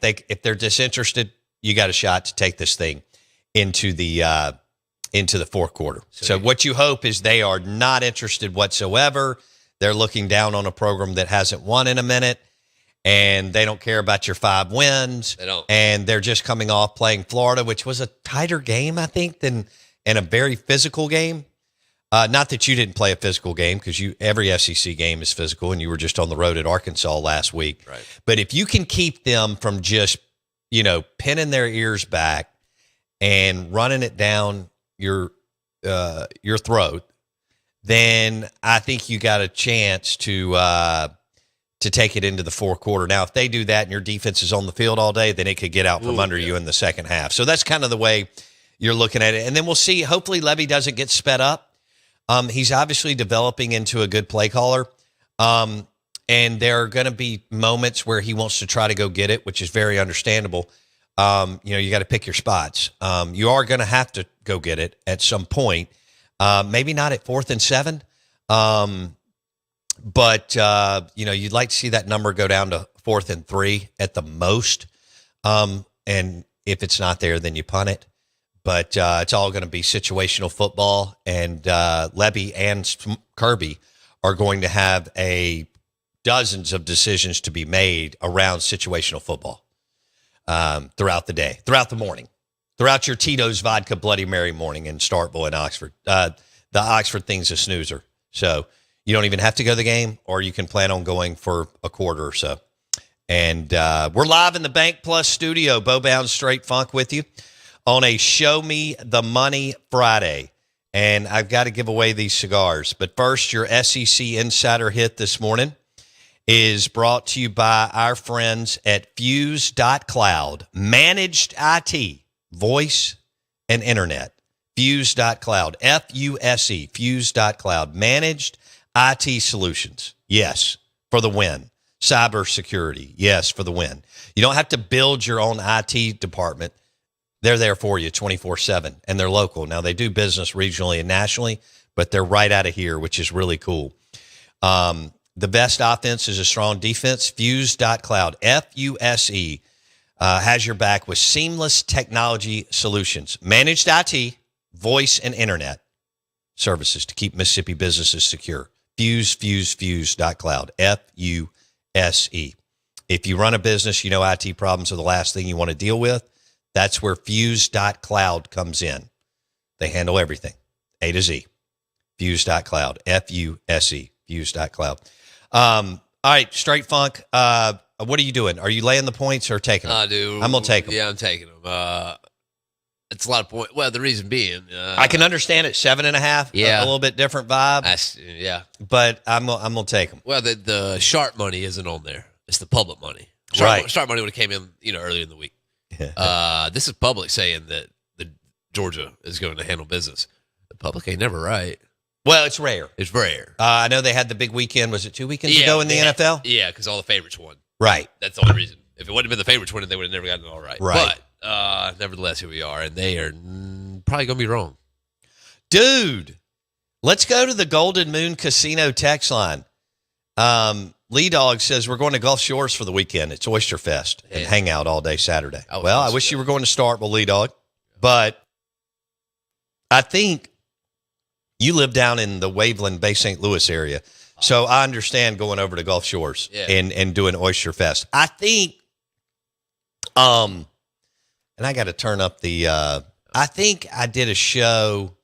if they're disinterested, you got a shot to take this thing into the fourth quarter. So what you hope is they are not interested whatsoever. They're looking down on a program that hasn't won in a minute, and they don't care about your 5 wins. They don't. And they're just coming off playing Florida, which was a tighter game, I think, and a very physical game. Not that you didn't play a physical game, because every SEC game is physical, and you were just on the road at Arkansas last week. Right. But if you can keep them from just, pinning their ears back and running it down your throat, then I think you got a chance to take it into the fourth quarter. Now, if they do that and your defense is on the field all day, then it could get out from under you in the second half. So that's kind of the way you're looking at it. And then we'll see. Hopefully Levy doesn't get sped up. He's obviously developing into a good play caller. And there are going to be moments where he wants to try to go get it, which is very understandable. You got to pick your spots. You are going to have to go get it at some point. Maybe not at 4th and 7. But you'd like to see that number go down to 4th and 3 at the most. And if it's not there, then you punt it. But it's all going to be situational football. And Levy and Kirby are going to have dozens of decisions to be made around situational football throughout the day, throughout the morning, throughout your Tito's Vodka Bloody Mary morning in Starkville and Oxford. The Oxford thing's a snoozer. So you don't even have to go to the game, or you can plan on going for a quarter or so. And we're live in the Bank Plus studio, Bo Bounds Straight Funk with you on a Show Me the Money Friday. And I've got to give away these cigars. But first, your SEC Insider Hit this morning is brought to you by our friends at Fuse.cloud. Managed IT, voice and internet. Fuse.cloud, F-U-S-E, Fuse.cloud. Managed IT solutions, yes, for the win. Cybersecurity, yes, for the win. You don't have to build your own IT department. They're there for you 24/7, and they're local. Now, they do business regionally and nationally, but they're right out of here, which is really cool. The best offense is a strong defense. Fuse.cloud, F-U-S-E, has your back with seamless technology solutions. Managed IT, voice, and internet services to keep Mississippi businesses secure. Fuse.cloud, F-U-S-E. If you run a business, IT problems are the last thing you want to deal with. That's where Fuse.cloud comes in. They handle everything, A to Z. Fuse.cloud, F-U-S-E, Fuse.cloud. All right, Straight Funk, what are you doing? Are you laying the points or taking them? I do. I'm going to take them. Yeah, I'm taking them. It's a lot of points. Well, the reason being, I can understand it, 7.5. Yeah, a little bit different vibe. Yeah, but I'm gonna take them. Well, the sharp money isn't on there. It's the public money. Sharp money would have came in, earlier in the week. This is public saying that the Georgia is going to handle business. The public ain't never right. Well, it's rare. It's rare. I know they had the big weekend. Was it 2 weekends ago in the NFL? Yeah, because all the favorites won. Right. That's the only reason. If it wouldn't have been the favorites winning, they would have never gotten it all right. Right. But nevertheless, here we are, and they are probably going to be wrong. Dude, let's go to the Golden Moon Casino text line. Lee Dog says we're going to Gulf Shores for the weekend. It's Oyster Fest and hang out all day Saturday. I wish you were going to Starkville, Lee Dog, but I think you live down in the Waveland, Bay St. Louis area, so I understand going over to Gulf Shores and doing Oyster Fest. I think, and I got to turn up the. I think I did a show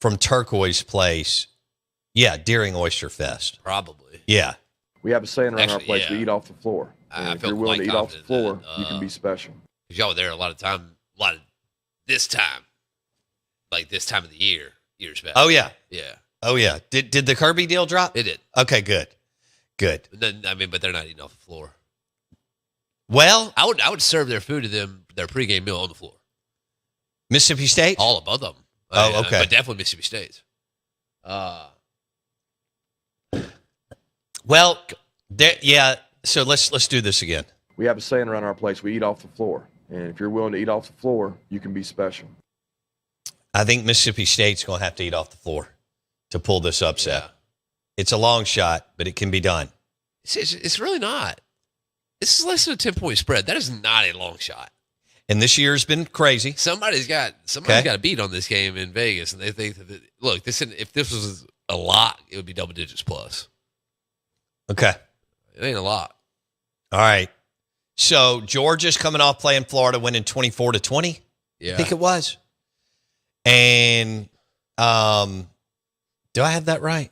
from Turquoise Place. Yeah, during Oyster Fest. Probably. Yeah. We have a saying around our place, we eat off the floor. I if you're willing to eat off the floor, you can be special. Because y'all were there a lot of this time. Like this time of the years back. Oh, yeah. Yeah. Oh, yeah. Did the Kirby deal drop? It did. Okay, good. Good. But they're not eating off the floor. Well, I would serve their food to them, their pregame meal on the floor. Mississippi State? All above them. Oh, okay. But definitely Mississippi State. Well, yeah. So let's do this again. We have a saying around our place, we eat off the floor. And if you're willing to eat off the floor, you can be special. I think Mississippi State's going to have to eat off the floor to pull this upset. Yeah. It's a long shot, but it can be done. It's really not. This is less than a 10-point spread. That is not a long shot. And this year's been crazy. Somebody's got a beat on this game in Vegas, and they think that look, if this was a lock, it would be double digits plus. Okay. It ain't a lot. All right. So Georgia's coming off playing Florida, winning 24-20. Yeah. I think it was. And do I have that right?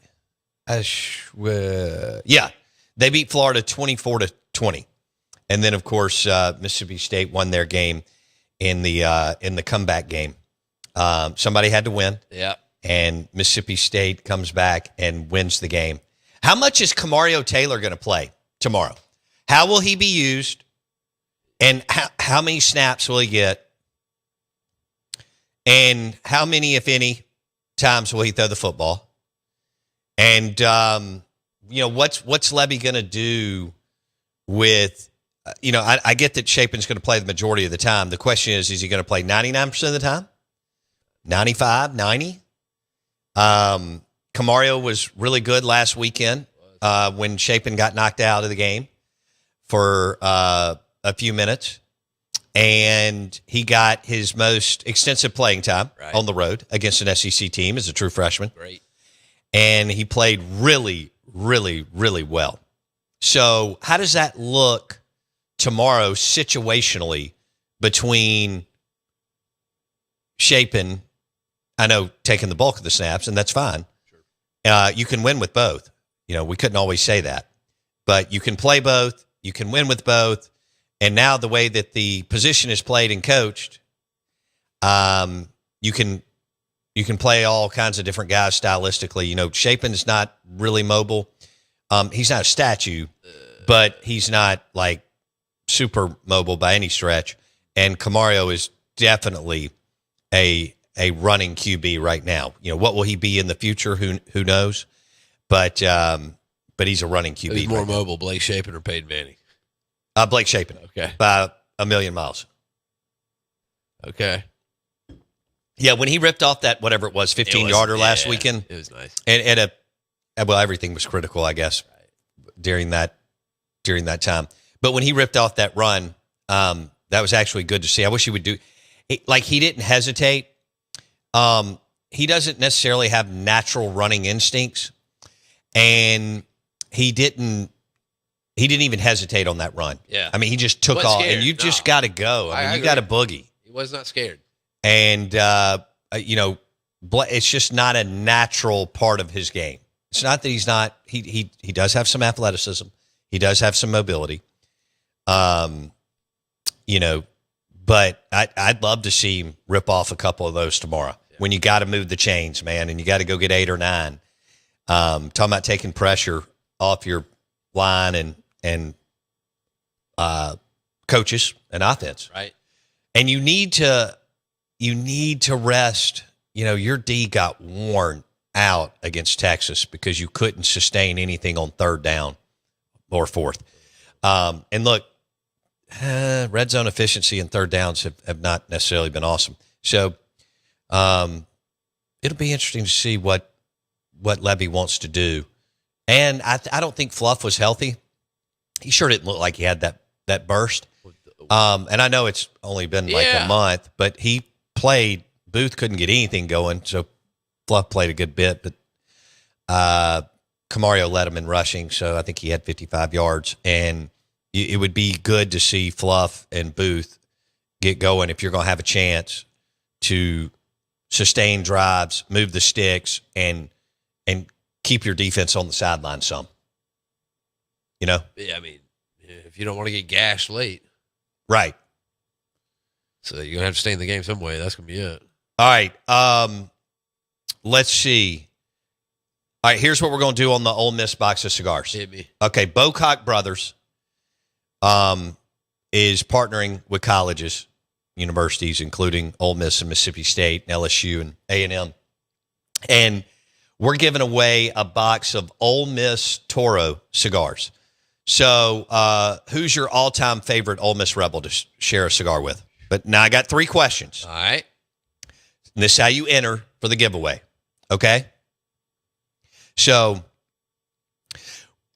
Yeah. They beat Florida 24-20. And then, of course, Mississippi State won their game in the comeback game. Somebody had to win. Yeah. And Mississippi State comes back and wins the game. How much is Kamario Taylor going to play tomorrow? How will he be used? And how many snaps will he get? And how many, if any, times will he throw the football? And, what's Levy going to do with, I get that Shapen's going to play the majority of the time. The question is he going to play 99% of the time? 95, 90? Kamario was really good last weekend when Shapen got knocked out of the game for a few minutes. And he got his most extensive playing time on the road against an SEC team as a true freshman. Great. And he played really, really, really well. So how does that look tomorrow situationally between Shapen, I know, taking the bulk of the snaps, and that's fine. Sure. You can win with both. We couldn't always say that. But you can play both. You can win with both. And now the way that the position is played and coached, you can play all kinds of different guys stylistically. Shapen's not really mobile. He's not a statue, but he's not like super mobile by any stretch. And Kamario is definitely a running QB right now. What will he be in the future? Who knows? But he's a running QB. He's more mobile, Blake Shapen or Peyton Manning? Blake Shapen. Okay. By a million miles. Okay. Yeah, when he ripped off that, whatever it was, 15-yarder last weekend. It was nice. And everything was critical, I guess, during that time. But when he ripped off that run, that was actually good to see. I wish he would do he didn't hesitate. He doesn't necessarily have natural running instincts, and he didn't even hesitate on that run. Yeah. I mean, he just took off, and you just got to go. I mean, you got to boogie. He was not scared. And, it's just not a natural part of his game. It's not that he's not, he does have some athleticism. He does have some mobility. But I'd love to see him rip off a couple of those tomorrow when you got to move the chains, man, and you got to go get 8 or 9. Talking about taking pressure off your line and coaches and offense. Right. And you need to rest. Your D got worn out against Texas because you couldn't sustain anything on third down or fourth. And look, red zone efficiency and third downs have not necessarily been awesome. So it'll be interesting to see what Levy wants to do. And I don't think Fluff was healthy. He sure didn't look like he had that burst. And I know it's only been like a month, but he played. Booth couldn't get anything going, so Fluff played a good bit. But Kamario led him in rushing, so I think he had 55 yards. And it would be good to see Fluff and Booth get going if you're going to have a chance to sustain drives, move the sticks, and keep your defense on the sideline some. Yeah, I mean, if you don't want to get gashed late. Right. So you're going to have to stay in the game some way. That's going to be it. All right. Let's see. All right, here's what we're going to do on the Ole Miss box of cigars. Hit me. Okay, Bocock Brothers is partnering with colleges, universities, including Ole Miss and Mississippi State and LSU and A&M. And we're giving away a box of Ole Miss Toro cigars. So who's your all-time favorite Ole Miss Rebel to share a cigar with? But now I got 3 questions. All right. And this is how you enter for the giveaway, okay? So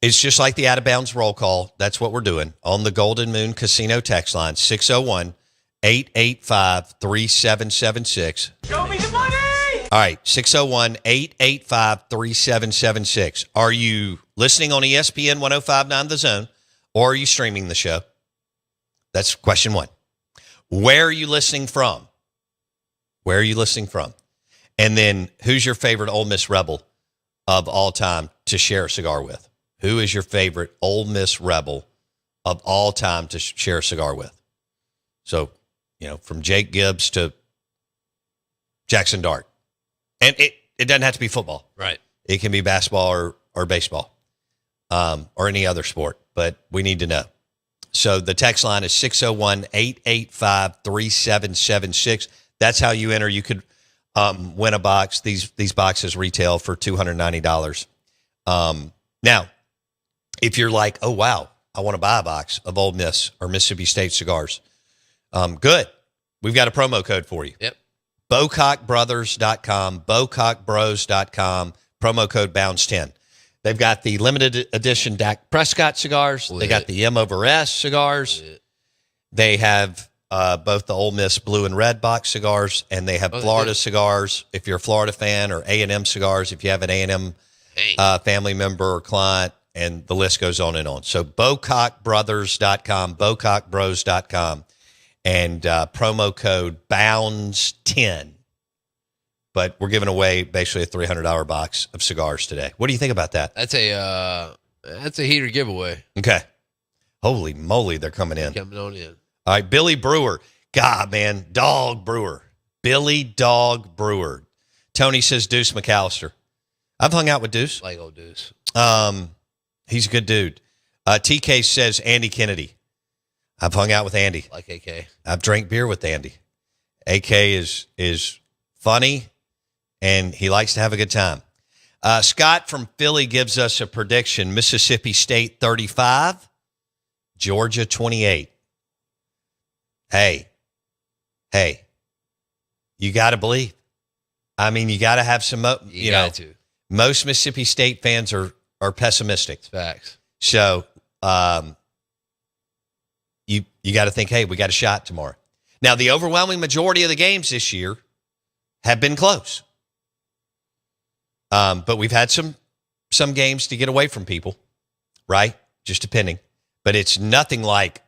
It's just like the out of bounds roll call. That's what we're doing on the Golden Moon Casino text line, 601-885-3776. Show me the money! All right, 601-885-3776. Are you listening on ESPN 105.9 The Zone, or are you streaming the show? That's question one. Where are you listening from? Where are you listening from? And then who's your favorite Ole Miss Rebel of all time to share a cigar with? Who is your favorite Ole Miss Rebel of all time to share a cigar with? So, from Jake Gibbs to Jackson Dart. And it doesn't have to be football. Right. It can be basketball or baseball or any other sport, but we need to know. So the text line is 601-885-3776. That's how you enter. You could win a box. These boxes retail for $290. Now, if you're like, oh, wow, I want to buy a box of Ole Miss or Mississippi State cigars, good. We've got a promo code for you. Yep. BocockBrothers.com, BocockBros.com, promo code Bounds10. They've got the limited edition Dak Prescott cigars. They got the M over S cigars. They have both the Ole Miss blue and red box cigars, and they have Florida cigars if you're a Florida fan, or A&M cigars if you have an A&M family member or client, and the list goes on and on. So BocockBrothers.com, BocockBros.com, and promo code Bounds10. But we're giving away basically a $300 box of cigars today. What do you think about that? That's a heater giveaway. Okay. Holy moly, they're coming in. Coming on in. All right, Billy Brewer. God, man, Dog Brewer. Billy Dog Brewer. Tony says Deuce McAllister. I've hung out with Deuce. Like old Deuce. He's a good dude. TK says Andy Kennedy. I've hung out with Andy. Like AK. I've drank beer with Andy. AK is funny, and he likes to have a good time. Scott from Philly gives us a prediction. Mississippi State 35, Georgia 28. Hey, you got to believe. I mean, you got to have some, you know, most Mississippi State fans are pessimistic. It's facts. So you got to think, hey, we got a shot tomorrow. Now, the overwhelming majority of the games this year have been close. But we've had some games to get away from people, right? Just depending. But it's nothing like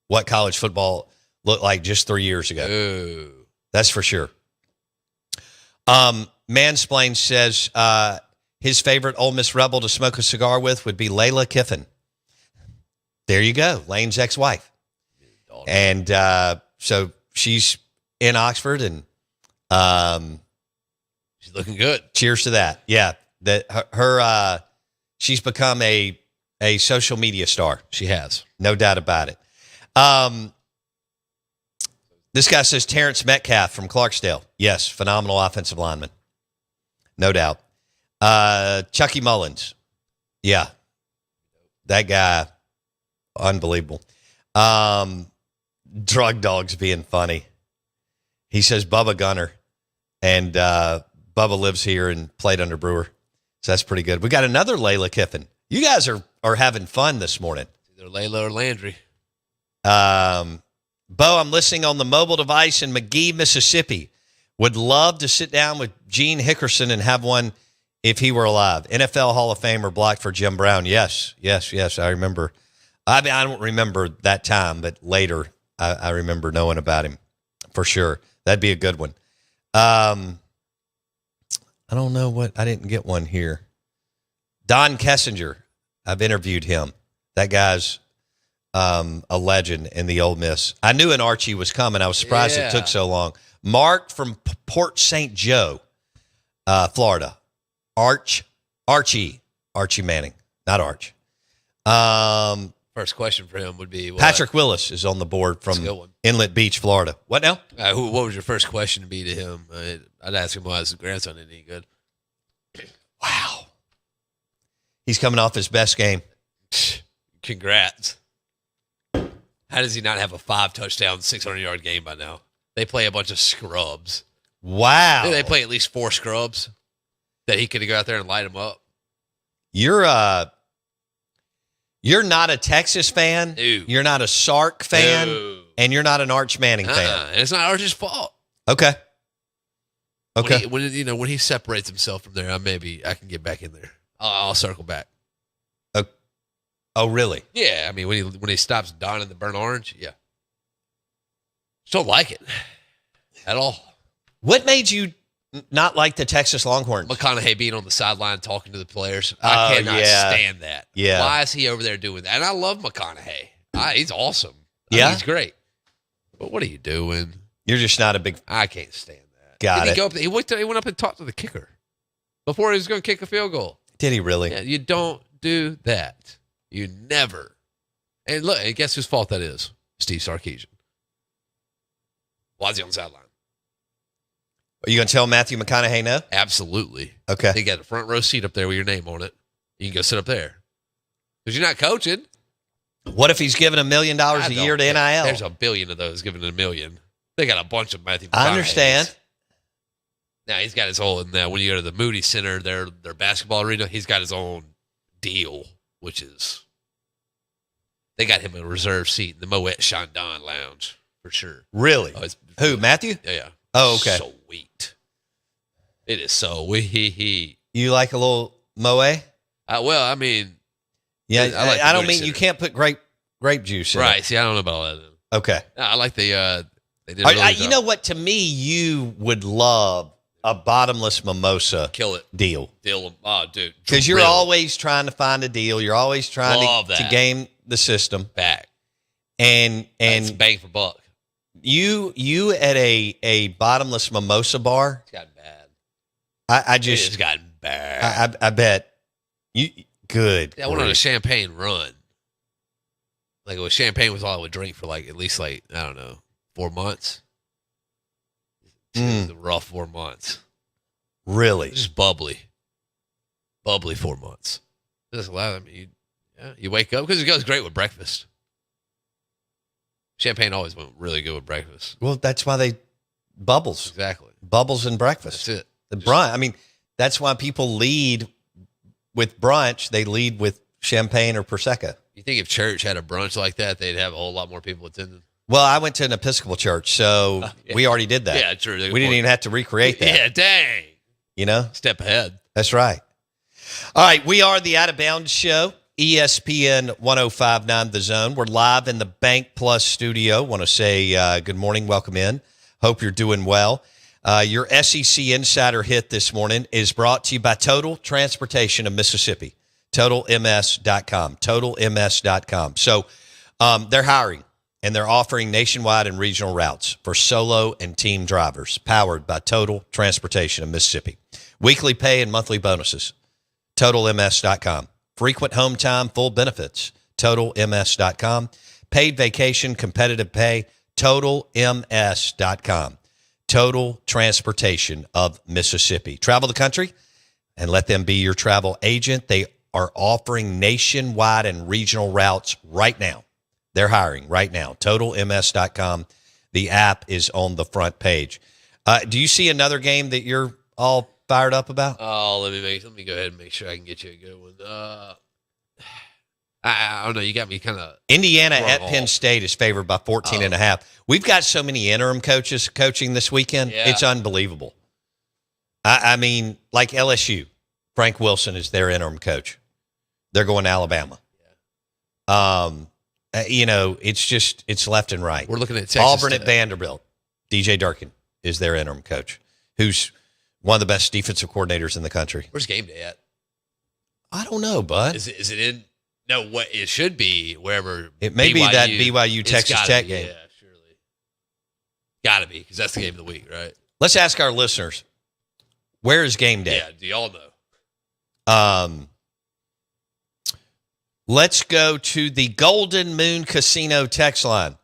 what college football looked like just 3 years ago. Ooh. That's for sure. Mansplain says his favorite Ole Miss Rebel to smoke a cigar with would be Layla Kiffin. There you go, Lane's ex-wife. And so she's in Oxford, and she's looking good. Cheers to that. Yeah, that her she's become a social media star. She has, no doubt about it. This guy says Terrence Metcalf from Clarksdale. Yes, phenomenal offensive lineman, no doubt. Chucky Mullins, yeah, that guy, unbelievable. Drug Dogs being funny. He says Bubba Gunner, and Bubba lives here and played under Brewer. So that's pretty good. We got another Layla Kiffin. You guys are having fun this morning. Either Layla or Landry. Bo, I'm listening on the mobile device in McGee, Mississippi. Would love to sit down with Gene Hickerson and have one if he were alive. NFL Hall of Famer blocked for Jim Brown. Yes. I remember. I mean, I don't remember that time, but later I remember knowing about him for sure. That'd be a good one. I don't know what, I didn't get one here. Don Kessinger. I've interviewed him. That guy's a legend in the Ole Miss. I knew an Archie was coming. I was surprised it took so long. Mark from Port St. Joe, Florida. Archie Manning, not Arch. First question for him would be what? Patrick Willis is on the board from Inlet Beach, Florida. What now? What was your first question to be to him? I'd ask him why his grandson isn't any good. Wow. He's coming off his best game. Congrats. How does he not have a 5-touchdown, 600-yard game by now? They play a bunch of scrubs. Wow. They play at least 4 scrubs that he could go out there and light them up. You're You're not a Texas fan. No. You're not a Sark fan. No. And you're not an Arch Manning fan. And it's not Arch's fault. Okay. Okay. When he separates himself from there, I can get back in there. I'll circle back. Oh, really? Yeah, I mean when he stops donning the burnt orange, yeah. Just don't like it at all. What made you not like the Texas Longhorns? McConaughey being on the sideline talking to the players. I cannot stand that. Yeah. Why is he over there doing that? And I love McConaughey. He's awesome. He's great. But what are you doing? You're just not a big. I can't stand that. Got Did it. He, go up, he went up and talked to the kicker before he was going to kick a field goal. Did he really? Yeah, you don't do that. You never. And look, and guess whose fault that is? Steve Sarkisian. Why is he on the sideline? Are you going to tell Matthew McConaughey no? Absolutely. Okay. He got a front row seat up there with your name on it. You can go sit up there. Because you're not coaching. What if he's giving $1 million a year to NIL? There's a billion of those giving $1 million. They got a bunch of Matthew McConaughey's. I understand. Now, he's got his own, when you go to the Moody Center, their basketball arena, he's got his own deal, which is, they got him a reserve seat in the Moet Chandon Lounge, for sure. Really? Oh, Who, Matthew? Yeah. Oh, okay. Sweet. It is so sweet. You like a little Moet? Well, I mean. Yeah, like I don't Moody mean Center. you can't put grape juice in Right. it. See, I don't know about all that. Okay. I like they did really You know what? To me, you would love a bottomless mimosa kill it. deal. Oh, dude. Because you're Drill. always trying to find a deal. You're always trying to game the system. Back. And That's bang for buck. you at a bottomless mimosa bar, It's gotten bad. it's It's gotten bad. I bet you good. I went on a grief. champagne run. Like, champagne was all I would drink for at least I don't know, 4 months. It was a rough 4 months. Really? Just bubbly 4 months. Just I mean, you wake up because it goes great with breakfast. Champagne always went really good with breakfast. Well, that's why they bubbles. Exactly. Bubbles and breakfast. That's it. The brunch. I mean, that's why people lead with brunch. They lead with champagne or prosecco. You think if church had a brunch like that, they'd have a whole lot more people attending? Well, I went to an Episcopal church, so we already did that. Yeah, true. We didn't even have to recreate that. Yeah, dang. You know? Step ahead. That's right. All right, we are the Out of Bounds Show, ESPN 105.9 The Zone. We're live in the Bank Plus studio. Want to say good morning, welcome in. Hope you're doing well. Your SEC Insider hit this morning is brought to you by Total Transportation of Mississippi, TotalMS.com, TotalMS.com. So they're hiring, and they're offering nationwide and regional routes for solo and team drivers, powered by Total Transportation of Mississippi. Weekly pay and monthly bonuses, TotalMS.com. Frequent home time, full benefits, TotalMS.com. Paid vacation, competitive pay, TotalMS.com. Total Transportation of Mississippi. Travel the country and let them be your travel agent. They are offering nationwide and regional routes right now. They're hiring right now. TotalMS.com. The app is on the front page. Do you see another game that you're all fired up about? Oh, let me go ahead and make sure I can get you a good one. I don't know. You got me kind of. Indiana at Penn State is favored by 14 and a half. We've got so many interim coaches coaching this weekend. Yeah. It's unbelievable. I mean, like LSU, Frank Wilson is their interim coach. They're going to Alabama. It's left and right. We're looking at Texas Auburn at Vanderbilt. DJ Durkin is their interim coach, who's one of the best defensive coordinators in the country. Where's game day at? I don't know, bud. Is it in? No, what it should be wherever. It may be that BYU Texas Tech game. Yeah, surely. Got to be because that's the game of the week, right? Let's ask our listeners, where is game day? Yeah, do y'all know? Let's go to the Golden Moon Casino text line.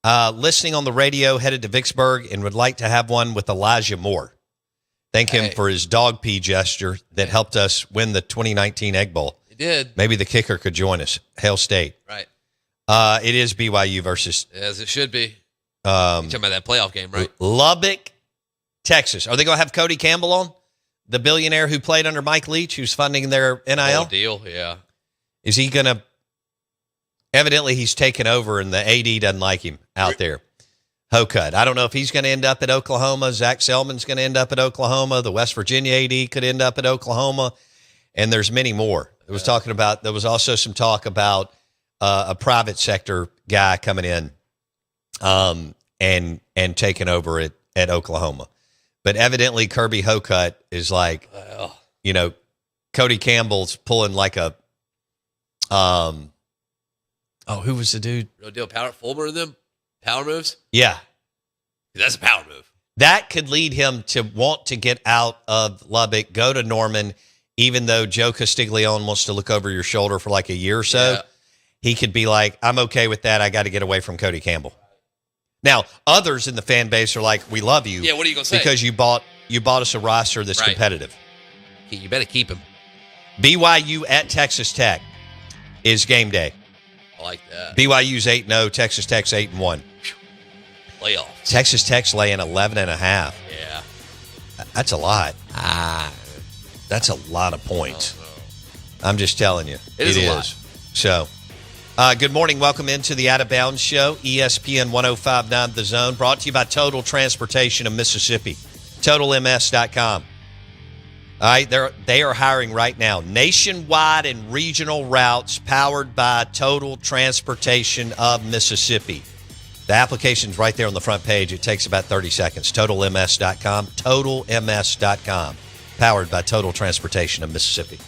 Listening on the radio, headed to Vicksburg, and would like to have one with Elijah Moore. Thank him for his dog pee gesture that helped us win the 2019 Egg Bowl. He did. Maybe the kicker could join us. Hail State. Right. It is BYU versus As it should be. You're talking about that playoff game, right? Lubbock, Texas. Are they going to have Cody Campbell on? The billionaire who played under Mike Leach, who's funding their NIL? Whole deal, yeah. Is he going to evidently he's taken over, and the AD doesn't like him out there. Hokut. I don't know if he's going to end up at Oklahoma. Zach Selman's going to end up at Oklahoma. The West Virginia AD could end up at Oklahoma, and there's many more. There was also some talk about a private sector guy coming in and taking over at Oklahoma. But evidently Kirby Hokut is like, Cody Campbell's pulling like a who was the dude? Real deal Fulmer and them? Power moves? Yeah. That's a power move. That could lead him to want to get out of Lubbock, go to Norman, even though Joe Castiglione wants to look over your shoulder for like a year or so. Yeah. He could be like, I'm okay with that. I got to get away from Cody Campbell. Now, others in the fan base are like, we love you. Yeah, what are you going to say? Because you bought us a roster that's competitive. You better keep him. BYU at Texas Tech is game day. I like that. BYU's 8-0, Texas Tech's 8-1. Playoffs. Texas Tech's laying 11.5. Yeah. That's a lot. That's a lot of points. I'm just telling you. It is a lot. So, good morning. Welcome into the Out of Bounds Show, ESPN 105.9 The Zone, brought to you by Total Transportation of Mississippi, TotalMS.com. All right, they are hiring right now. Nationwide and regional routes powered by Total Transportation of Mississippi. The application's right there on the front page. It takes about 30 seconds. TotalMS.com. TotalMS.com. Powered by Total Transportation of Mississippi.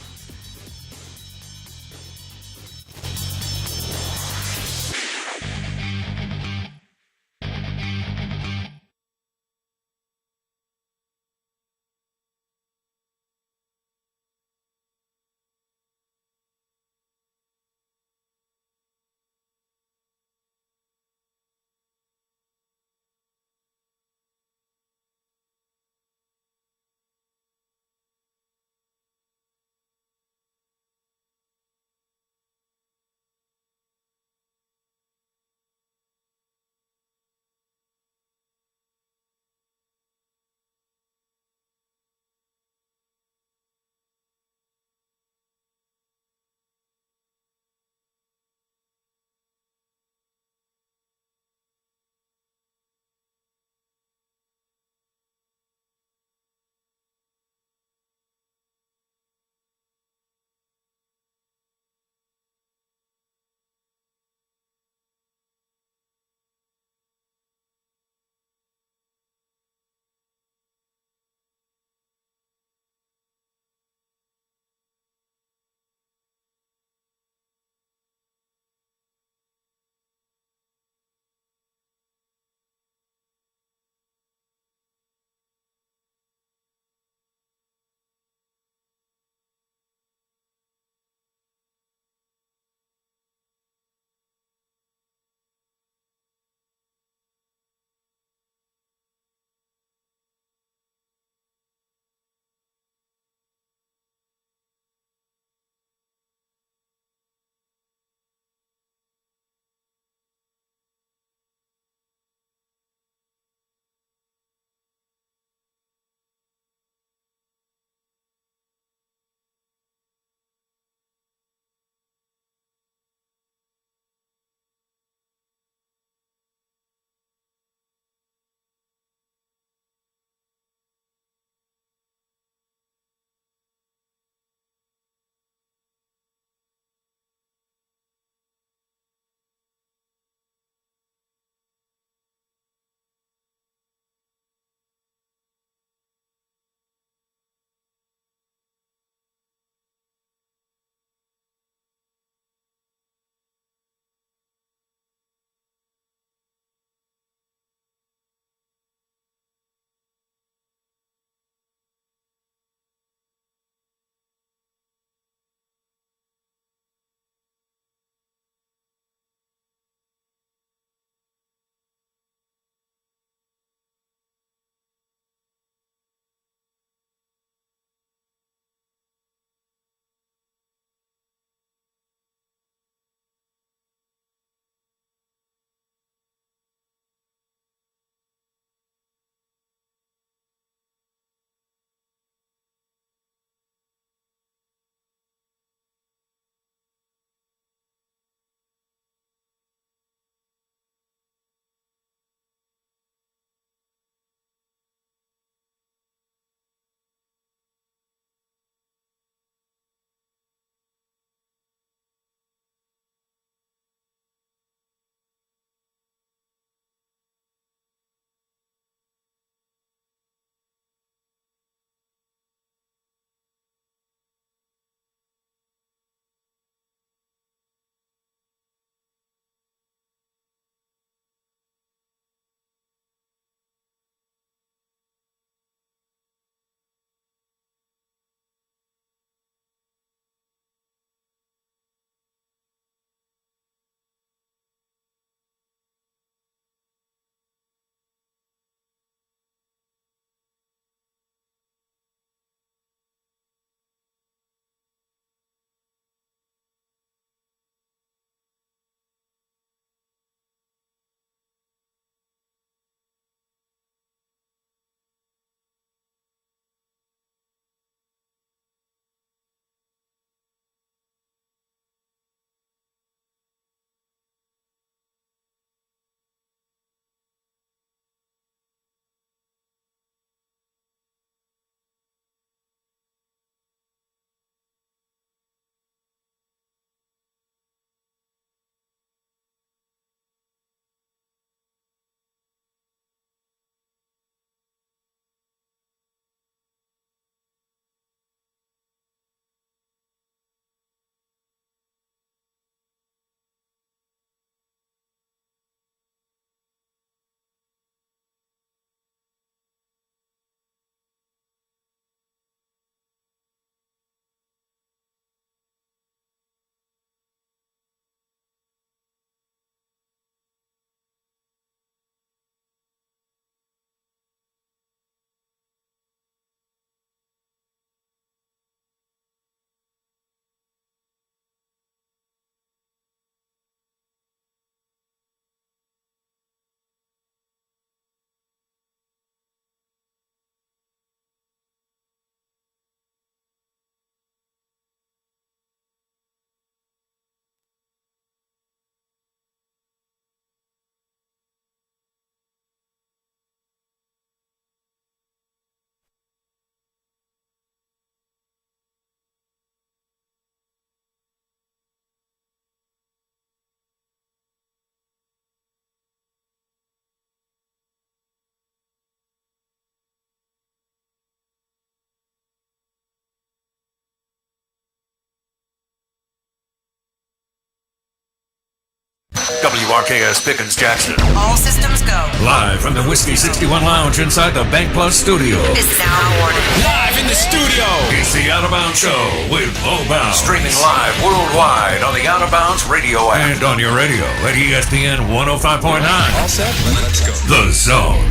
WRKS Pickens Jackson. All systems go. Live from the Whiskey 61 Lounge inside the Bank Plus studio. Is sound warning. Live in the studio. It's the Out of Bounds Show with Lowbound. Streaming live worldwide on the Out of Bounds radio app. And on your radio at ESPN 105.9. All set? Let's go. The Zone.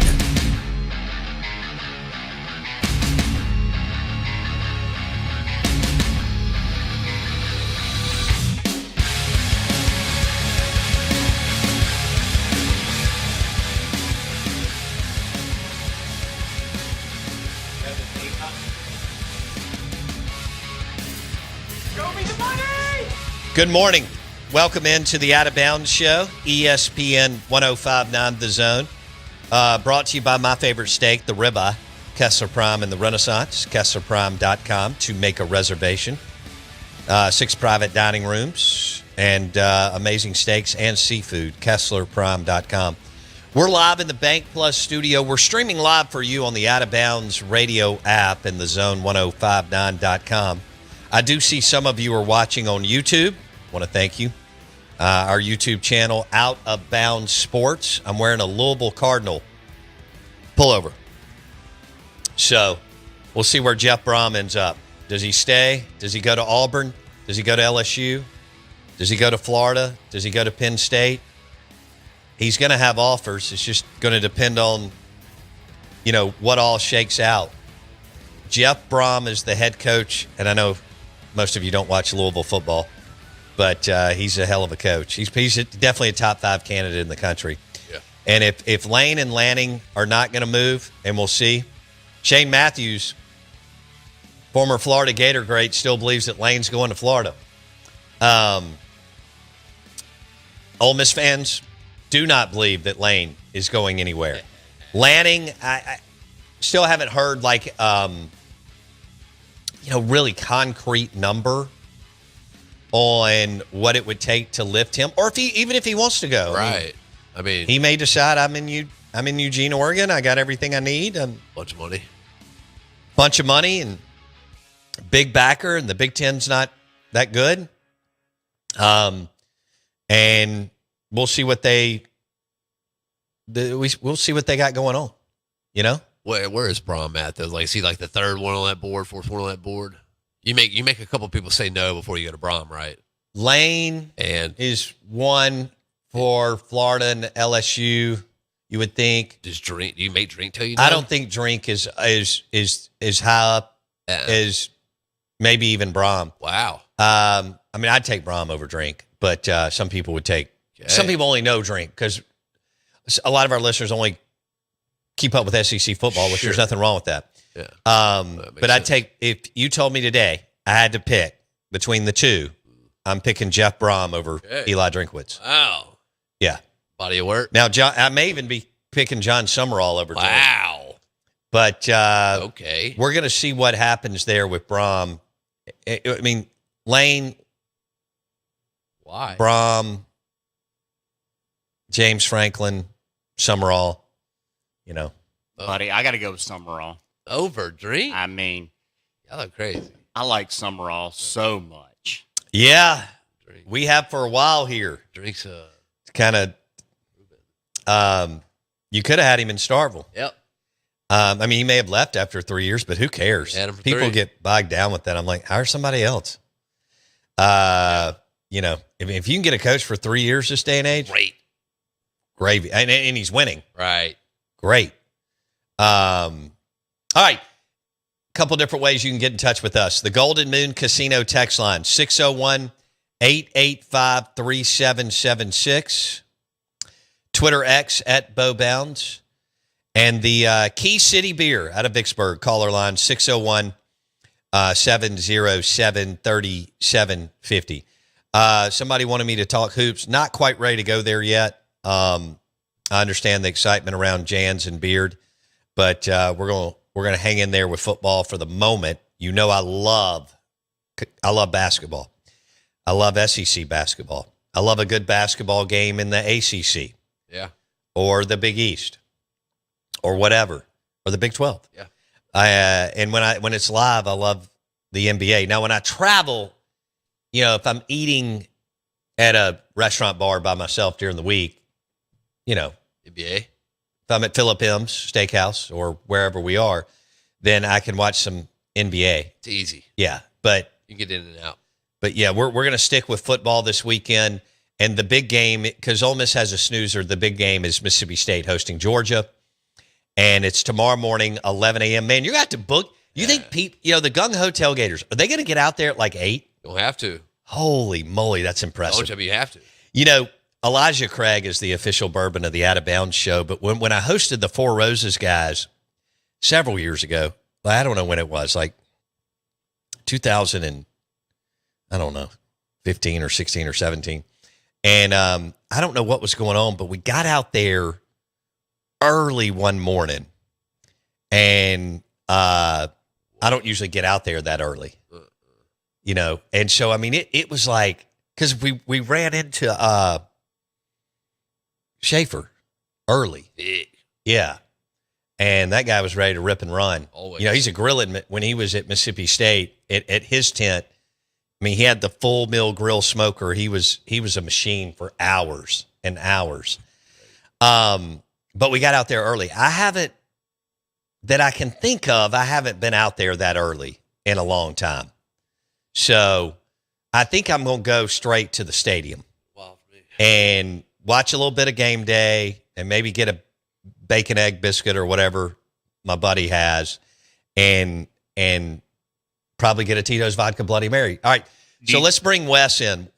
Good morning. Welcome into the Out of Bounds Show, ESPN 105.9 The Zone. Brought to you by my favorite steak, the ribeye, Kessler Prime and the Renaissance, KesslerPrime.com to make a reservation. 6 private dining rooms and amazing steaks and seafood, KesslerPrime.com. We're live in the Bank Plus studio. We're streaming live for you on the Out of Bounds radio app and the Zone1059.com. I do see some of you are watching on YouTube. Want to thank you. Our YouTube channel, Out of Bounds Sports. I'm wearing a Louisville Cardinal pullover. So we'll see where Jeff Brom ends up. Does he stay? Does he go to Auburn? Does he go to LSU? Does he go to Florida? Does he go to Penn State? He's going to have offers. It's just going to depend on, what all shakes out. Jeff Brom is the head coach, and I know most of you don't watch Louisville football, but he's a hell of a coach. He's definitely a top 5 candidate in the country. Yeah. And if Lane and Lanning are not going to move, and we'll see, Shane Matthews, former Florida Gator great, still believes that Lane's going to Florida. Ole Miss fans do not believe that Lane is going anywhere. Lanning, I still haven't heard really concrete number on what it would take to lift him, or even if he wants to go. Right. I mean, he may decide I'm in Eugene, Oregon. I got everything I need. Bunch of money and big backer, and the Big Ten's not that good. And we'll see what we'll see what they got going on. Where is Brom at though? Is he like the third one on that board, fourth one on that board? You make a couple people say no before you go to Brom, right? Lane is one for Florida and LSU. You would think. Do you make Drink tell you no? I don't think Drink is high up as maybe even Brom. Wow. I'd take Brom over Drink, but some people would take. Okay. Some people only know Drink because a lot of our listeners only keep up with SEC football, which there's nothing wrong with that. Yeah. But I'd take, if you told me today I had to pick between the two, I'm picking Jeff Brom over Eli Drinkwitz. Wow. Yeah. Body of work. Now, I may even be picking John Summerall over Drink. Wow. But okay. We're going to see what happens there with Brom. Lane. Why? Brom. James Franklin. Summerall. Buddy, I got to go with Summerall. Over Drink? Y'all are crazy. I like Summerall so much. Yeah. Drink. We have for a while here. Drink's kind of, you could have had him in Starkville. Yep. He may have left after 3 years, but who cares? People get bogged down with that. I'm like, hire somebody else. If you can get a coach for 3 years this day and age, gravy. And he's winning. Right. Great. All right. Couple different ways you can get in touch with us. The Golden Moon Casino text line, 601-885-3776. Twitter X at Bowbounds. And the Key City Beer out of Vicksburg, caller line 601-707-3750. Somebody wanted me to talk hoops. Not quite ready to go there yet. I understand the excitement around Jans and Beard, but we're gonna hang in there with football for the moment. I love basketball. I love SEC basketball. I love a good basketball game in the ACC. Yeah. Or the Big East. Or whatever. Or the Big 12. Yeah. And when it's live, I love the NBA. Now, when I travel, if I'm eating at a restaurant bar by myself during the week, NBA. if I'm at Philip M's Steakhouse or wherever we are, then I can watch some NBA. It's easy. Yeah, but You can get in and out. But yeah, we're going to stick with football this weekend. And the big game, because Ole Miss has a snoozer, the big game is Mississippi State hosting Georgia. And it's tomorrow morning, 11 a.m. Man, you're going to have to book. You think the gung-ho tailgaters, are they going to get out there at like 8? Don't have to. Holy moly, that's impressive. Don't you have to. Elijah Craig is the official bourbon of the Out of Bounds show. But when I hosted the Four Roses guys several years ago, I don't know when it was, like 2000 and, I don't know, 15 or 16 or 17. And I don't know what was going on, but we got out there early one morning. And I don't usually get out there that early, And so, I mean, it was like, because we ran into Schaefer early. Yeah. And that guy was ready to rip and run. Always. He's a grilling. When he was at Mississippi State, at his tent, I mean, he had the full mill grill smoker. He was a machine for hours and hours. But we got out there early. That I can think of, I haven't been out there that early in a long time. So I think I'm going to go straight to the stadium and watch a little bit of game day and maybe get a bacon egg biscuit or whatever my buddy has and probably get a Tito's Vodka Bloody Mary. All right, so let's bring Wes in.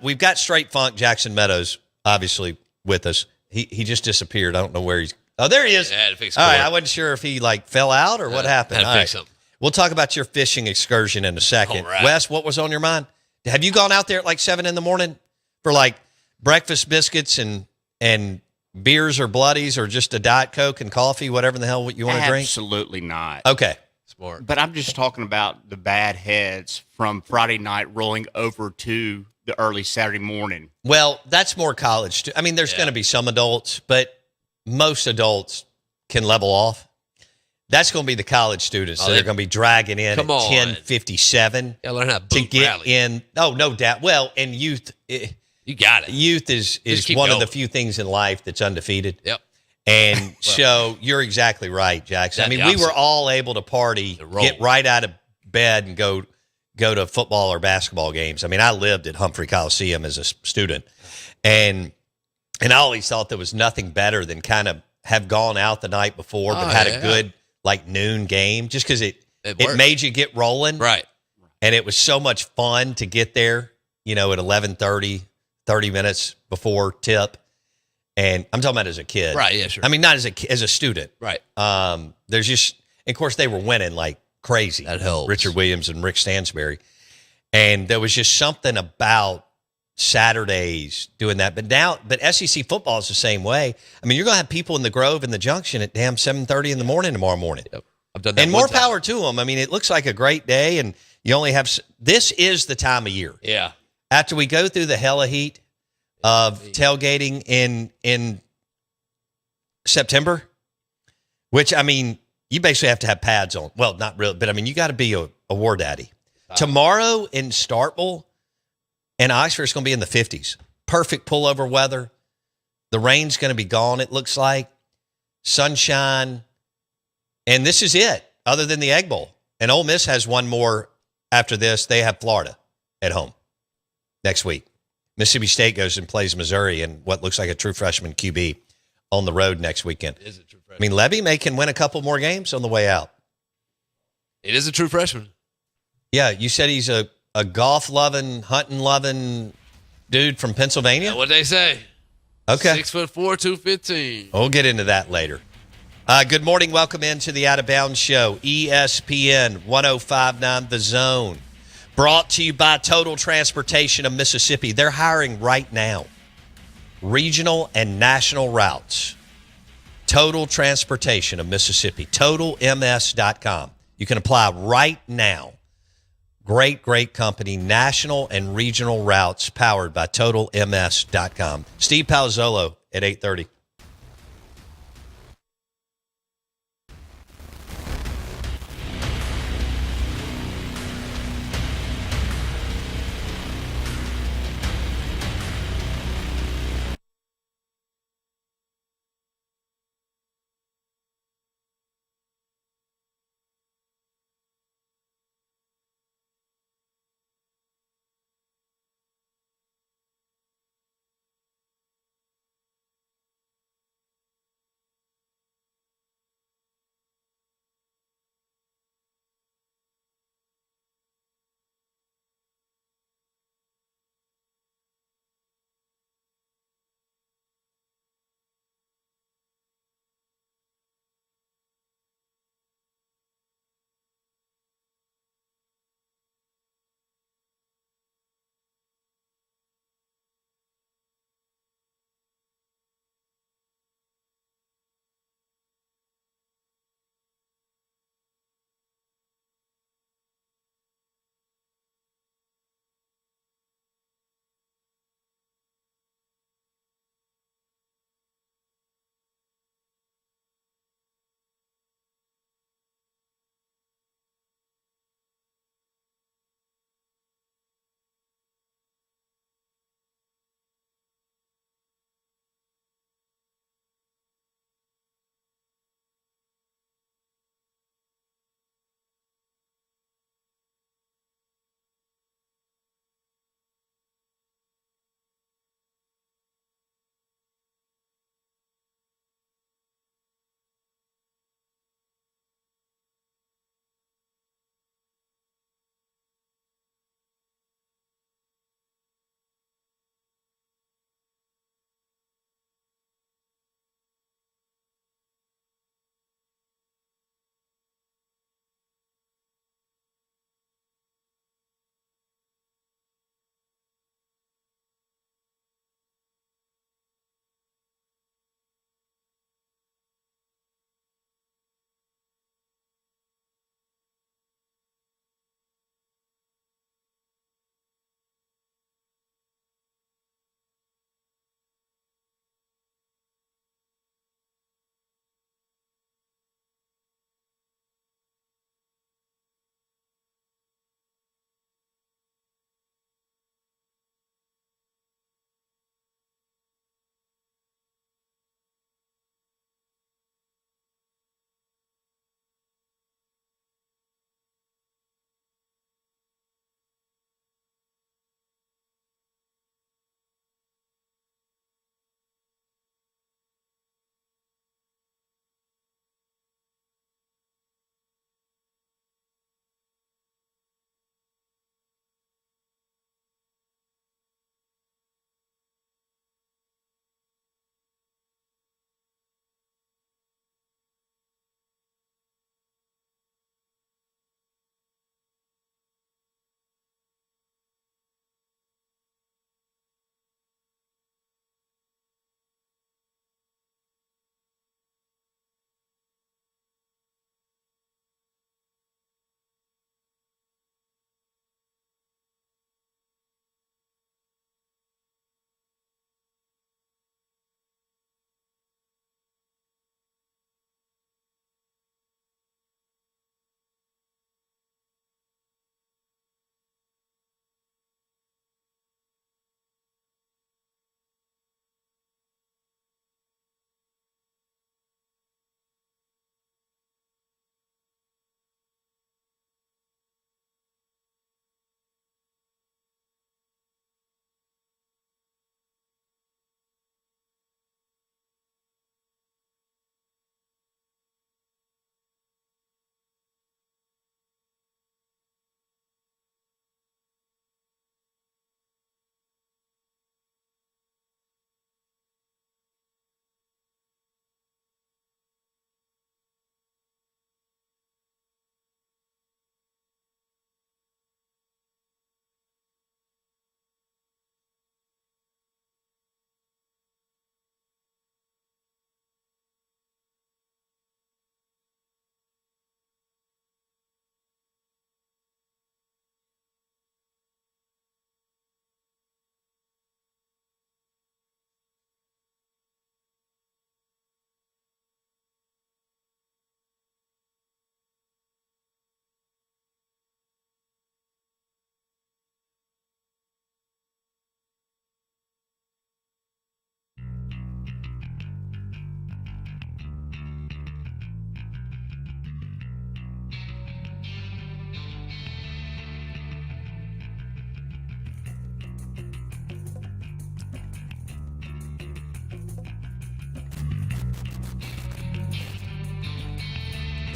We've got Straight Funk Jackson Meadows, obviously, with us. He just disappeared. I don't know where he's – oh, there he is. Yeah, I had to fix all right, court. I wasn't sure if he, fell out or what happened. Had to fix something. We'll talk about your fishing excursion in a second. All right. Wes, what was on your mind? Have you gone out there at 7 in the morning for, breakfast biscuits and beers or bloodies or just a Diet Coke and coffee, whatever the hell you want to drink? Absolutely not. Okay. Smart. But I'm just talking about the bad heads from Friday night rolling over to the early Saturday morning. Well, that's more college. I mean, there's going to be some adults, but most adults can level off. That's going to be the college students that are going to be dragging in at 10:57 learn how to get in. Oh, no doubt. Well, and youth, you got it. Youth is one of the few things in life that's undefeated. Yep. And so you're exactly right, Jackson. I mean, we were all able to party, get right out of bed and go to football or basketball games. I mean, I lived at Humphrey Coliseum as a student. And I always thought there was nothing better than kind of have gone out the night before, but had a good noon game just because it made you get rolling. Right. And it was so much fun to get there, at 11:30, 30 minutes before tip. And I'm talking about as a kid. Right, yeah, sure. I mean, not as a student. Right. There's just, of course, they were winning like crazy. That helps. Richard Williams and Rick Stansberry. And there was just something about Saturdays doing that. But SEC football is the same way. I mean, you're going to have people in the Grove and the Junction at damn 7:30 in the morning tomorrow morning. Yep. I've done that. And more power to them. I mean, it looks like a great day, and you only have – this is the time of year. Yeah. After we go through the hella heat of tailgating in September, which, I mean, you basically have to have pads on. Well, not really, but, I mean, you got to be a war daddy. Tomorrow in Starkville and Oxford, it's going to be in the 50s. Perfect pullover weather. The rain's going to be gone, it looks like. Sunshine. And this is it, other than the Egg Bowl. And Ole Miss has one more after this. They have Florida at home next week. Mississippi State goes and plays Missouri and what looks like a true freshman QB on the road next weekend. It is a true freshman. I mean, Levy can win a couple more games on the way out. It is a true freshman. Yeah, you said he's a golf-loving, hunting-loving dude from Pennsylvania? What'd they say? Okay. 6'4", 215. We'll get into that later. Good morning. Welcome into the Out of Bounds Show. ESPN 105.9 The Zone. Brought to you by Total Transportation of Mississippi. They're hiring right now. Regional and national routes. Total Transportation of Mississippi. TotalMS.com. You can apply right now. Great, great company. National and regional routes powered by TotalMS.com. Steve Palazzolo at 8:30.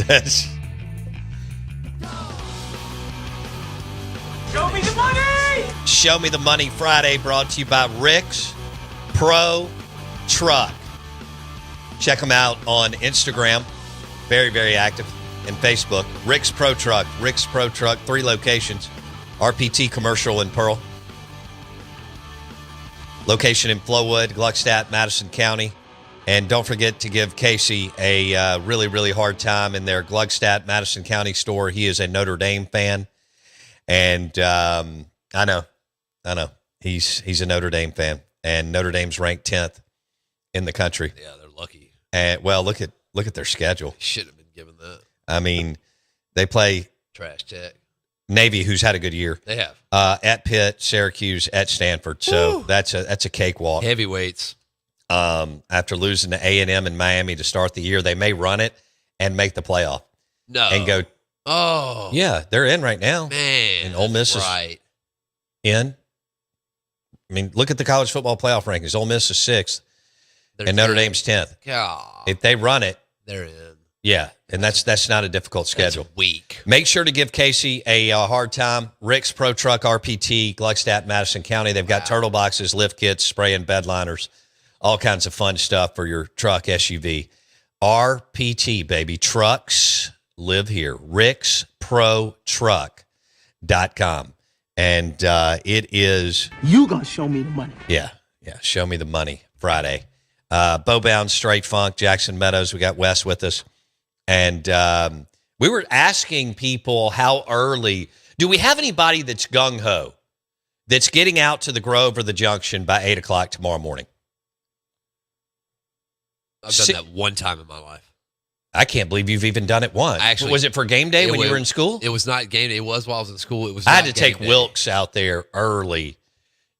That's Show me the money! Show Me the Money Friday, brought to you by Rick's Pro Truck. Check them out on Instagram. Very, very active. And Facebook. Rick's Pro Truck. Rick's Pro Truck. 3 locations. RPT Commercial in Pearl. Location in Flowood, Gluckstadt, Madison County. And don't forget to give Casey a really, really hard time in their Gluckstadt, Madison County store. He is a Notre Dame fan. And I know. He's a Notre Dame fan. And Notre Dame's ranked 10th in the country. Yeah, they're lucky. And well, look at their schedule. Should have been given that. I mean, they play Trash Tech. Navy, who's had a good year. They have. At Pitt, Syracuse, at Stanford. So that's a cakewalk. Heavyweights. After losing to A&M and Miami to start the year, they may run it and make the playoff. No. And go, oh. yeah, they're in right now. Man. And Ole Miss is in. I mean, look at the college football playoff rankings. Ole Miss is 6th, and Notre Dame's 10th. God. If they run it, they're in. yeah, and that's not a difficult schedule. That's weak. Make sure to give Casey a hard time. Rick's Pro Truck RPT, Gluckstadt, Madison County. They've got turtle boxes, lift kits, spray and bed liners, all kinds of fun stuff for your truck, SUV. RPT, baby. Trucks live here. ricksprotruck.com. And it is... You gonna show me the money. Yeah. Show me the money Friday. Bowbound, Straight Funk, Jackson Meadows. We got Wes with us. And we were asking people how early. Do we have anybody that's gung-ho that's getting out to the Grove or the Junction by 8 o'clock tomorrow morning? I've done that one time in my life. I can't believe you've even done it once. Actually, was it for game day when you were in school? It was not game day. It was while I was in school. It was. I had to take Wilkes out there early.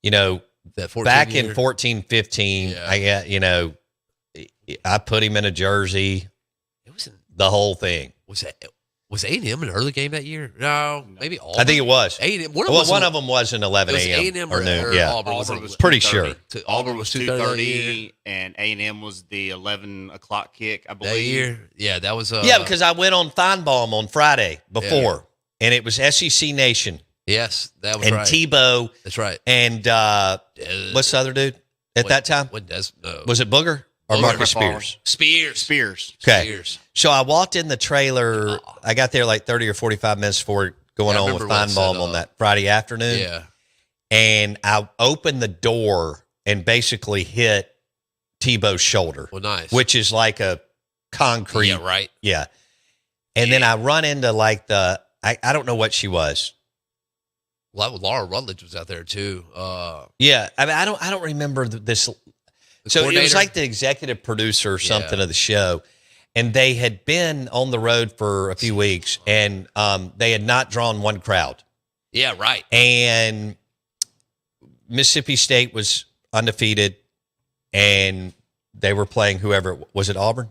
You know, that 14 back year. in 14, 15, Yeah. I put him in a jersey. It was the whole thing. Was A&M an early game that year? No, maybe Auburn. I think it was. A&M. One of them was an 11 a.m. or noon. Yeah, Auburn was pretty sure. Auburn was 2:30, and A&M was the 11 o'clock kick, I believe. That year, yeah, that was. Yeah, because I went on Feinbaum on Friday before, and it was SEC Nation. Yes, that was and right. Tebow. That's right. And what's the other dude at that time? Was it Booger? Or Marcus Spears? Spears. Okay. Spears. So I walked in the trailer. I got there like 30 or 45 minutes before going on with Feinbaum on that Friday afternoon. Yeah. And I opened the door and basically hit Tebow's shoulder. Well, nice. Which is like a concrete. Yeah, right. Yeah. And then I run into like I don't know what she was. Laura Rutledge was out there too. Yeah. I mean, I don't remember this. So it was like the executive producer or something of the show, and they had been on the road for a few weeks, and they had not drawn one crowd. Yeah, right. And Mississippi State was undefeated, and they were playing whoever. Was it Auburn?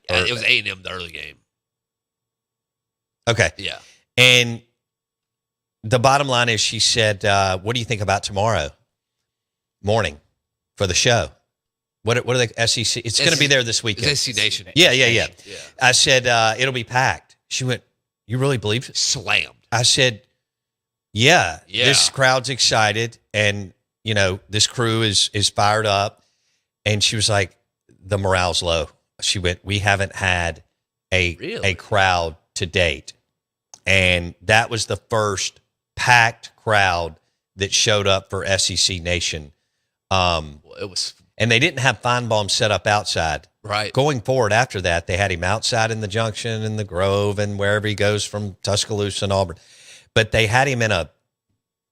It was A&M, the early game. Okay. Yeah. And the bottom line is she said, what do you think about tomorrow morning for the show? What are they, SEC? It's going to be there this weekend. It's SEC Nation. Yeah. I said, it'll be packed. She went, you really believe it? Slammed. I said, yeah. This crowd's excited, and, this crew is fired up. And she was like, the morale's low. She went, we haven't had a crowd to date. And that was the first packed crowd that showed up for SEC Nation. It was, and they didn't have Feinbaum set up outside. Right. Going forward after that, they had him outside in the Junction and the Grove and wherever he goes from Tuscaloosa and Auburn. But they had him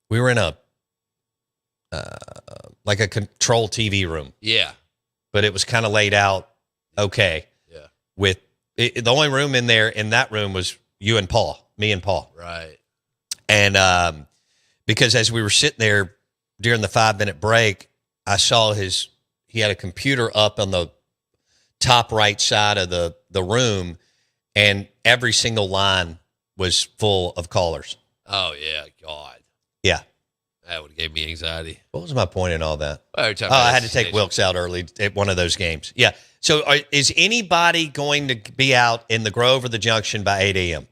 we were in like a control TV room. Yeah. But it was kind of laid out okay. Yeah. With the only room in that room was you and Paul, me and Paul. Right. And because as we were sitting there during the 5-minute break, I saw he had a computer up on the top right side of the room, and every single line was full of callers. Oh, yeah. God. Yeah. That would have gave me anxiety. What was my point in all that? I had to take Wilkes out early at one of those games. Yeah. So is anybody going to be out in the Grove or the Junction by 8 a.m.?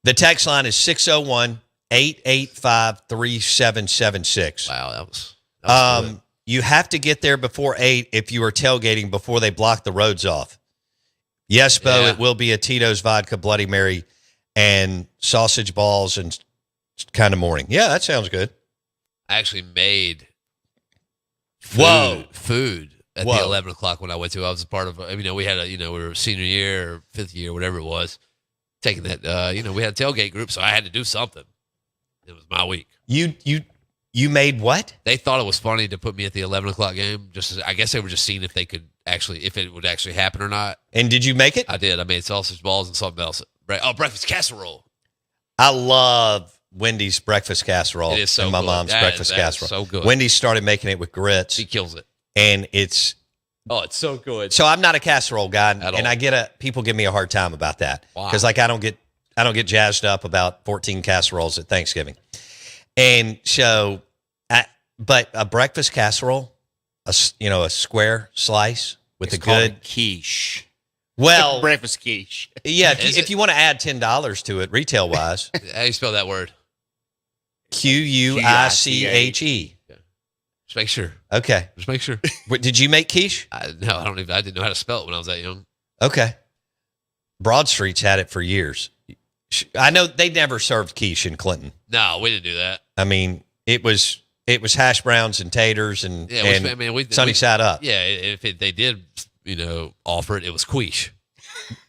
The text line is 601-885-3776. Wow, that was good. You have to get there before 8 if you are tailgating before they block the roads off. Yes, Bo, Yeah. it will be a Tito's Vodka Bloody Mary and sausage balls and kind of morning. Yeah, that sounds good. I actually made Whoa. food at Whoa. the 11 o'clock when I went to. I was a part of, we had we were senior year or fifth year, whatever it was, taking that, we had a tailgate group, so I had to do something. It was my week. You made what? They thought it was funny to put me at the 11 o'clock game. I guess they were just seeing if it would actually happen or not. And did you make it? I did. I made sausage balls and something else. Breakfast casserole. I love Wendy's breakfast casserole. It is so and my good. mom's That breakfast is casserole. so good. Wendy's started making it with grits, She kills it. and it's It's so good. so I'm not a casserole guy, At and all. people give me a hard time about that Wow. because I don't get jazzed up about 14 casseroles at Thanksgiving, and so but a breakfast casserole, a square slice with It's a called good quiche. well, Breakfast quiche. yeah. Is If it? you want to add $10 to it retail wise, How do you spell that word? QUICHE. Just make sure. Okay. Just make sure. Did you make quiche? I didn't know how to spell it when I was that young. Okay. Broad Street's had it for years. I know they never served quiche in Clinton. No, we didn't do that. I mean, it was hash browns and taters and, Yeah, we sunny side up. Yeah, if they did, offer it, it was quiche.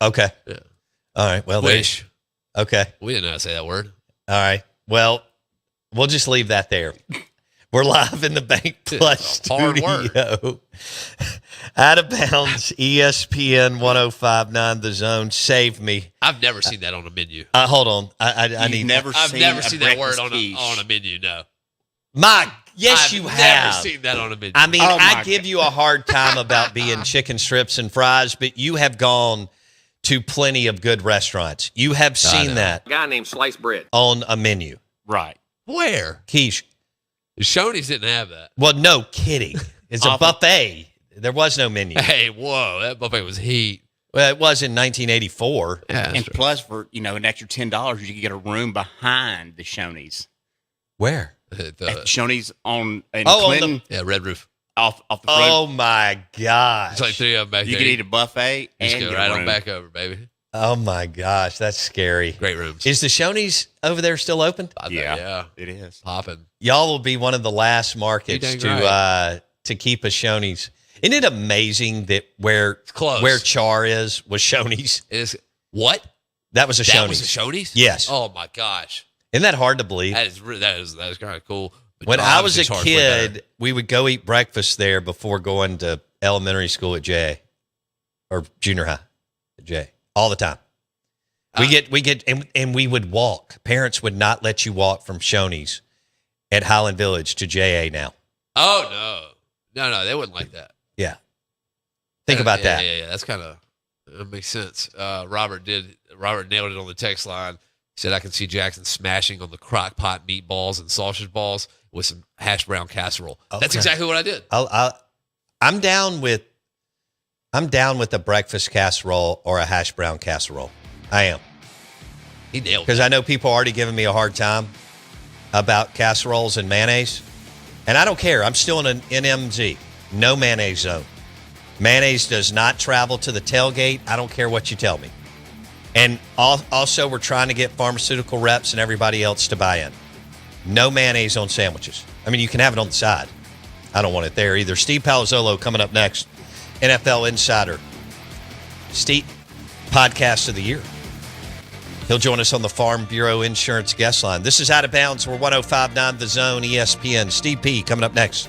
Okay. Yeah. All right. Well, Quiche. okay. We didn't know how to say that word. All right. Well, we'll just leave that there. We're live in the Bank Plus It's a hard studio. Out of bounds, ESPN 105.9 The Zone. Save me. I've never seen that on a menu. Hold on. I You've need never I've seen never a seen that word breakfast on quiche. a menu. No. Yes, I've you never have. seen that on a menu. I mean, Oh, I my give God. you a hard time about being chicken strips and fries, but you have gone to plenty of good restaurants. You have seen know. that A guy named Sliced Bread. on a menu. Right. Where? Quiche. Shoney's didn't have that. Well, no kidding. It's a buffet. There was no menu. Hey, whoa, that buffet was heat. Well, it was in 1984. Yeah, And plus, for an extra $10, you could get a room behind the Shoney's. Where? At Shoney's in Oh, on Clinton, Red Roof. off the front. Oh, my gosh. It's like three of them back you there. could eat a buffet Just and go get right a on room. back over, baby. Oh, my gosh. That's scary. Great rooms. Is the Shoney's over there still open? Yeah, It is. popping. Y'all will be one of the last markets You're dang to keep a Shoney's. Isn't it amazing that where close. Char was Shoney's? It is what? That was a That Shoney's. was a Shoney's? Yes. Oh my gosh, Isn't that hard to believe? that is kind of cool. But When I was a obviously Char's way better. kid, we would go eat breakfast there before going to elementary school at JA or junior high at JA all the time. We get and we would walk. Parents would not let you walk from Shoney's at Highland Village to JA now. Oh no, they wouldn't like that. Yeah. Think about that. Yeah. That's that makes sense. Robert nailed it on the text line. He said, I can see Jackson smashing on the crock pot meatballs and sausage balls with some hash brown casserole. That's Okay. exactly what I did. I'm down with a breakfast casserole or a hash brown casserole. I am. He nailed it. Because I know people are already giving me a hard time about casseroles and mayonnaise. And I don't care. I'm still in an NMZ. No mayonnaise zone. Mayonnaise does not travel to the tailgate. I don't care what you tell me. And also, we're trying to get pharmaceutical reps and everybody else to buy in. No mayonnaise on sandwiches. I mean, you can have it on the side. I don't want it there either. Steve Palazzolo coming up next. NFL Insider. Steve, podcast of the year. He'll join us on the Farm Bureau Insurance guest line. This is Out of Bounds. We're 105.9 The Zone, ESPN. Steve P. coming up next.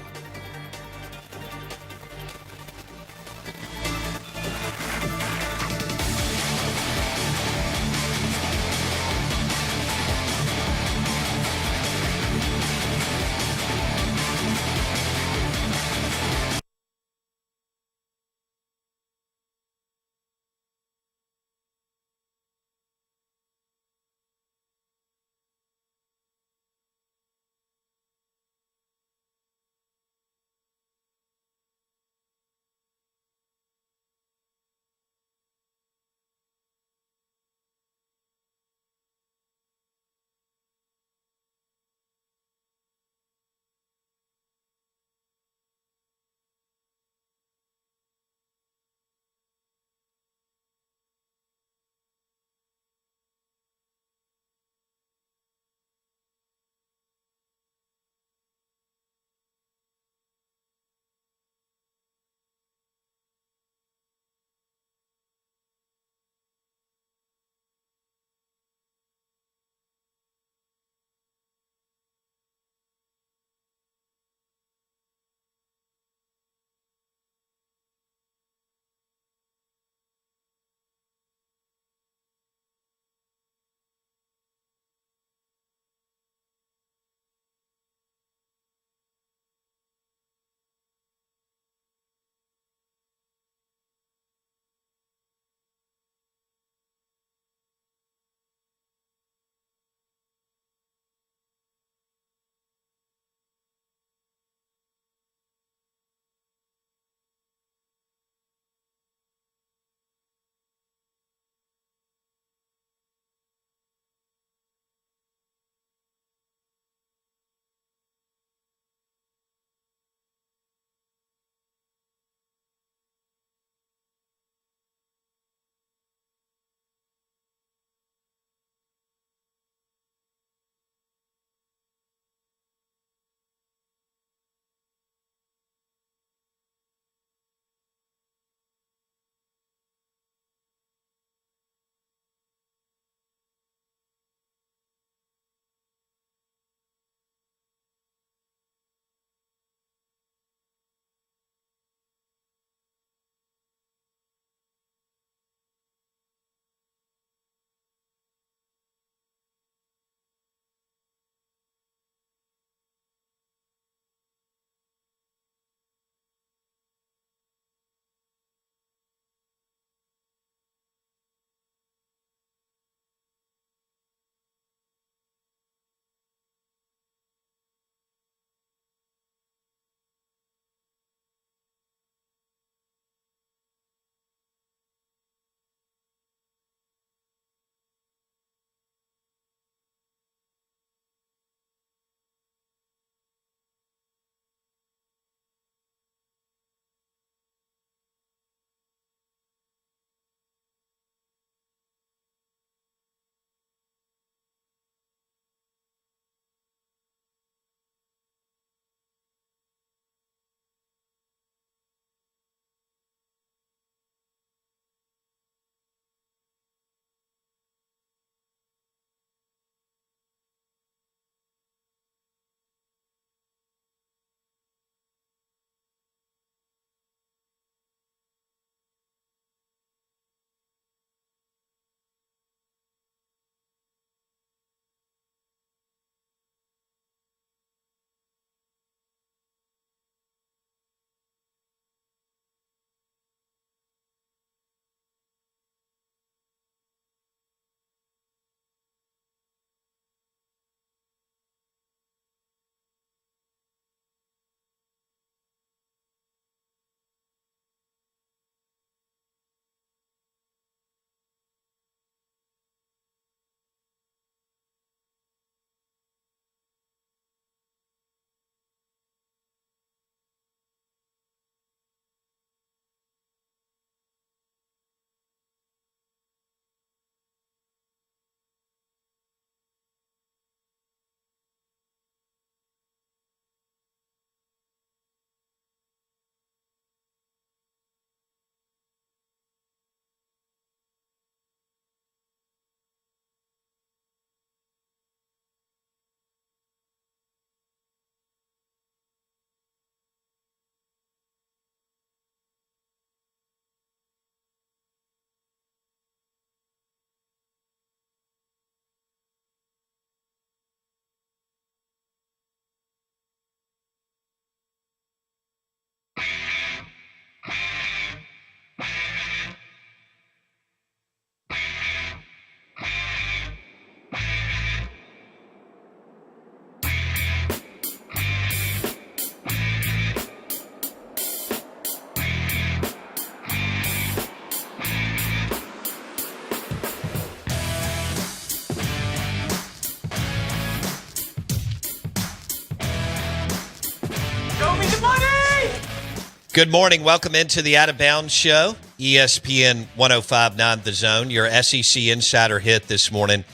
Good morning. Welcome into the Out of Bounds Show, ESPN 105.9 The Zone. Your SEC Insider Hit this morning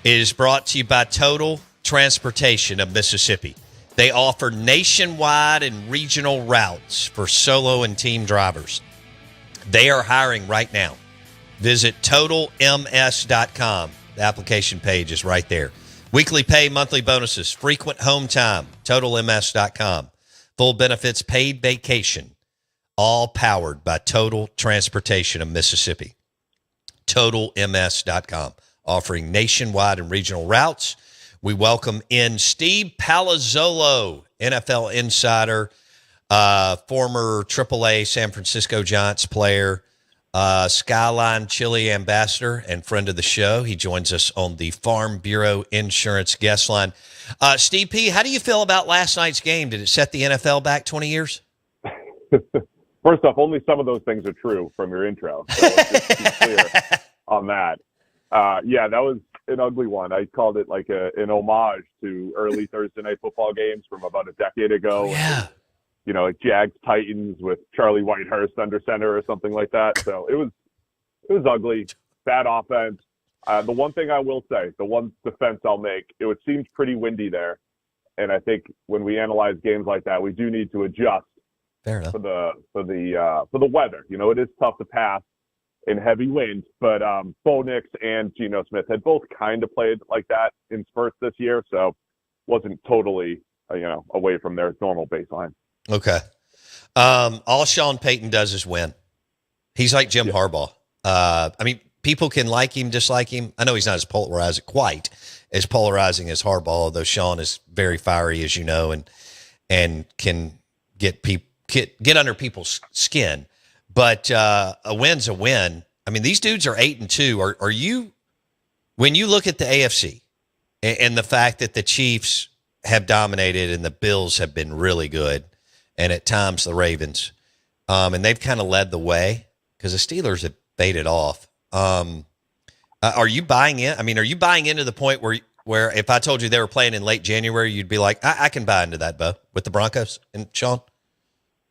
is brought to you by Total Transportation of Mississippi. They offer nationwide and regional routes for solo and team drivers. They are hiring right now. Visit TotalMS.com. The application page is right there. Weekly pay, monthly bonuses, frequent home time, TotalMS.com. Full benefits, paid vacation. All powered by Total Transportation of Mississippi. TotalMS.com, offering nationwide and regional routes. We welcome in Steve Palazzolo, NFL insider, former AAA San Francisco Giants player, Skyline Chili ambassador, and friend of the show. He joins us on the Farm Bureau Insurance guest line. Steve P., how do you feel about last night's game? Did it set the NFL back 20 years? First off, only some of those things are true from your intro. So let's just be clear on that. Yeah, that was an ugly one. I called it like an homage to early Thursday night football games from about a decade ago. Yeah. You know, like Jags Titans with Charlie Whitehurst under center or something like that. So it was ugly, bad offense. The one thing I will say, the one defense I'll make, it seems pretty windy there. And I think when we analyze games like that, we do need to adjust. Fair enough. For the weather. You know, it is tough to pass in heavy wind, but Bo Nix and Geno Smith had both kind of played like that in spurts this year, so wasn't totally away from their normal baseline. Okay. All Sean Payton does is win. He's like Jim Harbaugh. I mean, people can like him, dislike him. I know he's not as quite as polarizing as Harbaugh, although Sean is very fiery, as you know, and can get under people's skin. But a win's a win. I mean, these dudes are 8-2. Are you, when you look at the AFC and the fact that the Chiefs have dominated and the Bills have been really good, and at times the Ravens, and they've kind of led the way because the Steelers have faded off. Are you buying in? I mean, are you buying into the point where if I told you they were playing in late January, you'd be like, I can buy into that, Bo, with the Broncos and Sean?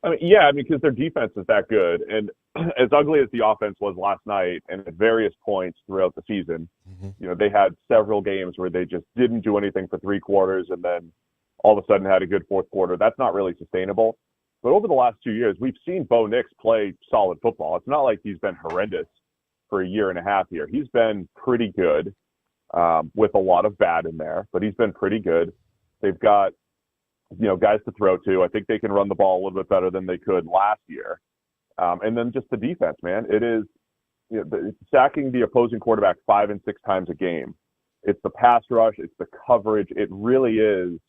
I mean, yeah, because their defense is that good. And as ugly as the offense was last night and at various points throughout the season, they had several games where they just didn't do anything for 3 quarters and then all of a sudden had a good fourth quarter. That's not really sustainable. But over the last 2 years, we've seen Bo Nix play solid football. It's not like he's been horrendous for a year and a half here. He's been pretty good with a lot of bad in there, but he's been pretty good. They've got guys to throw to. I think they can run the ball a little bit better than they could last year. And then just the defense, man. It is sacking the opposing quarterback 5 and 6 times a game. It's the pass rush. It's the coverage. It really is,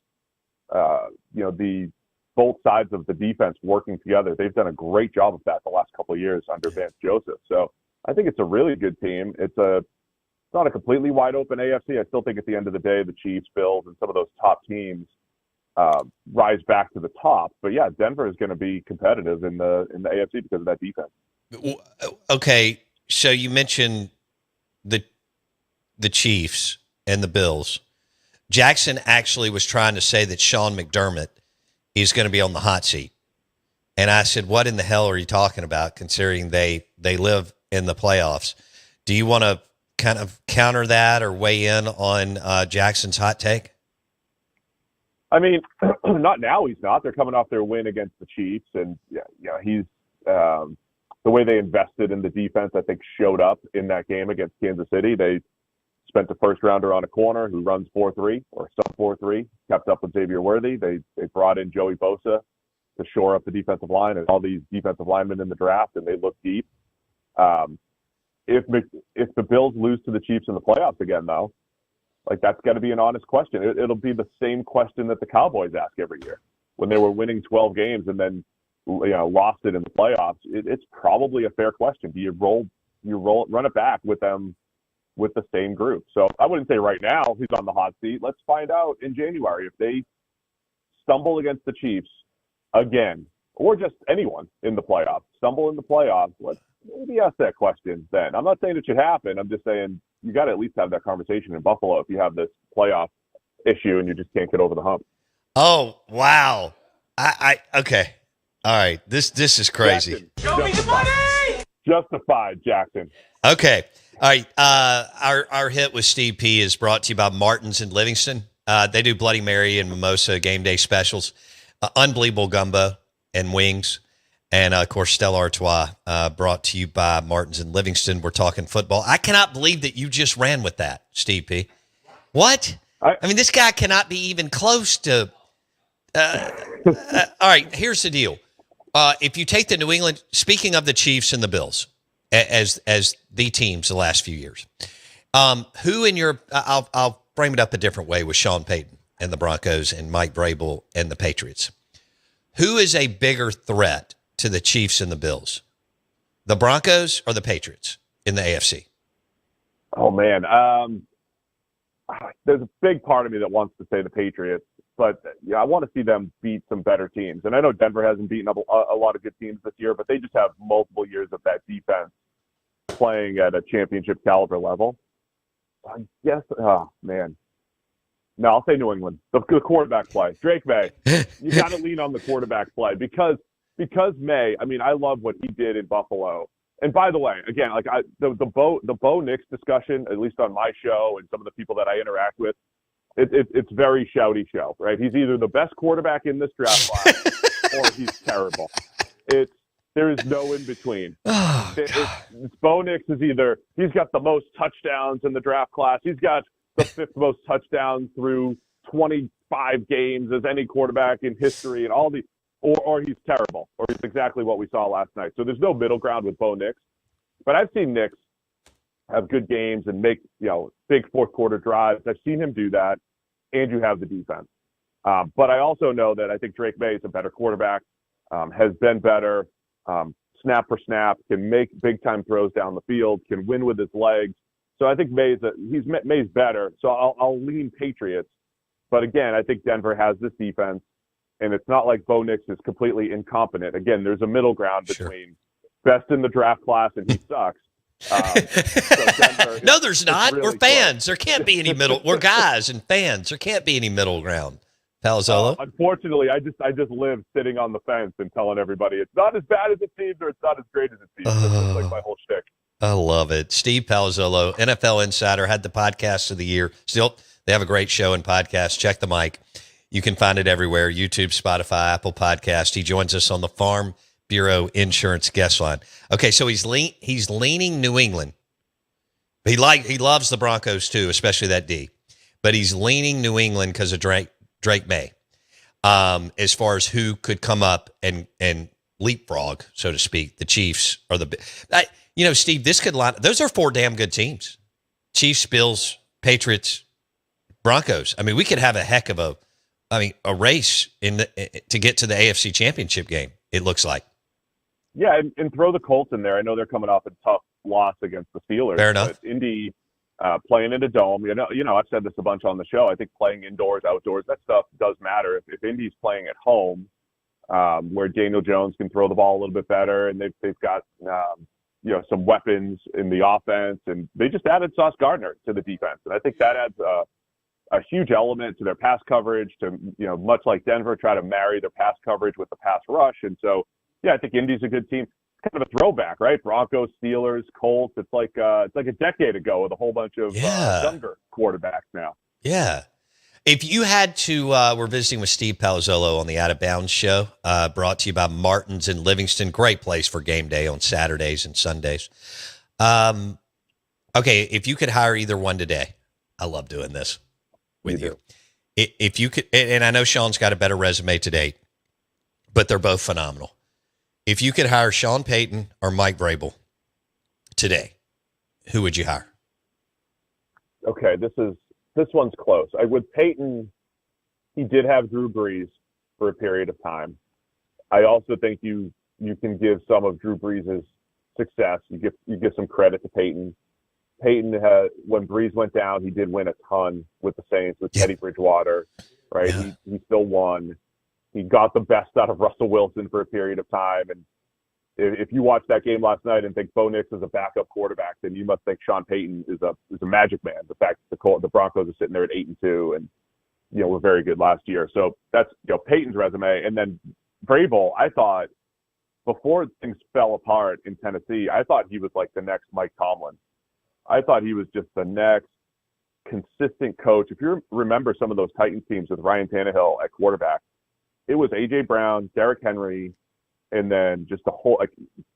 the both sides of the defense working together. They've done a great job of that the last couple of years under Vance Joseph. So I think it's a really good team. It's not a completely wide open AFC. I still think at the end of the day, the Chiefs, Bills, and some of those top teams rise back to the top. But yeah, Denver is going to be competitive in the AFC because of that defense. Okay, so you mentioned the Chiefs and the Bills. Jackson actually was trying to say that Sean McDermott is going to be on the hot seat. And I said, what in the hell are you talking about, considering they live in the playoffs? Do you want to kind of counter that or weigh in on Jackson's hot take? I mean, not now. He's not. They're coming off their win against the Chiefs, and he's the way they invested in the defense, I think, showed up in that game against Kansas City. They spent the first rounder on a corner who runs 4-3 or sub 4-3, kept up with Xavier Worthy. They brought in Joey Bosa to shore up the defensive line and all these defensive linemen in the draft, and they look deep. If the Bills lose to the Chiefs in the playoffs again, though, like, that's got to be an honest question. It'll be the same question that the Cowboys ask every year when they were winning 12 games and then lost it in the playoffs. It's probably a fair question. Do you run it back with them with the same group? So I wouldn't say right now he's on the hot seat. Let's find out in January if they stumble against the Chiefs again, or just anyone in the playoffs. Stumble in the playoffs. Let's maybe ask that question then. I'm not saying it should happen. I'm just saying you got to at least have that conversation in Buffalo if you have this playoff issue and you just can't get over the hump. Oh, wow. Okay. All right. This is crazy. Jackson, show me the money. Justified, Jackson. Okay. All right. Our hit with Steve P is brought to you by Martin's in Livingston. They do Bloody Mary and mimosa game day specials. Unbelievable gumbo and wings. And, of course, Stella Artois, brought to you by Martin's in Livingston. We're talking football. I cannot believe that you just ran with that, Steve P. What? I mean, this guy cannot be even close to all right, here's the deal. If you take the New England, speaking of the Chiefs and the Bills as the teams the last few years, who in your I'll frame it up a different way with Sean Payton and the Broncos and Mike Vrabel and the Patriots. Who is a bigger threat to the Chiefs and the Bills? The Broncos or the Patriots in the AFC? Oh, man. There's a big part of me that wants to say the Patriots, but I want to see them beat some better teams. And I know Denver hasn't beaten a lot of good teams this year, but they just have multiple years of that defense playing at a championship caliber level. I guess, oh, man. No, I'll say New England. The quarterback play. Drake May. You got to lean on the quarterback play because May, I mean, I love what he did in Buffalo. And by the way, again, like the Bo Nix discussion, at least on my show and some of the people that I interact with, it's very shouty show, right? He's either the best quarterback in this draft class or he's terrible. There is no in between. Oh, Bo Nix is either he's got the most touchdowns in the draft class, he's got the fifth most touchdowns through 25 games as any quarterback in history, and all the. Or he's terrible, or he's exactly what we saw last night. So there's no middle ground with Bo Nix. But I've seen Nix have good games and make big fourth quarter drives. I've seen him do that, and you have the defense. But I also know that I think Drake May is a better quarterback, has been better, snap for snap, can make big time throws down the field, can win with his legs. So I think May's better. So I'll lean Patriots. But again, I think Denver has this defense. And it's not like Bo Nix is completely incompetent. Again, there's a middle ground between best in the draft class and he sucks. No, there's not. Really We're fans. There can't be any middle. We're guys and fans. There can't be any middle ground. Palazzolo? Unfortunately, I just live sitting on the fence and telling everybody it's not as bad as it seems or it's not as great as it seems. That's like my whole shtick. I love it. Steve Palazzolo, NFL Insider, had the podcast of the year. Still, they have a great show and podcast. Check the mic. You can find it everywhere, YouTube, Spotify, Apple Podcast. He joins us on the Farm Bureau Insurance guest line. Okay, so he's leaning New England. He loves the Broncos too, especially that D. But he's leaning New England because of Drake May. As far as who could come up and leapfrog, so to speak, the Chiefs or Steve, this could line. Those are four damn good teams: Chiefs, Bills, Patriots, Broncos. I mean, we could have a heck of a race to get to the AFC Championship game, it looks like. Yeah, and throw the Colts in there. I know they're coming off a tough loss against the Steelers. Fair enough. But Indy playing in a dome, I've said this a bunch on the show. I think playing indoors, outdoors, that stuff does matter. If Indy's playing at home, where Daniel Jones can throw the ball a little bit better, and they've got some weapons in the offense, and they just added Sauce Gardner to the defense, and I think that adds a huge element to their pass coverage to, much like Denver, try to marry their pass coverage with the pass rush. And so, yeah, I think Indy's a good team. It's kind of a throwback, right? Broncos, Steelers, Colts. It's like a decade ago with a whole bunch of younger quarterbacks now. Yeah. If you had to, we're visiting with Steve Palazzolo on the Out of Bounds show, brought to you by Martin's in Livingston. Great place for game day on Saturdays and Sundays. Okay, if you could hire either one today, I love doing this with you. If you could, and I know Sean's got a better resume today, but they're both phenomenal. If you could hire Sean Payton or Mike Vrabel today, who would you hire? Okay, this one's close. With Payton, he did have Drew Brees for a period of time. I also think you can give some of Drew Brees' success. You give some credit to Payton. Payton had, when Brees went down, he did win a ton with the Saints, with Teddy Bridgewater, right? Yeah. He still won. He got the best out of Russell Wilson for a period of time. And if you watch that game last night and think Bo Nix is a backup quarterback, then you must think Sean Payton is a magic man. The fact that the Broncos are sitting there at 8-2 and were very good last year. So that's Payton's resume. And then Vrabel, I thought before things fell apart in Tennessee, I thought he was like the next Mike Tomlin. I thought he was just the next consistent coach. If you remember some of those Titans teams with Ryan Tannehill at quarterback, it was A.J. Brown, Derrick Henry, and then just a whole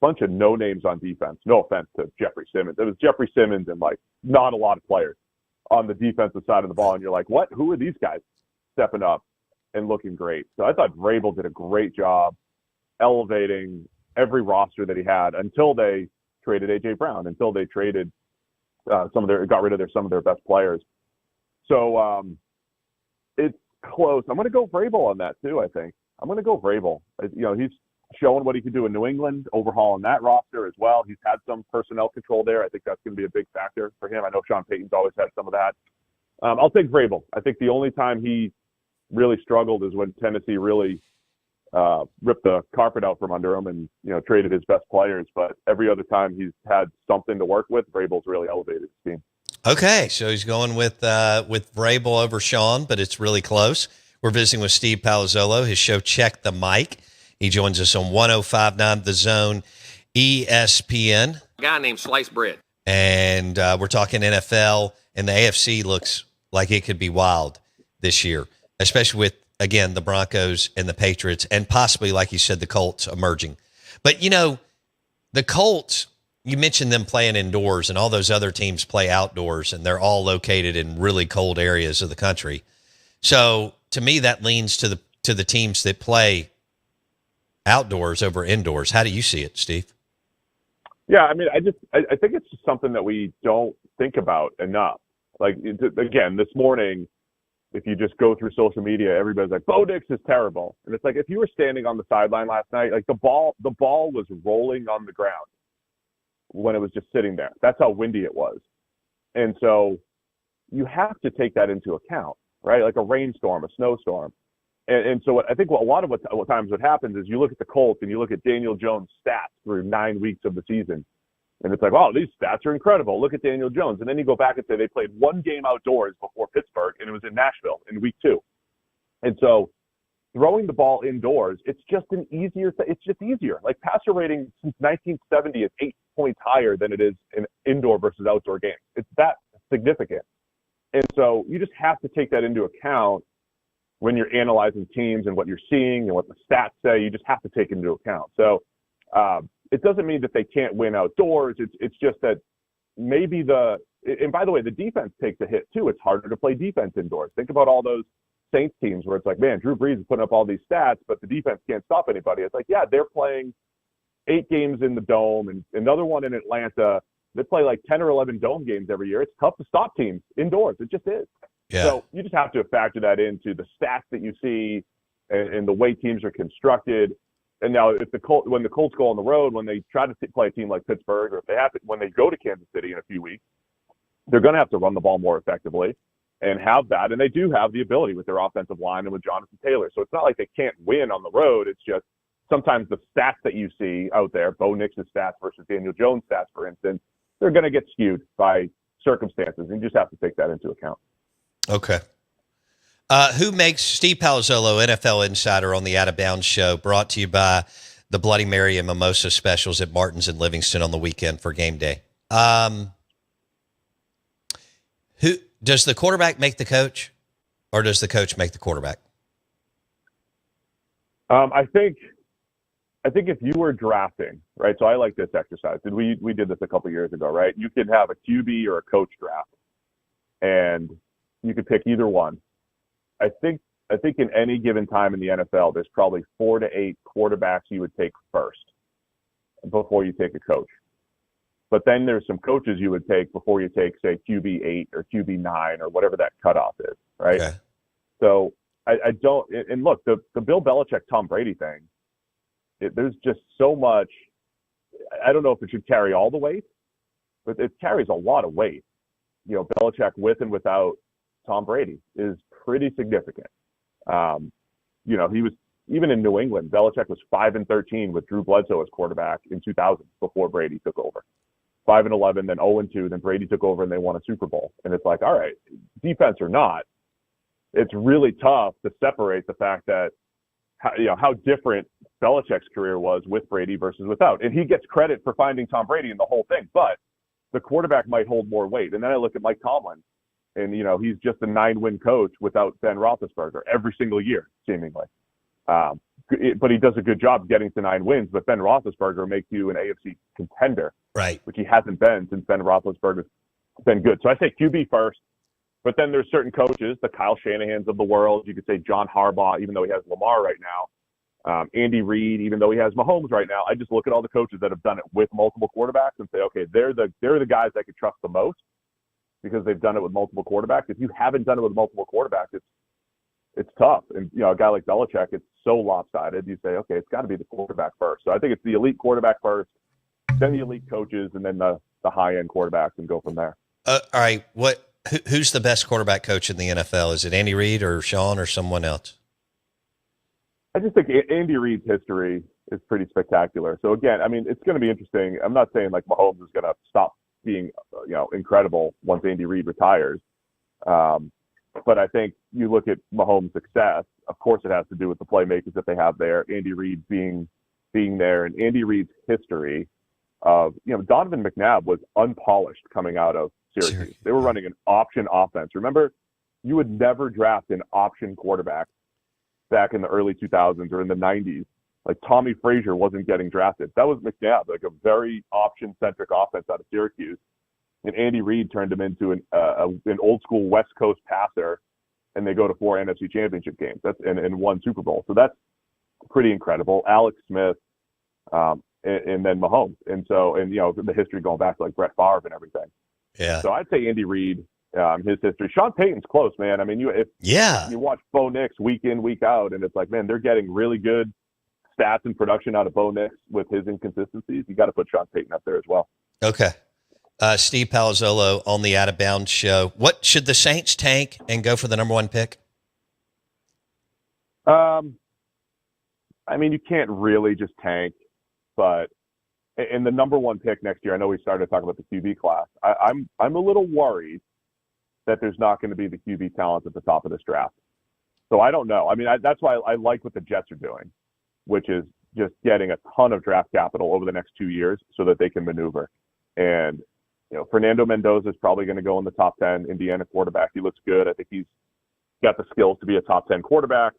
bunch of no names on defense. No offense to Jeffrey Simmons. It was Jeffrey Simmons and like not a lot of players on the defensive side of the ball. And you're like, what? Who are these guys stepping up and looking great? So I thought Vrabel did a great job elevating every roster that he had until they traded A.J. Brown, until they traded got rid of some of their best players. So it's close. I'm going to go Vrabel on that too. I think I'm going to go Vrabel. He's showing what he can do in New England, overhauling that roster as well. He's had some personnel control there. I think that's going to be a big factor for him. I know Sean Payton's always had some of that. I'll take Vrabel. I think the only time he really struggled is when Tennessee really ripped the carpet out from under him and traded his best players. But every other time he's had something to work with, Vrabel's really elevated his team. Okay, so he's going with Vrabel over Sean, but it's really close. We're visiting with Steve Palazzolo, his show Check the Mic. He joins us on 105.9 The Zone, ESPN. A guy named Sliced Bread. And we're talking NFL, and the AFC looks like it could be wild this year, especially with, again, the Broncos and the Patriots, and possibly, like you said, the Colts emerging. But, the Colts, you mentioned them playing indoors, and all those other teams play outdoors, and they're all located in really cold areas of the country. So, to me, that leans to the teams that play outdoors over indoors. How do you see it, Steve? Yeah, I mean, I think it's just something that we don't think about enough. Like, again, this morning, if you just go through social media, everybody's like, Bo Nix is terrible. And it's like, if you were standing on the sideline last night, like the ball was rolling on the ground when it was just sitting there. That's how windy it was. And so you have to take that into account, right? Like a rainstorm, a snowstorm. And so I think a lot of what times what happens is you look at the Colts and you look at Daniel Jones' stats through 9 weeks of the season, and it's like, oh, these stats are incredible. Look at Daniel Jones. And then you go back and say they played one game outdoors before Pittsburgh, and it was in Nashville in week 2. And so throwing the ball indoors, it's just easier. Like passer rating since 1970 is 8 points higher than it is in indoor versus outdoor games. It's that significant. And so you just have to take that into account when you're analyzing teams and what you're seeing and what the stats say. You just have to take it into account. So it doesn't mean that they can't win outdoors. It's just that maybe and by the way, the defense takes a hit too. It's harder to play defense indoors. Think about all those Saints teams where it's like, man, Drew Brees is putting up all these stats, but the defense can't stop anybody. It's like, yeah, they're playing 8 games in the Dome and another one in Atlanta. They play like 10 or 11 Dome games every year. It's tough to stop teams indoors. It just is. Yeah. So you just have to factor that into the stats that you see and the way teams are constructed. And now when the Colts go on the road, when they try to play a team like Pittsburgh, or when they go to Kansas City in a few weeks, they're going to have to run the ball more effectively and have that. And they do have the ability with their offensive line and with Jonathan Taylor. So it's not like they can't win on the road. It's just sometimes the stats that you see out there, Bo Nix's stats versus Daniel Jones' stats, for instance, they're going to get skewed by circumstances. And you just have to take that into account. Okay. Who makes Steve Palazzolo, NFL Insider, on the Out of Bounds show, brought to you by the Bloody Mary and Mimosa specials at Martin's in Livingston on the weekend for game day. Who does the quarterback make the coach, or does the coach make the quarterback? I think if you were drafting, right? So I like this exercise. We did this a couple years ago, right? You could have a QB or a coach draft, and you could pick either one. I think in any given time in the NFL, there's probably 4 to 8 quarterbacks you would take first before you take a coach. But then there's some coaches you would take before you take, say, QB 8 or QB 9 or whatever that cutoff is, right? Okay. So I don't. And look, the Bill Belichick Tom Brady thing. There's just so much. I don't know if it should carry all the weight, but it carries a lot of weight. Belichick with and without Tom Brady is pretty significant. He was even in New England. Belichick was 5-13 with Drew Bledsoe as quarterback in 2000 before Brady took over. 5-11, then 0-2, then Brady took over and they won a Super Bowl. And it's like, all right, defense or not, it's really tough to separate the fact that how different Belichick's career was with Brady versus without. And he gets credit for finding Tom Brady in the whole thing, but the quarterback might hold more weight. And then I look at Mike Tomlin, and, he's just a 9-win coach without Ben Roethlisberger every single year, seemingly. But he does a good job getting to 9 wins, but Ben Roethlisberger makes you an AFC contender, Right. which he hasn't been since Ben Roethlisberger's been good. So I say QB first, but then there's certain coaches, the Kyle Shanahans of the world. You could say John Harbaugh, even though he has Lamar right now. Andy Reid, even though he has Mahomes right now. I just look at all the coaches that have done it with multiple quarterbacks and say, okay, they're the guys I could trust the most because they've done it with multiple quarterbacks. If you haven't done it with multiple quarterbacks, it's tough. And, a guy like Belichick, it's so lopsided. You say, okay, it's got to be the quarterback first. So I think it's the elite quarterback first, then the elite coaches, and then the high-end quarterbacks, and go from there. All right. Who's the best quarterback coach in the NFL? Is it Andy Reid or Sean or someone else? I just think Andy Reid's history is pretty spectacular. So again, it's going to be interesting. I'm not saying like Mahomes is going to stop being, incredible once Andy Reid retires. But I think you look at Mahomes' success. Of course, it has to do with the playmakers that they have there. Andy Reid being there, and Andy Reid's history of, Donovan McNabb was unpolished coming out of Syracuse. They were running an option offense. Remember, you would never draft an option quarterback back in the early 2000s or in the 90s. Like Tommy Frazier wasn't getting drafted. That was McNabb, like a very option-centric offense out of Syracuse. And Andy Reid turned him into an old-school West Coast passer, and they go to 4 NFC Championship games. And 1 Super Bowl. So that's pretty incredible. Alex Smith, and then Mahomes. And the history going back to like Brett Favre and everything. Yeah. So I'd say Andy Reid, his history. Sean Payton's close, man. You watch Bo Nix week in, week out, and it's like, man, they're getting really good stats and production out of Bo Nix with his inconsistencies. You got to put Sean Payton up there as well. Okay. Steve Palazzolo on the Out of Bounds show. What should the Saints tank and go for the number 1 pick? You can't really just tank, but in the number 1 pick next year, I know we started talking about the QB class. I'm a little worried that there's not going to be the QB talent at the top of this draft. So I don't know. That's why I like what the Jets are doing, which is just getting a ton of draft capital over the next 2 years so that they can maneuver. And, Fernando Mendoza is probably going to go in the top 10, Indiana quarterback. He looks good. I think he's got the skills to be a top 10 quarterback.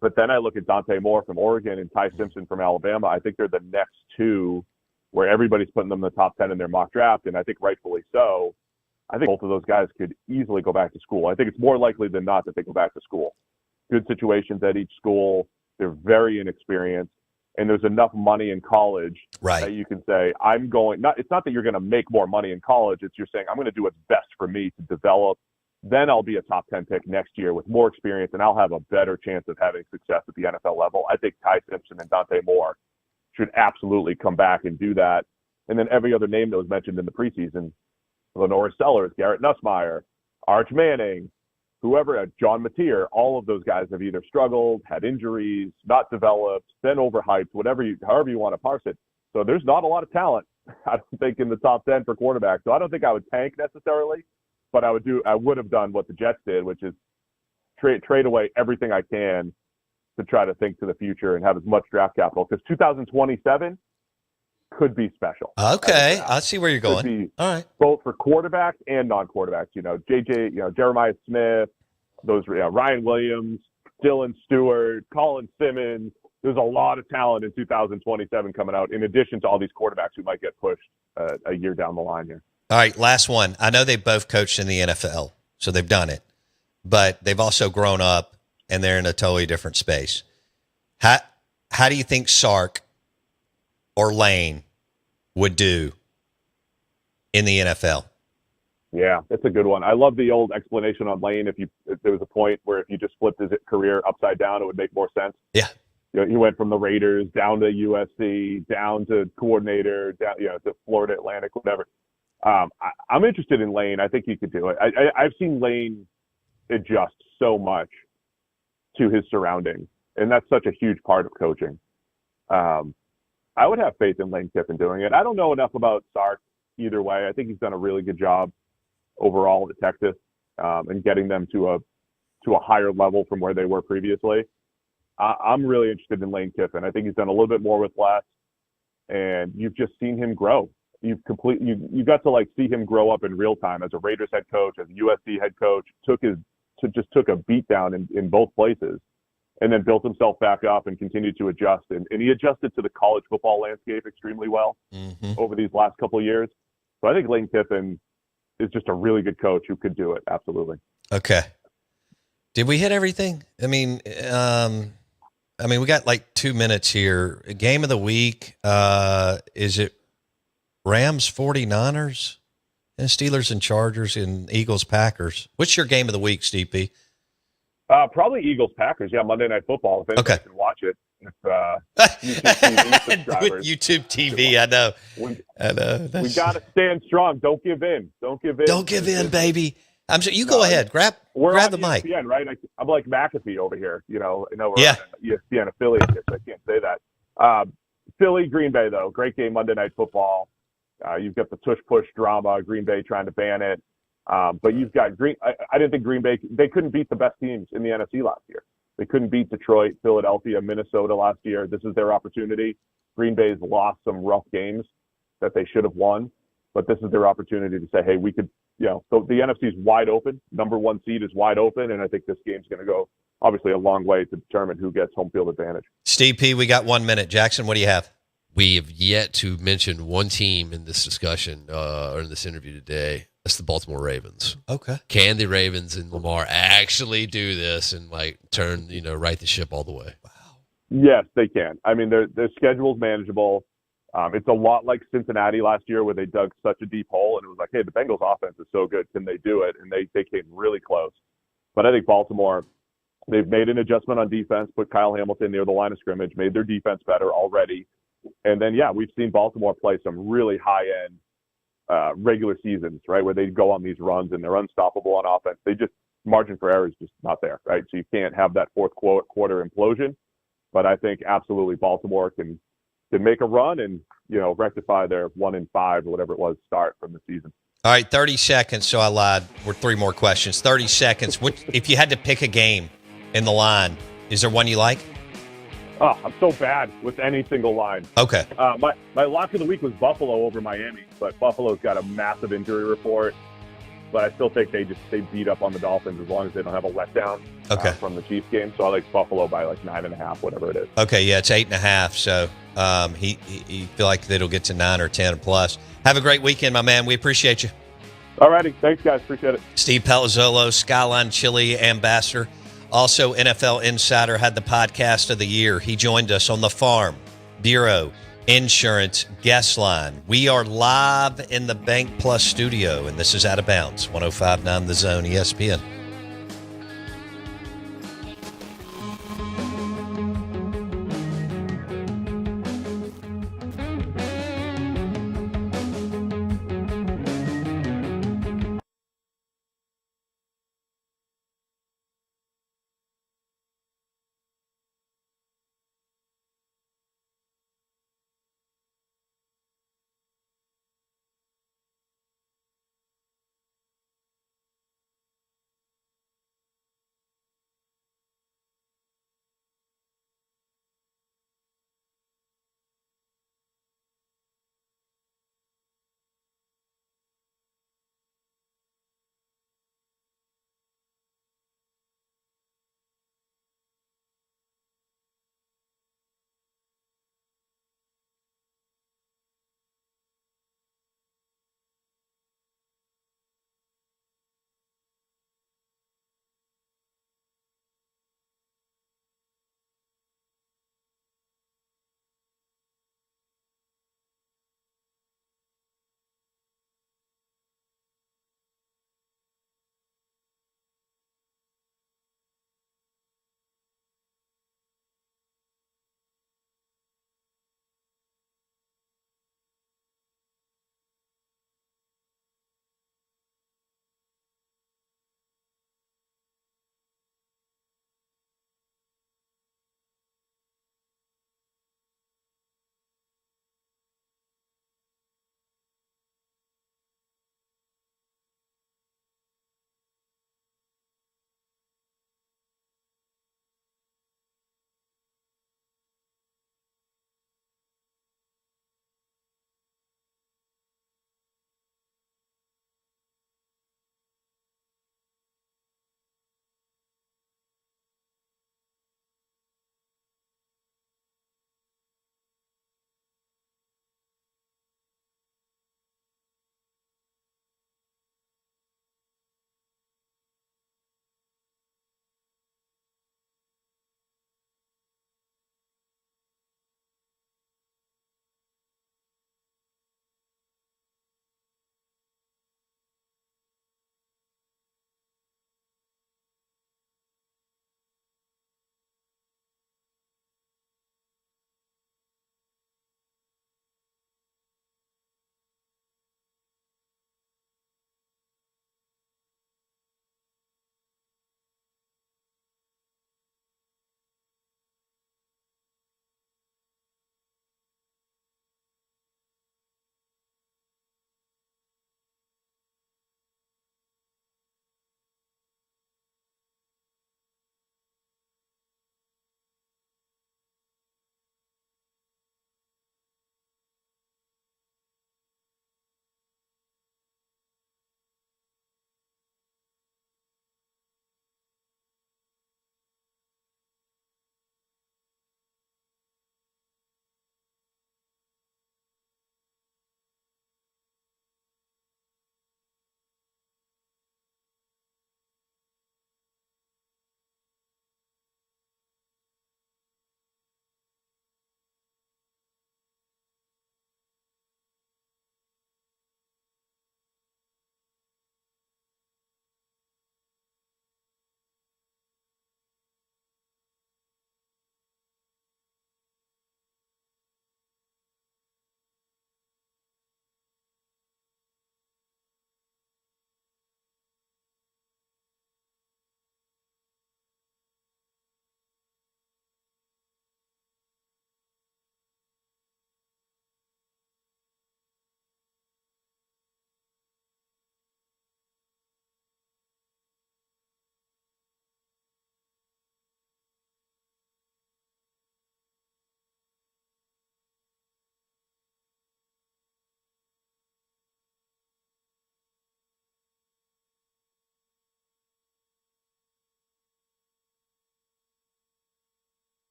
But then I look at Dante Moore from Oregon and Ty Simpson from Alabama. I think they're the next 2 where everybody's putting them in the top 10 in their mock draft, and I think rightfully so. I think both of those guys could easily go back to school. I think it's more likely than not that they go back to school. Good situations at each school. They're very inexperienced, and there's enough money in college that you can say, it's not that you're going to make more money in college. It's you're saying, I'm going to do what's best for me to develop. Then I'll be a top 10 pick next year with more experience, and I'll have a better chance of having success at the NFL level. I think Ty Simpson and Dante Moore should absolutely come back and do that. And then every other name that was mentioned in the preseason, Lenore Sellers, Garrett Nussmeier, Arch Manning, whoever, John Mateer, all of those guys have either struggled, had injuries, not developed, been overhyped, however you want to parse it. So there's not a lot of talent, I don't think, in the top 10 for quarterback. So I don't think I would tank necessarily, but I would have done what the Jets did, which is trade away everything I can to try to think to the future and have as much draft capital, because 2027 could be special. Okay, I see where you're going. All right, both for quarterbacks and non-quarterbacks. Jeremiah Smith, those Ryan Williams, Dylan Stewart, Colin Simmons. There's a lot of talent in 2027 coming out, in addition to all these quarterbacks who might get pushed a year down the line here. All right, last one. I know they both coached in the NFL, so they've done it, but they've also grown up and they're in a totally different space. How do you think Sark or Lane would do in the NFL? Yeah, that's a good one. I love the old explanation on Lane. If there was a point where if you just flipped his career upside down, it would make more sense. Yeah. He went from the Raiders down to USC, down to coordinator, down to Florida Atlantic, whatever. I'm interested in Lane. I think he could do it. I've seen Lane adjust so much to his surroundings, and that's such a huge part of coaching. I would have faith in Lane Kiffin doing it. I don't know enough about Sark either way. I think he's done a really good job overall at Texas, and getting them to a higher level from where they were previously. I'm really interested in Lane Kiffin. I think he's done a little bit more with less, and you've just seen him grow. You got to like see him grow up in real time as a Raiders head coach, as a USC head coach. Took a beat down in both places, and then built himself back up and continued to adjust. And he adjusted to the college football landscape extremely well over these last couple of years. So I think Lane Kiffin is just a really good coach who could do it. Absolutely. Okay. Did we hit everything? I mean, we got like 2 minutes here. Game of the week. Is it Rams 49ers and Steelers and Chargers and Eagles Packers? What's your game of the week, Steve P? Probably Eagles Packers. Yeah, Monday Night Football. If anybody can watch it. If YouTube TV subscribers. With YouTube TV, I know. We got to stand strong. Don't give in. Don't give in, baby. I'm sure you go ahead. Grab the mic. ESPN, right? I'm like McAfee over here. You know we're yeah. ESPN affiliate here, so I can't say that. Philly, Green Bay, though. Great game, Monday Night Football. You've got the tush-push drama, Green Bay trying to ban it. But you've got I didn't think Green Bay, they couldn't beat the best teams in the NFC last year. They couldn't beat Detroit, Philadelphia, Minnesota last year. This is their opportunity. Green Bay's lost some rough games that they should have won, but this is their opportunity to say, hey, we could, so the NFC is wide open. Number 1 seed is wide open, and I think this game's going to go, obviously, a long way to determine who gets home field advantage. Steve P., we got 1 minute. Jackson, what do you have? We have yet to mention one team in this discussion or in this interview today. That's the Baltimore Ravens. Okay. Can the Ravens and Lamar actually do this and turn, right the ship all the way? Wow. Yes, they can. I mean, their schedule's manageable. It's a lot like Cincinnati last year where they dug such a deep hole and it was like, hey, the Bengals offense is so good. Can they do it? And they came really close. But I think Baltimore, they've made an adjustment on defense, put Kyle Hamilton near the line of scrimmage, made their defense better already. And then, we've seen Baltimore play some really high-end regular seasons, right, where they go on these runs and they're unstoppable on offense. They just, margin for error is just not there, right? So you can't have that fourth quarter implosion. But I think absolutely Baltimore can make a run and, rectify their 1-5 or whatever it was start from the season. All right, 30 seconds. So I lied. We're 3 more questions. 30 seconds. If you had to pick a game in the line, is there one you like? Oh, I'm so bad with any single line. Okay. My lock of the week was Buffalo over Miami, but Buffalo's got a massive injury report. But I still think they beat up on the Dolphins as long as they don't have a letdown from the Chiefs game. So I like Buffalo by 9.5, whatever it is. Okay, yeah, it's 8.5. So he feel like it'll get to 9 or 10 plus. Have a great weekend, my man. We appreciate you. All righty. Thanks, guys. Appreciate it. Steve Palazzolo, Skyline Chili ambassador. Also, NFL Insider had the podcast of the year. He joined us on the Farm Bureau Insurance Guest Line. We are live in the Bank Plus studio, and this is Out of Bounds, 105.9 The Zone, ESPN.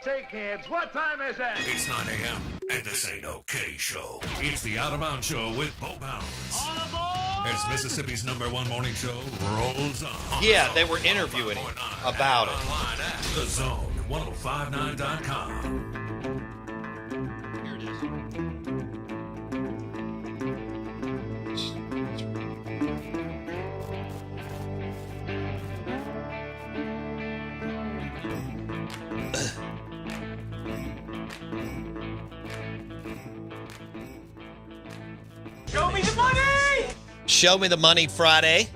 Say, kids, what time is it? It's 9 a.m. and this ain't okay show. It's the Out of Bounds Show with Bo Bounds. As Mississippi's #1 morning show rolls on. Yeah, they were interviewing him about it. Online at thezone1059.com. Here it is. Show me the money! Show Me the Money Friday,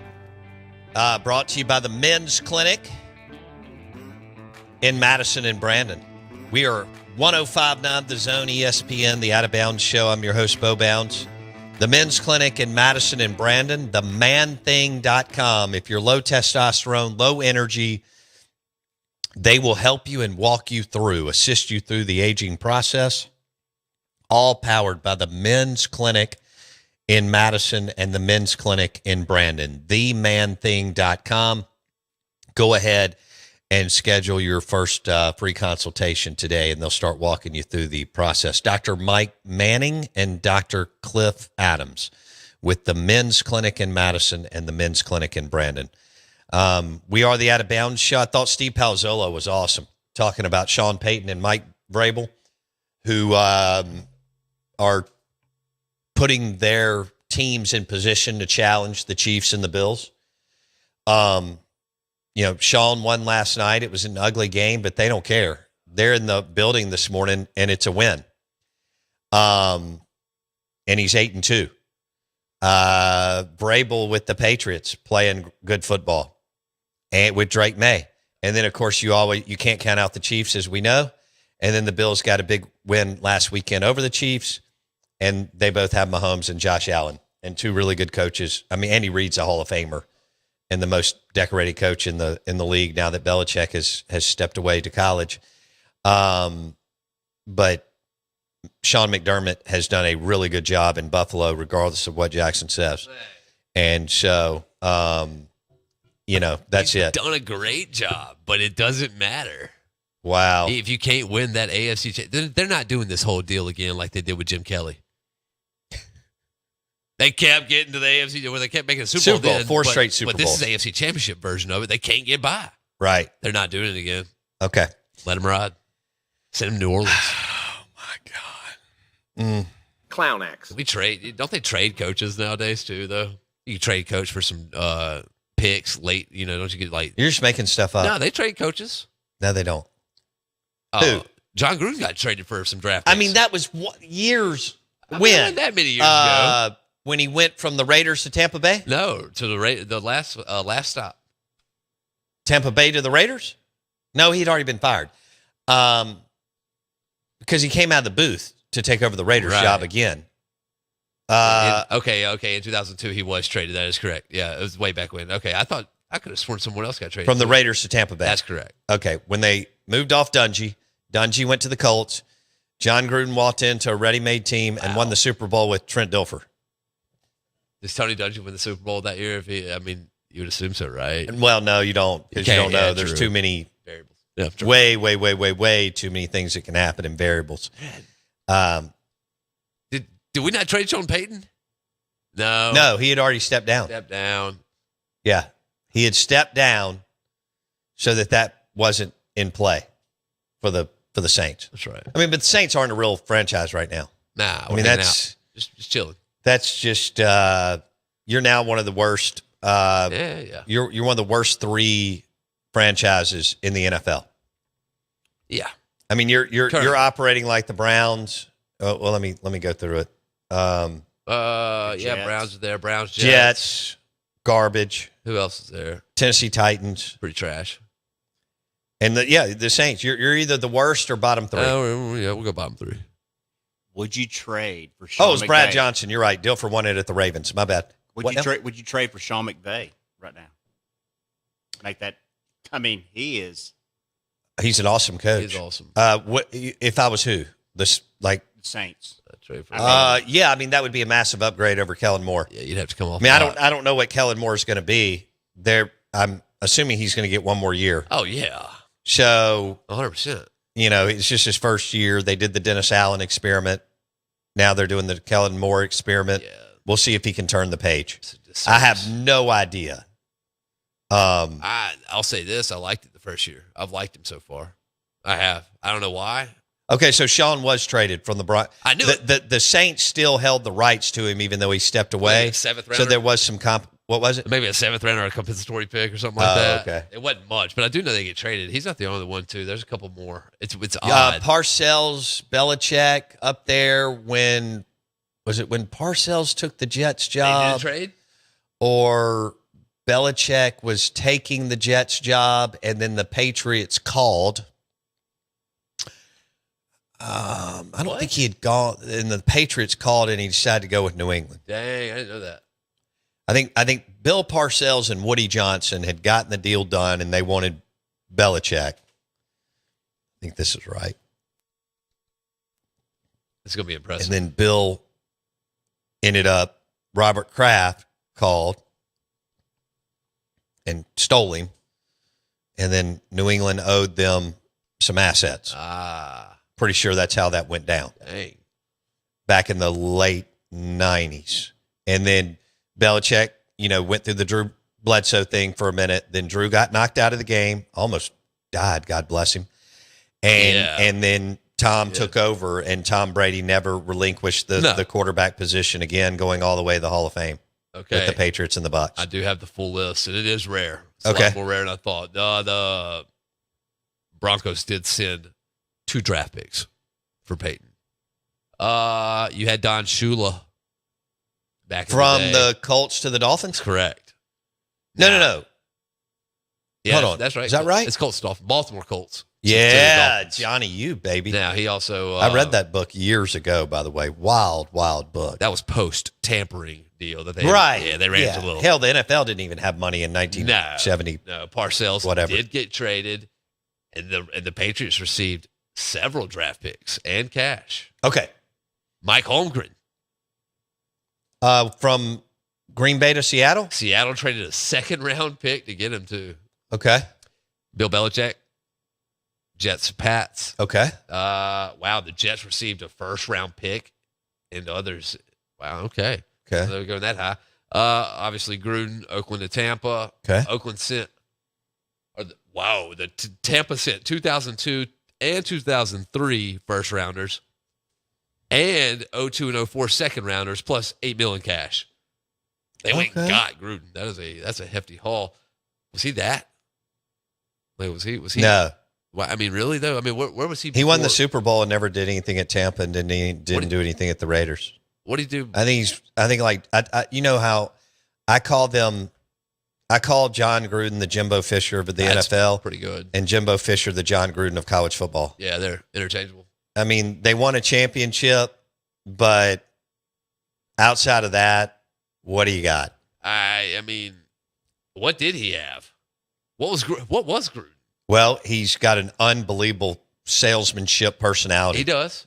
brought to you by the Men's Clinic in Madison and Brandon. We are 105.9 The Zone, ESPN, the Out of Bounds Show. I'm your host, Bo Bounds. The Men's Clinic in Madison and Brandon, themanthing.com. If you're low testosterone, low energy, they will help you and walk you through, assist you through the aging process, all powered by the Men's Clinic in Madison and the Men's Clinic in Brandon, themanthing.com. Go ahead and schedule your first free consultation today, and they'll start walking you through the process. Dr. Mike Manning and Dr. Cliff Adams with the Men's Clinic in Madison and the Men's Clinic in Brandon. We are the Out of Bounds Show. I thought Steve Palazzolo was awesome, talking about Sean Payton and Mike Vrabel, who are putting their teams in position to challenge the Chiefs and the Bills. Sean won last night. It was an ugly game, but they don't care. They're in the building this morning, and it's a win. And he's 8-2. Vrabel with the Patriots playing good football, and with Drake May. And then, of course, you can't count out the Chiefs, as we know. And then the Bills got a big win last weekend over the Chiefs. And they both have Mahomes and Josh Allen, and two really good coaches. I mean, Andy Reid's a Hall of Famer and the most decorated coach in the league now that Belichick has stepped away to college. But Sean McDermott has done a really good job in Buffalo, regardless of what Jackson says. And so, that's it. Done a great job, but it doesn't matter. Wow. If you can't win that AFC, they're not doing this whole deal again like they did with Jim Kelly. They kept getting to the AFC where they kept making a Super Bowl. Four straight Super Bowls. But this is AFC Championship version of it. They can't get by. Right. They're not doing it again. Okay. Let them ride. Send them to New Orleans. Oh, my God. Clown X. Don't they trade coaches nowadays, too, though? You can trade coach for some picks late. Don't you get like. You're just making stuff up. No, they trade coaches. No, they don't. Who? John Gruden got traded for some draft picks. I mean, that was years. When? When? That many years ago. When he went from the Raiders to Tampa Bay? No, to the last stop. Tampa Bay to the Raiders? No, he'd already been fired. Because he came out of the booth to take over the Raiders job again. Okay. In 2002, he was traded. That is correct. Yeah, it was way back when. Okay, I could have sworn someone else got traded. From the Raiders to Tampa Bay. That's correct. Okay, when they moved off Dungy went to the Colts. John Gruden walked into a ready-made team and won the Super Bowl with Trent Dilfer. Does Tony Dungy win the Super Bowl that year? You would assume so, right? Well, no, you don't, because you don't know. There's too many variables. Yeah, way too many things that can happen in variables. Did we not trade Sean Payton? No, he had already stepped down. Yeah, he had stepped down so that wasn't in play for the Saints. That's right. I mean, but the Saints aren't a real franchise right now. Nah, I mean that's just chilling. That's just you're now one of the worst. Yeah. You're one of the worst three franchises in the NFL. Yeah. I mean, you're operating like the Browns. Oh, well, let me go through it. Browns are there. Browns, Jets, garbage. Who else is there? Tennessee Titans, pretty trash. And the Saints. You're either the worst or bottom three. Yeah, we'll go bottom three. Would you trade for Sean McVay? Oh, it's Brad McVay? Johnson. You're right. Dilfer won it at the Ravens. My bad. Would you trade for Sean McVay right now? Make that. I mean, he's an awesome coach. He's awesome. What if I was who? Saints. Trade for yeah, I mean that would be a massive upgrade over Kellen Moore. Yeah, you'd have to come off. I mean, I don't know what Kellen Moore is going to be. I'm assuming he's going to get one more year. Oh yeah. So 100%. it's just his first year. They did the Dennis Allen experiment. Now they're doing the Kellen Moore experiment. Yeah. We'll see if he can turn the page. I have no idea. I'll say this. I liked it the first year. I've liked him so far. I have. I don't know why. Okay, so Sean was traded from the Bron. I knew the Saints still held the rights to him, even though he stepped away. Maybe a seventh rounder. So there was some What was it? Maybe a seventh rounder or a compensatory pick or something like that. Okay. It wasn't much, but I do know they get traded. He's not the only one, too. There's a couple more. It's odd. Parcells, Belichick up there when Parcells took the Jets They job? did a trade? Or Belichick was taking the Jets job and then the Patriots called. I don't think he had gone, and the Patriots called and he decided to go with New England. Dang, I didn't know that. I think Bill Parcells and Woody Johnson had gotten the deal done and they wanted Belichick. I think this is right. It's going to be impressive. And then Bill ended up, Robert Kraft called and stole him. And then New England owed them some assets. Pretty sure that's how that went down. Dang. Back in the late 90s. And then Belichick, went through the Drew Bledsoe thing for a minute. Then Drew got knocked out of the game, almost died, God bless him. And then Tom took over, and Tom Brady never relinquished the quarterback position again, going all the way to the Hall of Fame with the Patriots and the Bucs. I do have the full list, and it is rare. It's a Okay. lot more rare than I thought. The Broncos did send 2 draft picks for Peyton. You had Don Shula back From in the day. the Colts to the Dolphins? Correct. No. Yeah, Hold on. that's right. Is that right? It's Colts Dolphins. Baltimore Colts. Yeah, Johnny U, baby. Now, he also... I read that book years ago, by the way. Wild book. That was post-tampering deal that they... Right. Yeah, they ran into a little... Hell, the NFL didn't even have money in 1970. No, Parcells Whatever. did get traded, and the Patriots received several draft picks and cash. Okay. Mike Holmgren. From Green Bay to Seattle? Seattle traded a second-round pick to get him to... Okay. Bill Belichick. Jets, Pats. Okay. Wow, the Jets received a first-round pick, and others. Wow, okay. So they're going that high. Obviously, Gruden, Oakland to Tampa. Okay. Oakland sent. Tampa sent 2002 and 2003 first-rounders, and 02 and 04 second-rounders, plus $8 million cash. They went and got Gruden. That's a hefty haul. Was he that? Wait, was he? No. Well, I mean, really though. I mean, where was he? He won the before? Super Bowl and never did anything at Tampa, and didn't do anything at the Raiders. What did he do? I think you know how I call John Gruden the Jimbo Fisher of the NFL. Pretty good. And Jimbo Fisher the John Gruden of college football. Yeah, they're interchangeable. I mean, they won a championship, but outside of that, what do you got? I mean, what did he have? What was Gruden? Well, he's got an unbelievable salesmanship personality. He does.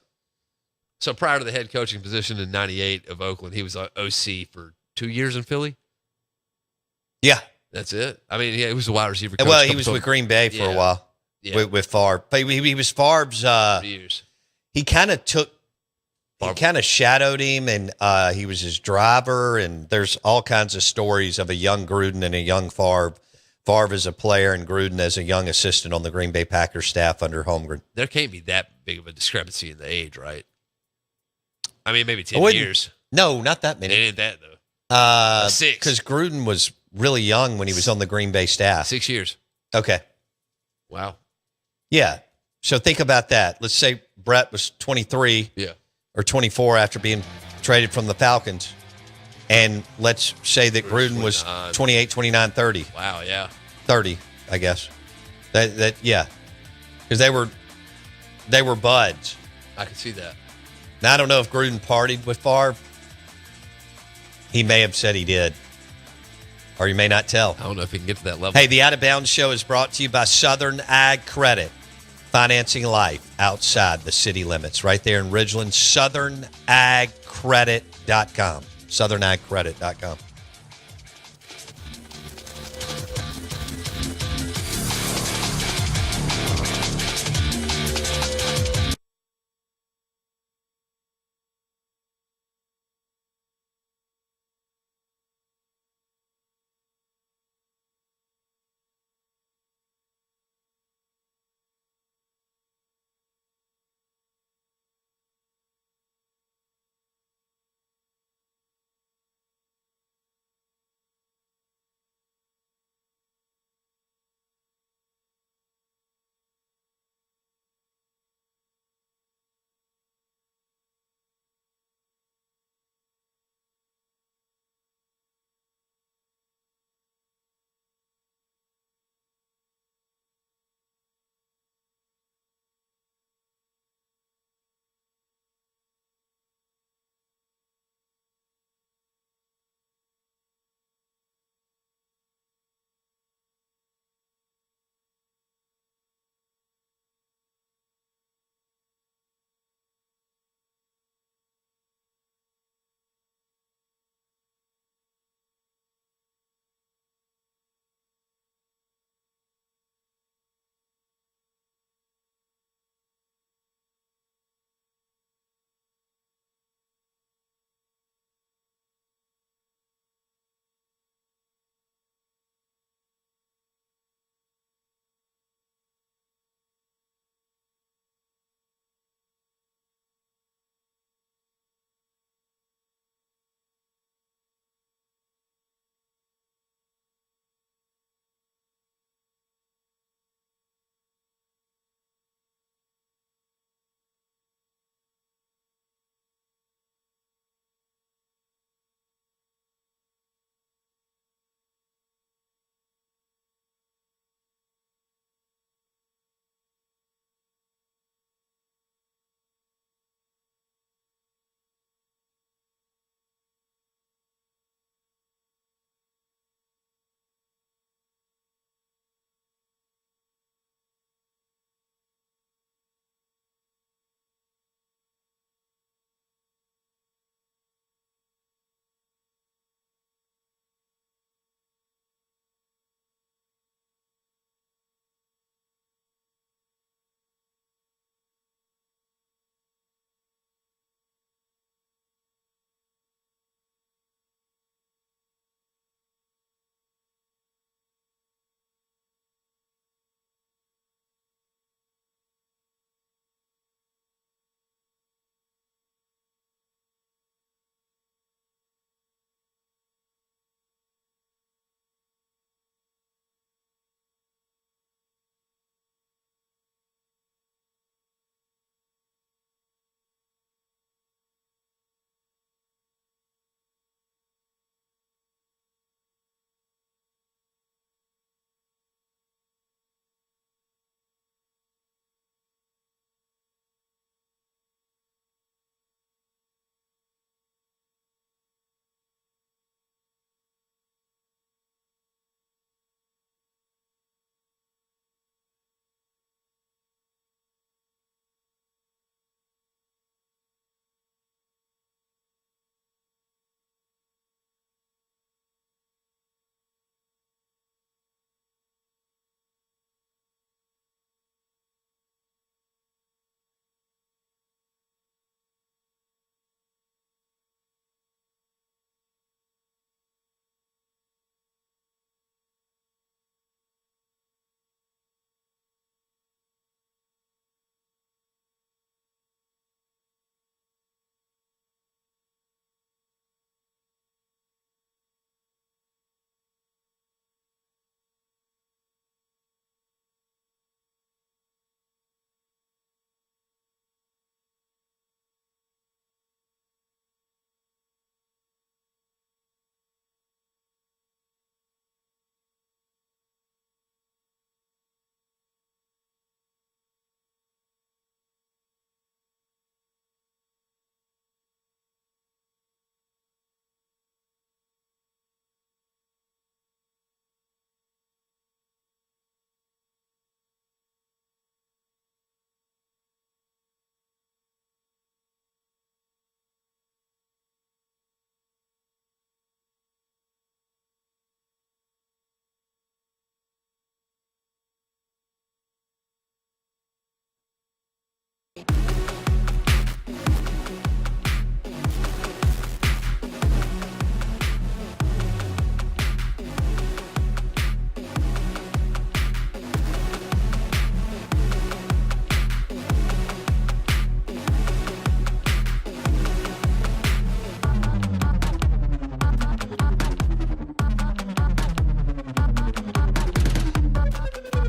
So prior to the head coaching position in '98 of Oakland, he was OC for 2 years in Philly. Yeah, that's it. I mean, he was a wide receiver coach. Well, he was with Green Bay for a while. Yeah. With Favre, but he was Favre's. Years. He kind of shadowed him, and he was his driver. And there's all kinds of stories of a young Gruden and a young Favre. Favre as a player and Gruden as a young assistant on the Green Bay Packers staff under Holmgren. There can't be that big of a discrepancy in the age, right? I mean, maybe 10 years. No, not that many. It ain't that, though. 6. Because Gruden was really young when he was on the Green Bay staff. 6 years. Okay. Wow. Yeah. So think about that. Let's say Brett was 23 or 24 after being traded from the Falcons. And let's say that Gruden was 28, 29, 30. Wow, yeah. 30, I guess. Yeah. Because they were buds. I can see that. Now, I don't know if Gruden partied with Favre. He may have said he did. Or you may not tell. I don't know if he can get to that level. Hey, the Out of Bounds Show is brought to you by Southern Ag Credit. Financing life outside the city limits. Right there in Ridgeland. SouthernAgCredit.com. SouthernAgCredit.com.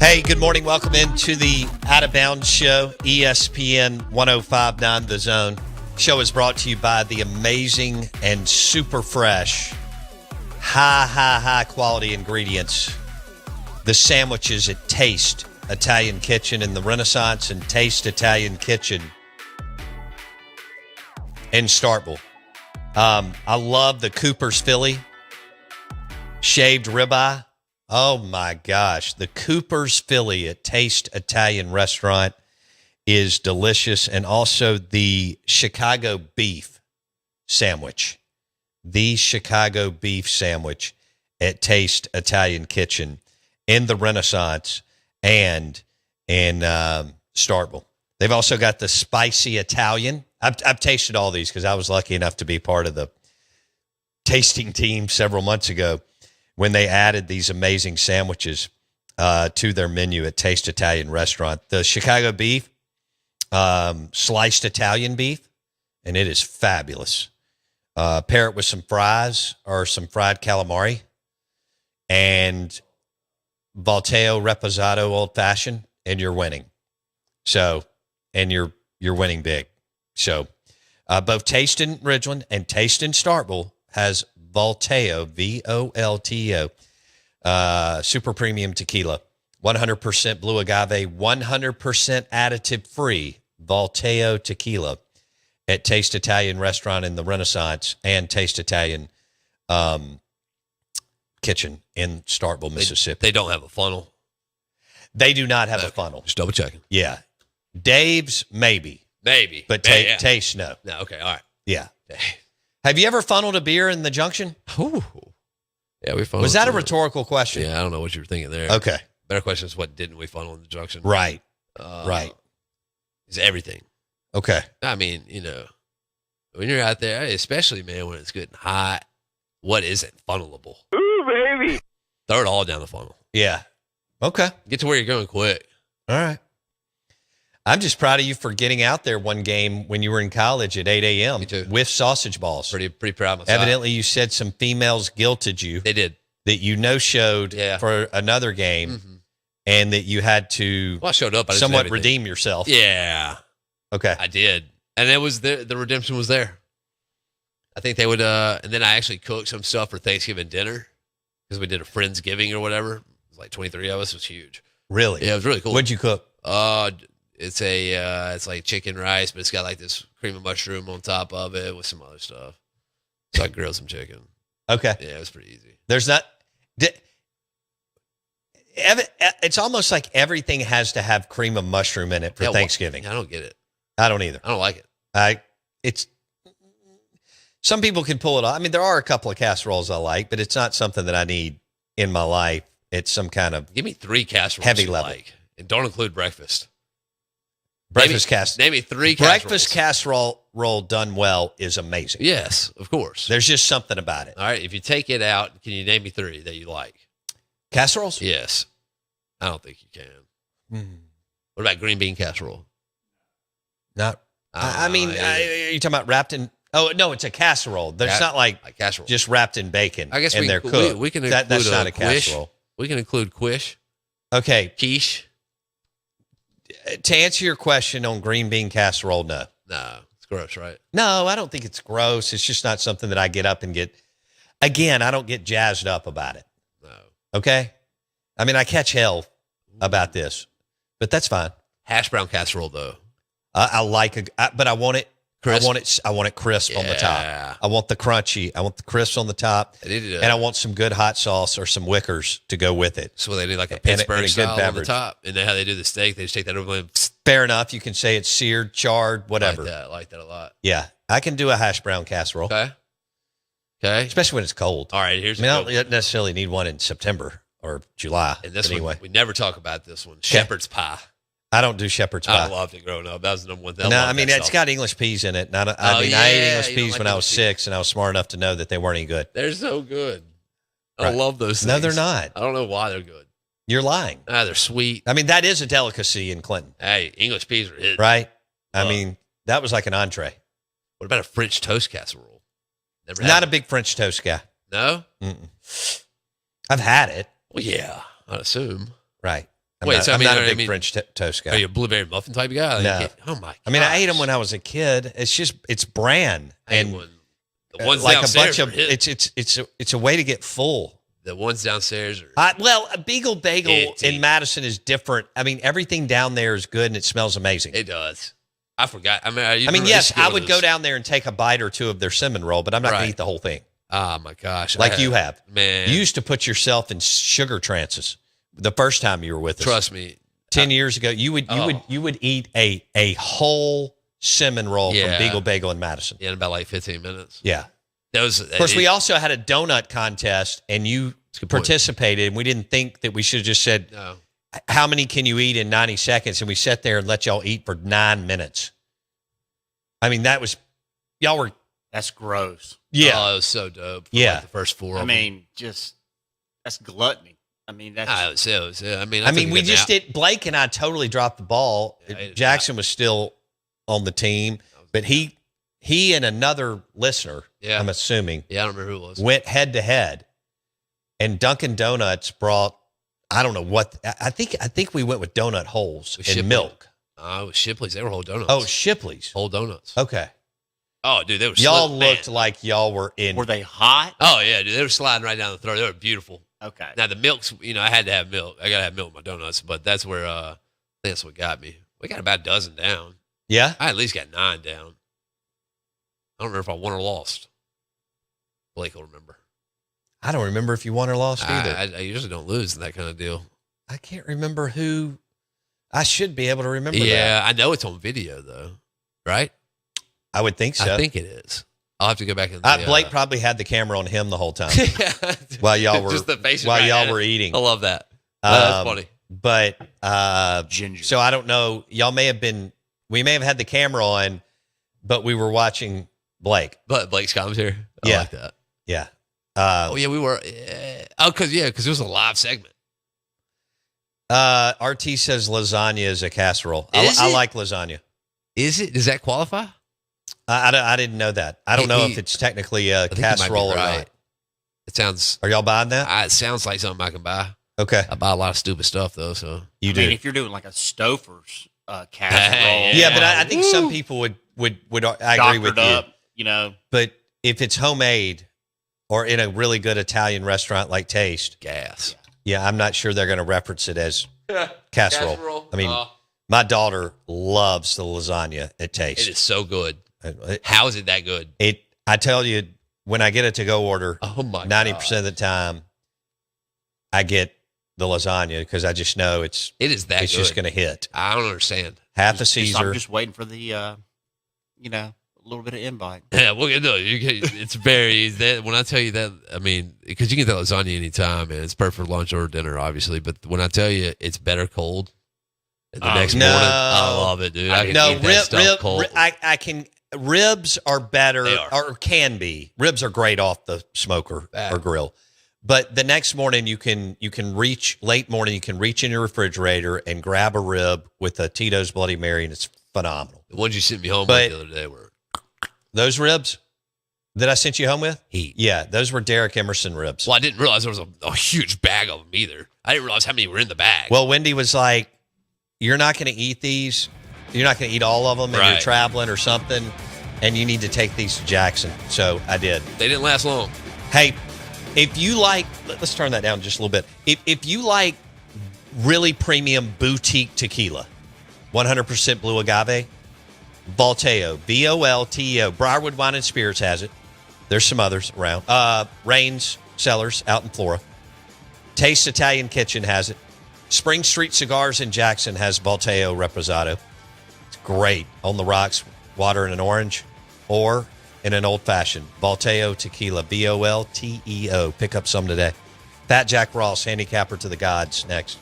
Hey, good morning. Welcome into the Out of Bounds show, ESPN 105.9 The Zone. Show is brought to you by the amazing and super fresh, high quality ingredients. The sandwiches at Taste Italian Kitchen in the Renaissance and Taste Italian Kitchen in Starkville. I love the Cooper's Philly shaved ribeye. Oh my gosh. The Cooper's Philly at Taste Italian Restaurant is delicious. And also the Chicago beef sandwich. The Chicago beef sandwich at Taste Italian Kitchen in the Renaissance and in Starkville. They've also got the spicy Italian. I've tasted all these because I was lucky enough to be part of the tasting team several months ago when they added these amazing sandwiches to their menu at Taste Italian Restaurant. The Chicago beef, sliced Italian beef, and it is fabulous. Pair it with some fries or some fried calamari and Volteo Reposado Old Fashioned, and you're winning. So, and you're winning big. So, both Taste in Ridgeland and Taste in Starkville has Volteo, Volto, super premium tequila, 100% blue agave, 100% additive free Volteo tequila at Taste Italian Restaurant in the Renaissance and Taste Italian Kitchen in Starkville, Mississippi. They don't have a funnel. They do not have a funnel. Just double checking. Yeah. Dave's, maybe. Maybe. But yeah. Taste, no. No, okay, all right. Yeah. Have you ever funneled a beer in the Junction? Ooh. Yeah, we funneled. Was that a rhetorical question? Yeah, I don't know what you were thinking there. Okay. Better question is, what didn't we funnel in the Junction? Right. Right. It's everything. Okay. I mean, when you're out there, especially, man, when it's getting hot, what isn't funnelable? Ooh, baby. Throw it all down the funnel. Yeah. Okay. Get to where you're going quick. All right. I'm just proud of you for getting out there one game when you were in college at 8 a.m. Me too. with sausage balls. Pretty proud of myself. Evidently, you said some females guilted you. They did. That you no-showed for another game, and that you had to I showed up. I didn't say somewhat anything. redeem yourself. Yeah. Okay. I did. And it was the redemption was there. I think they would, and then I actually cooked some stuff for Thanksgiving dinner because we did a Friendsgiving or whatever. It was like 23 of us. It was huge. Really? Yeah, it was really cool. What'd you cook? It's it's like chicken rice, but it's got like this cream of mushroom on top of it with some other stuff. So I grilled some chicken. Okay. Yeah, it was pretty easy. There's not. It's almost like everything has to have cream of mushroom in it for Thanksgiving. I don't get it. I don't either. I don't like it. It's some people can pull it off. I mean, there are a couple of casseroles I like, but it's not something that I need in my life. It's some kind of give me 3 casseroles heavy you level, and don't include breakfast. Breakfast casserole. Name me 3 casseroles. Breakfast casserole done well is amazing. Yes, of course. There's just something about it. All right, if you take it out, can you name me 3 that you like? Casseroles? Yes. I don't think you can. What about green bean casserole? Not. I mean, are you talking about wrapped in? Oh no, it's a casserole. There's not like casserole just wrapped in bacon. I guess and they're cooked. We can include that's not a quiche. casserole. We can include quiche. Okay, quiche. To answer your question on green bean casserole, no. No, it's gross, right? No, I don't think it's gross. It's just not something that I get up and get. Again, I don't get jazzed up about it. No. Okay? I mean, I catch hell about this, but that's fine. Hash brown casserole, though. I like but I want it crisp. I want it crisp on the top. I want the crunchy. I want the crisp on the top. And I want some good hot sauce or some Wickers to go with it. So they do like a Pittsburgh and a style good on the top. And then how they do the steak, they just take that over and fair enough. You can say it's seared, charred, whatever. I like that a lot. Yeah. I can do a hash brown casserole. Okay. Especially when it's cold. All right. I don't necessarily need one in September or July. And this anyway. one, we never talk about this one. Shepherd's pie. I don't do shepherd's pie. I loved it growing up. That was the number one thing. No, I mean, it's got English peas in it. And I ate English peas when I was 6, and I was smart enough to know that they weren't any good. They're so good. I love those things. No, they're not. I don't know why they're good. You're lying. They're sweet. I mean, that is a delicacy in Clinton. Hey, English peas are hit. Right? I mean, that was like an entree. What about a French toast casserole? Not a big French toast guy. No? Mm-mm. I've had it. Well, yeah, I'd assume. Right. I'm not a big French toast guy. Are you a blueberry muffin type of guy? Like, No. Oh my! I mean, I ate them gosh. when I was a kid. It's bran I ate and one. The ones like a downstairs bunch of. are hit. It's a way to get full. The ones downstairs are. Well, a Beagle Bagel Itty. in Madison is different. I mean, everything down there is good and it smells amazing. It does. I forgot. I mean, Yes, I would go down there and take a bite or two of their cinnamon roll, but I'm not going Right. to eat the whole thing Oh my gosh! like you have. man. You used to put yourself in sugar trances the first time you were with us. Trust me. 10 years ago, you would eat a whole cinnamon roll Yeah. from Beagle Bagel in Madison. In about like 15 minutes. Yeah. Those. Of course, we also had a donut contest, and you a good point. participated, and we didn't think that we should have just said, No. how many can you eat in 90 seconds? And we sat there and let y'all eat for 9 minutes. I mean, y'all were, That's gross. yeah. Oh, it was so dope. For Yeah. Like the first four. I of mean, that's gluttony. I mean, that's them. It was. I mean, I mean, took a we good just nap. did. Blake and I totally dropped the ball. Yeah, I did Jackson was still on the team, but he and another listener, Yeah. I'm assuming, Yeah, I don't remember who it was. went head to head, and Dunkin' Donuts brought. I don't know what. I think we went with donut holes With and Shipley. milk. Oh, Shipley's. They were whole donuts. Oh, Shipley's. whole donuts. Okay, Oh, dude, they were. y'all slim- looked man. like y'all were in. were they hot? Oh yeah, dude, they were sliding right down the throat. They were beautiful. Okay. Now the milk's, I had to have milk. I gotta have milk with my donuts, but that's where I think that's what got me. We got about a dozen down. Yeah, I at least got 9 down. I don't remember if I won or lost. Blake will remember. I don't remember if you won or lost either. I usually don't lose in that kind of deal. I can't remember who. I should be able to remember Yeah, that. I know it's on video though, right? I would think so. I think it is. I'll have to go back and. Blake probably had the camera on him the whole time while y'all were Just the faces while right y'all at were it. eating. I love that. That's funny. But Ginger. so I don't know. Y'all may have been. We may have had the camera on, but we were watching Blake. But Blake's commentary. I Yeah. like that. Yeah. Oh yeah, we were. Oh, because it was a live segment. RT says lasagna is a casserole. Is I it? like lasagna. Is it? Does that qualify? I didn't know that. I don't know He- if it's technically a I think you might be casserole or right. not. It sounds. Are y'all buying that? It sounds like something I can buy. Okay, I buy a lot of stupid stuff though. So you I do. mean, if you're doing like a Stouffer's casserole, yeah, but I think some people would. I agree with doctored you. up, you know. But if it's homemade or in a really good Italian restaurant like Taste, gas. yeah, I'm not sure they're going to reference it as casserole. Casserole. I mean, my daughter loves the lasagna at Taste. It is so good. It, How is it that good? I tell you, when I get a to-go order, Oh my 90% of the time, I get the lasagna because I just know it's It is that good. just going to hit. I don't understand. Half a I'm Caesar. just waiting for the, a little bit of invite. Yeah, well, no, it's very that when I tell you that, I mean, because you can get that lasagna anytime, and it's perfect for lunch or dinner, obviously. But when I tell you it's better cold, and the next no. morning, I love it, dude. I can No, eat that stuff cold. I can. Ribs are better, They are. or can be. Ribs are great off the smoker or grill, but the next morning you can reach late morning. You can reach in your refrigerator and grab a rib with a Tito's Bloody Mary, and it's phenomenal. The ones you sent me home But- with the other day were Those ribs that I sent you home with, heat. yeah, those were Derek Emerson ribs. Well, I didn't realize there was a huge bag of them either. I didn't realize how many were in the bag. Well, Wendy was like, "You're not going to eat these. You're not going to eat all of them, and you're Right. traveling or something, and you need to take these to Jackson." So I did. they didn't last long. Hey, if you like, let's turn that down just a little bit. If you like really premium boutique tequila, 100% blue agave, Volteo, Volteo, Briarwood Wine and Spirits has it. There's some others around. Rains Cellars out in Flora. Taste Italian Kitchen has it. Spring Street Cigars in Jackson has Volteo Reposado. It's great on the rocks, water and an orange, or in an old fashioned Volteo Tequila, Volteo. Pick up some today. Fat Jack Ross, handicapper to the gods, next.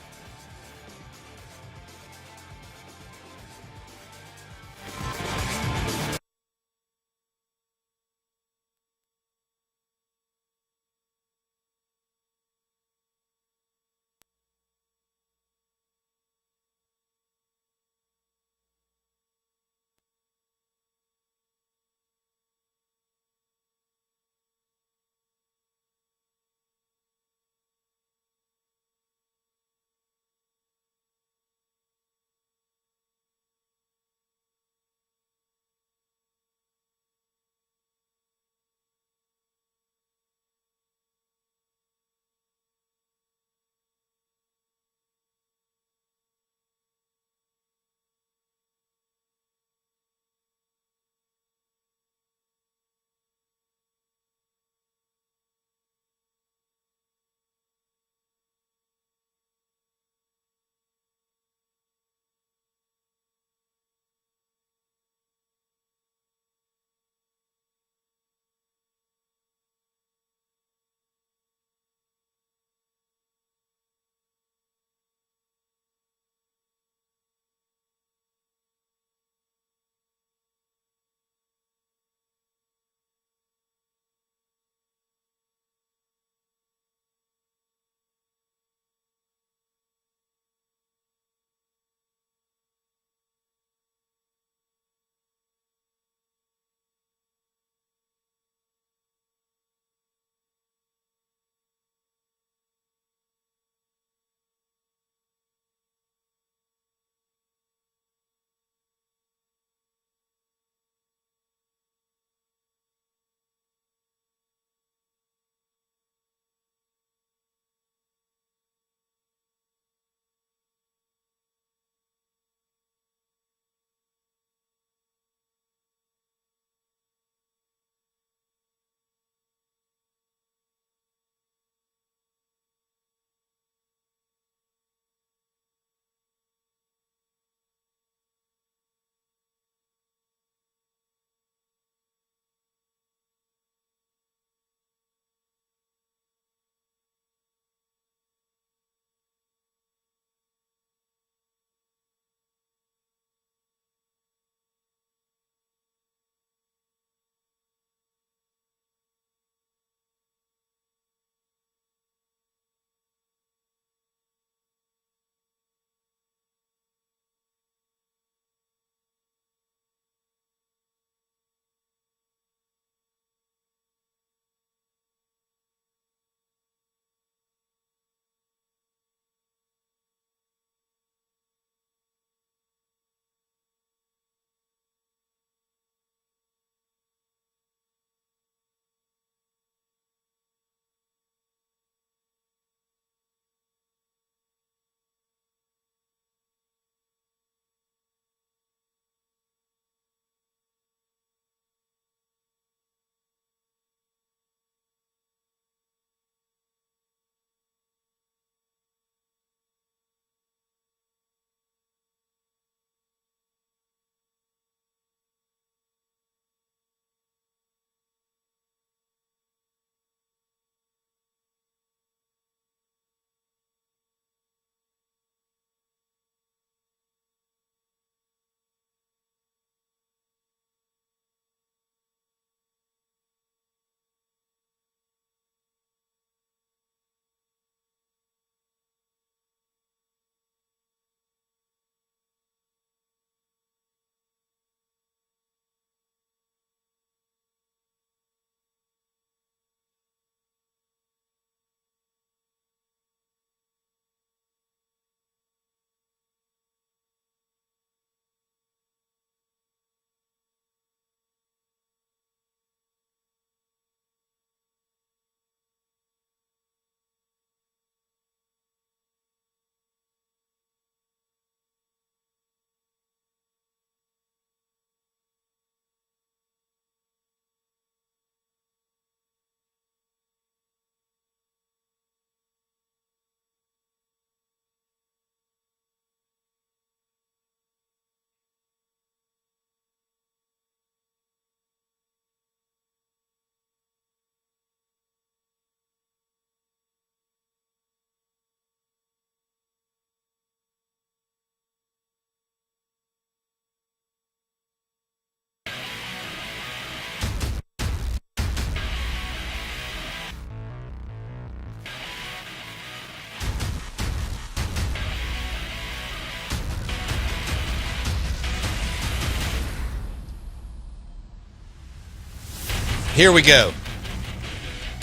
Here we go.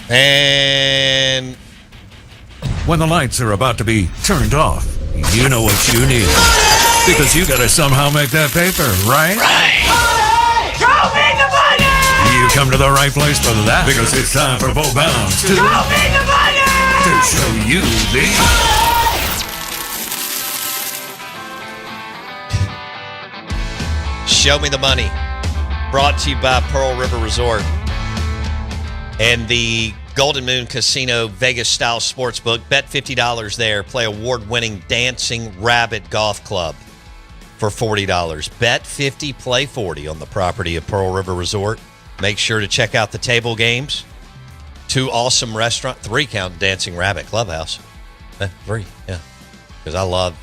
And When the lights are about to be turned off, you know what you need. Because you gotta somehow make that paper, right? Money! Show me the money! You come to the right place for that. Because it's time for Bo Bounds Show me the money! to show you the... Show Me the Money, brought to you by Pearl River Resort and the Golden Moon Casino Vegas-style sportsbook. Bet $50 there. Play award-winning Dancing Rabbit Golf Club for $40. Bet 50, play 40 on the property of Pearl River Resort. Make sure to check out the table games. 2 awesome restaurants. 3 count Dancing Rabbit Clubhouse. 3, yeah. Because I love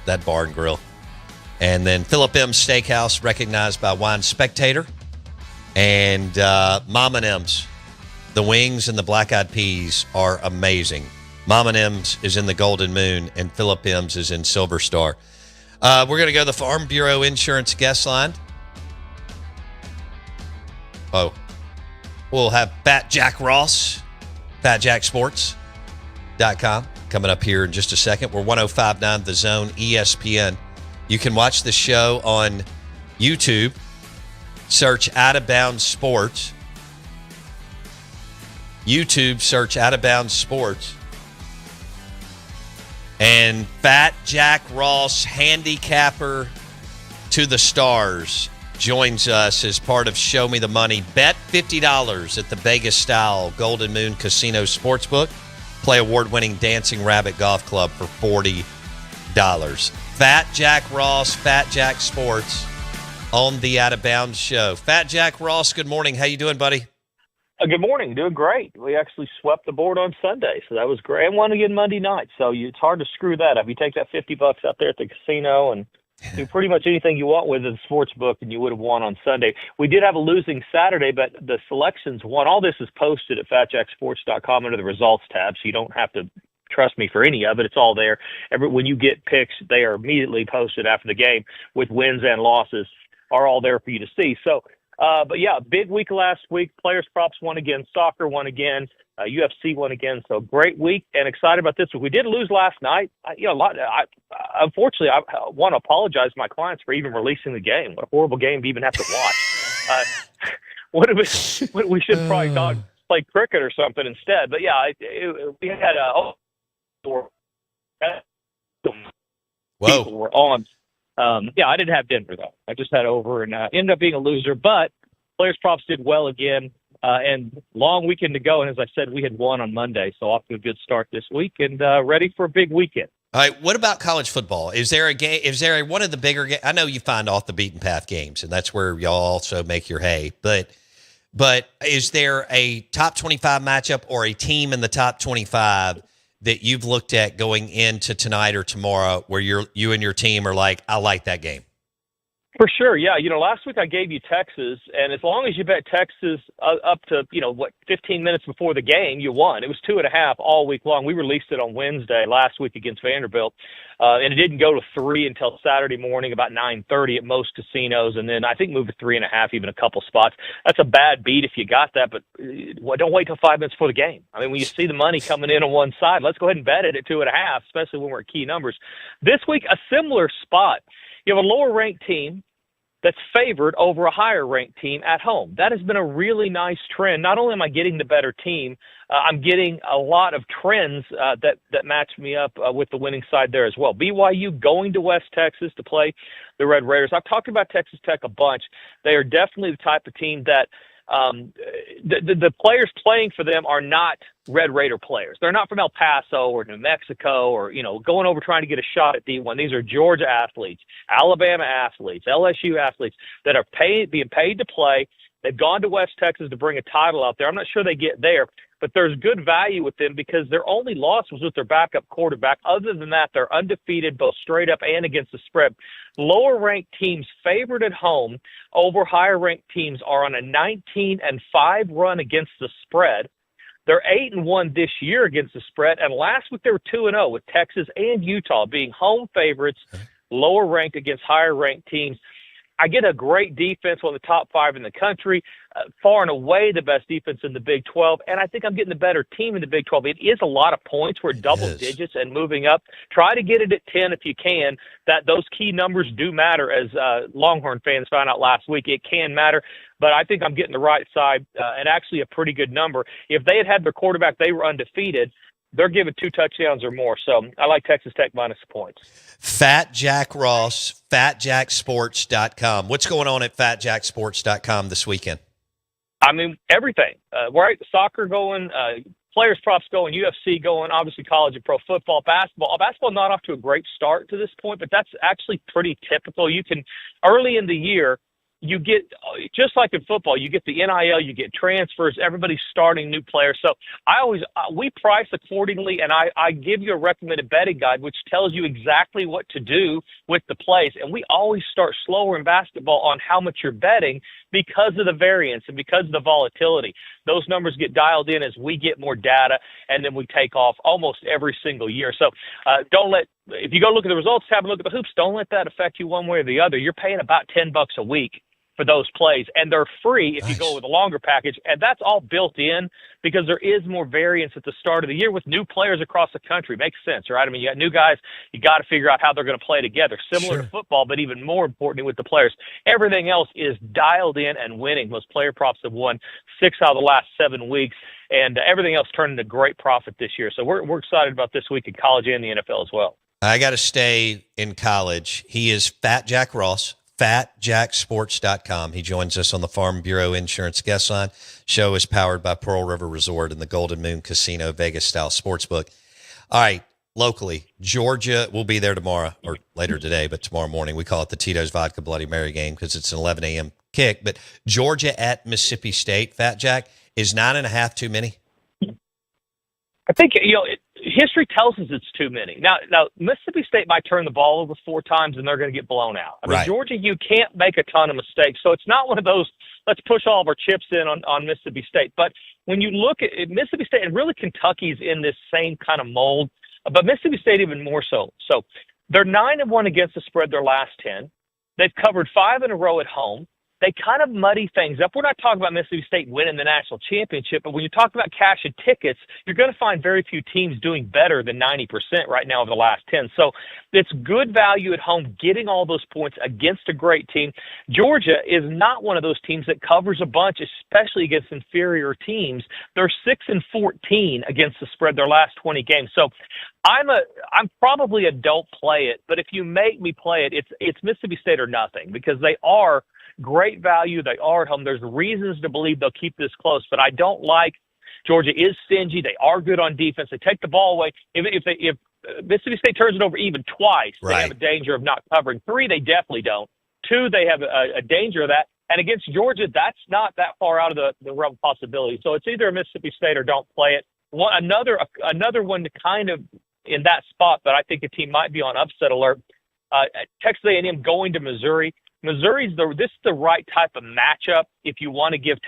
that bar and grill. And then Philip M. Steakhouse, recognized by Wine Spectator. And Mom and M's. The wings and the black-eyed peas are amazing. Mom and M's is in the Golden Moon, and Philip M's is in Silver Star. We're going to go to the Farm Bureau Insurance guest line. Oh. We'll have Fat Jack Ross, FatJackSports.com, coming up here in just a second. We're 105.9 The Zone, ESPN. You can watch the show on YouTube. Search Out of Bounds Sports. YouTube, search Out of Bounds Sports. And Fat Jack Ross, handicapper to the stars, joins us as part of Show Me the Money. Bet $50 at the Vegas-style Golden Moon Casino Sportsbook. Play award-winning Dancing Rabbit Golf Club for $40. Fat Jack Ross, Fat Jack Sports, on the Out of Bounds show. Fat Jack Ross, good morning. How you doing, buddy? Good morning. Doing great. We actually swept the board on Sunday, so that was great. And won again Monday night, so it's hard to screw that up. You take that $50 out there at the casino and do pretty much anything you want with the sports book, and you would have won on Sunday. We did have a losing Saturday, but the selections won. All this is posted at FatJackSports.com under the results tab, so you don't have to trust me for any of it. It's all there. When you get picks, they are immediately posted after the game with wins and losses are all there for you to see. So, but yeah, big week last week. Players props won again. Soccer won again. UFC won again. So great week and excited about this week. We did lose last night. Unfortunately, I want to apologize to my clients for even releasing the game. What a horrible game to even have to watch. We should probably not play cricket or something instead. But yeah, we had people were on. I didn't have Denver, though. I just had over and ended up being a loser. But players props did well again, and long weekend to go. And as I said, we had won on Monday, so off to a good start this week and ready for a big weekend. All right, what about college football? Is there a game? Is there one of the bigger games? I know you find off the beaten path games, and that's where y'all also make your hay. But is there a top 25 matchup or a team in the top 25 that you've looked at going into tonight or tomorrow where you and your team are like, I like that game? For sure, yeah. Last week I gave you Texas, and as long as you bet Texas up to, 15 minutes before the game, you won. It was 2.5 all week long. We released it on Wednesday last week against Vanderbilt, and it didn't go to 3 until Saturday morning, about 9:30 at most casinos, and then I think moved to 3.5, even a couple spots. That's a bad beat if you got that, but don't wait till 5 minutes before the game. I mean, when you see the money coming in on one side, let's go ahead and bet it at 2.5, especially when we're at key numbers. This week, a similar spot. You have a lower-ranked team that's favored over a higher-ranked team at home. That has been a really nice trend. Not only am I getting the better team, I'm getting a lot of trends that match me up with the winning side there as well. BYU going to West Texas to play the Red Raiders. I've talked about Texas Tech a bunch. They are definitely the type of team that the players playing for them are not Red Raider players. They're not from El Paso or New Mexico or, going over trying to get a shot at D1. These are Georgia athletes, Alabama athletes, LSU athletes that are being paid to play. They've gone to West Texas to bring a title out there. I'm not sure they get there, but there's good value with them because their only loss was with their backup quarterback. Other than that, they're undefeated both straight up and against the spread. Lower-ranked teams favored at home over higher-ranked teams are on a 19-5 run against the spread. They're 8-1 this year against the spread, and last week they were 2-0 with Texas and Utah being home favorites, lower-ranked against higher-ranked teams. I get a great defense, one of the top 5 in the country. far and away the best defense in the Big 12, and I think I'm getting the better team in the Big 12. It is a lot of points. We're double digits and moving up. Try to get it at 10 if you can. That those key numbers do matter, as Longhorn fans found out last week. It can matter, but I think I'm getting the right side and actually a pretty good number. If they had their quarterback, they were undefeated. They're giving 2 touchdowns or more. So I like Texas Tech minus the points. Fat Jack Ross, fatjacksports.com. What's going on at fatjacksports.com this weekend? I mean, everything. Right, soccer going, players props going, UFC going, obviously college and pro football, basketball. Basketball not off to a great start to this point, but that's actually pretty typical. You can, early in the year, you get, just like in football, you get the NIL, you get transfers, everybody's starting new players. So we price accordingly, and I give you a recommended betting guide, which tells you exactly what to do with the plays. And we always start slower in basketball on how much you're betting because of the variance and because of the volatility. Those numbers get dialed in as we get more data, and then we take off almost every single year. So if you go look at the results, have a look at the hoops, don't let that affect you one way or the other. You're paying about $10 a week for those plays, and they're free if you go with a longer package, and that's all built in because there is more variance at the start of the year with new players across the country. Makes sense, right? I mean, you got new guys, you got to figure out how they're going to play together, similar to football, but even more importantly with the players. Everything else is dialed in and winning. Those player props have won 6 out of the last 7 weeks, and everything else turned into great profit this year. So we're excited about this week in college and the NFL as well. I got to stay in college. He is Fat Jack Ross, fatjacksports.com. He joins us on the Farm Bureau Insurance Guest Line. Show is powered by Pearl River Resort and the Golden Moon Casino Vegas-style sportsbook. All right, locally, Georgia will be there tomorrow, or later today, but tomorrow morning. We call it the Tito's Vodka Bloody Mary game because it's an 11 a.m. kick. But Georgia at Mississippi State, Fat Jack, is 9.5 too many? I think, history tells us it's too many. Now, Mississippi State might turn the ball over 4 times and they're going to get blown out. I mean, Georgia, you can't make a ton of mistakes. So it's not one of those, let's push all of our chips in on Mississippi State. But when you look at Mississippi State, and really Kentucky's in this same kind of mold, but Mississippi State even more so. So they're 9-1 against the spread their last 10. They've covered 5 in a row at home. They kind of muddy things up. We're not talking about Mississippi State winning the national championship, but when you talk about cash and tickets, you're going to find very few teams doing better than 90% right now over the last 10. So it's good value at home, getting all those points against a great team. Georgia is not one of those teams that covers a bunch, especially against inferior teams. They're 6-14 against the spread their last 20 games. So I'm probably a don't play it, but if you make me play it, it's Mississippi State or nothing, because they are great value. They are at home. There's reasons to believe they'll keep this close, but I don't like Georgia is stingy. They are good on defense. They take the ball away. If Mississippi State turns it over even twice, they have a danger of not covering. 3, they definitely don't. 2, they have a danger of that. And against Georgia, that's not that far out of the realm of possibility. So it's either a Mississippi State or don't play it. Another one to kind of in that spot, but I think a team might be on upset alert. Texas A&M going to Missouri. This is the right type of matchup if you want to give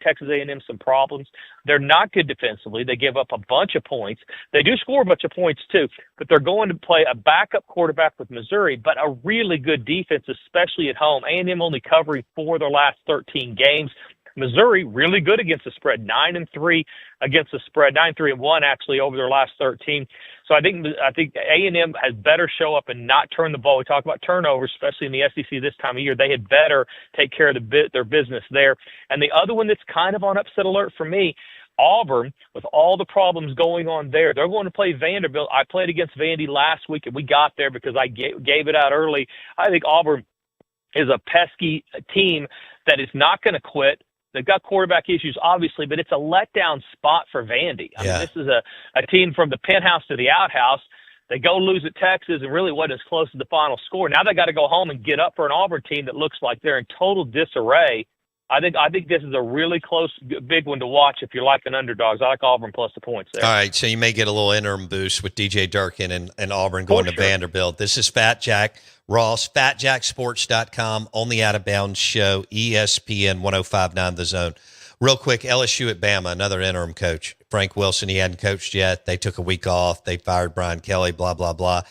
Texas A&M some problems. They're not good defensively. They give up a bunch of points. They do score a bunch of points too, but they're going to play a backup quarterback with Missouri, but a really good defense, especially at home. A&M only covering 4 of their last 13 games. Missouri really good against the spread, 9-3 against the spread, 9-3-1 actually over their last 13. So I think A&M has better show up and not turn the ball. We talk about turnovers, especially in the SEC this time of year. They had better take care of their business there. And the other one that's kind of on upset alert for me, Auburn, with all the problems going on there, they're going to play Vanderbilt. I played against Vandy last week, and we got there because I gave it out early. I think Auburn is a pesky team that is not going to quit. They've got quarterback issues, obviously, but it's a letdown spot for Vandy. I mean, this is a team from the penthouse to the outhouse. They go lose at Texas and really wasn't as close as the final score. Now they got to go home and get up for an Auburn team that looks like they're in total disarray. I think this is a really close, big one to watch if you're liking underdogs. I like Auburn plus the points there. All right, so you may get a little interim boost with DJ Durkin and Auburn going to Vanderbilt. This is Fat Jack Ross, fatjacksports.com, on the Out of Bounds show, ESPN 105.9 The Zone. Real quick, LSU at Bama, another interim coach. Frank Wilson, he hadn't coached yet. They took a week off. They fired Brian Kelly, blah, blah, blah.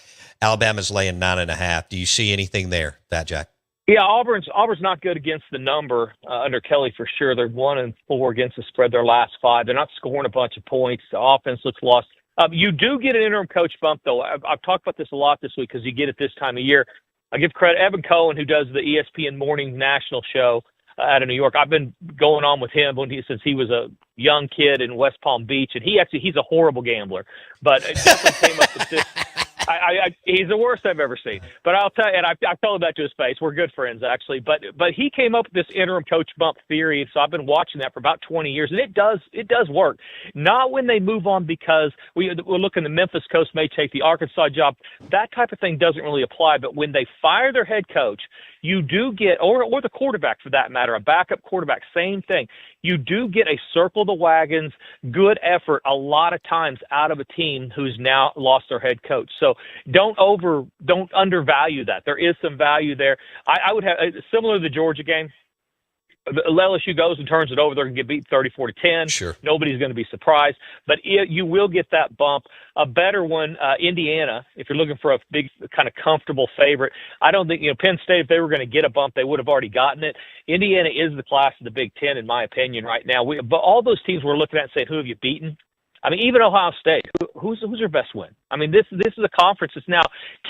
Alabama's laying 9.5. Do you see anything there, Fat Jack? Yeah, Auburn's not good against the number under Kelly for sure. They're 1-4 against the spread their last 5. They're not scoring a bunch of points. The offense looks lost. You do get an interim coach bump, though. I've talked about this a lot this week because you get it this time of year. I give credit Evan Cohen, who does the ESPN Morning National Show out of New York. I've been going on with him since he was a young kid in West Palm Beach, and he's a horrible gambler, but it definitely came up with this. He's the worst I've ever seen. But I'll tell you, and I tell him that to his face. We're good friends, actually. But he came up with this interim coach bump theory, so I've been watching that for about 20 years, and it does work. Not when they move on, because we're looking. The Memphis coach may take the Arkansas job. That type of thing doesn't really apply. But when they fire their head coach, you do get, or the quarterback for that matter, a backup quarterback, same thing. You do get a circle the wagons, good effort a lot of times out of a team who's now lost their head coach. So don't undervalue that. There is some value there. I would have similar to the Georgia game. LSU goes and turns it over. They're going to get beat 34-10. Sure. Nobody's going to be surprised. But you will get that bump. A better one, Indiana, if you're looking for a big kind of comfortable favorite. I don't think, Penn State, if they were going to get a bump, they would have already gotten it. Indiana is the class of the Big Ten, in my opinion, right now. But all those teams we're looking at and saying, who have you beaten? I mean, even Ohio State, who's their best win? I mean, this is a conference that's now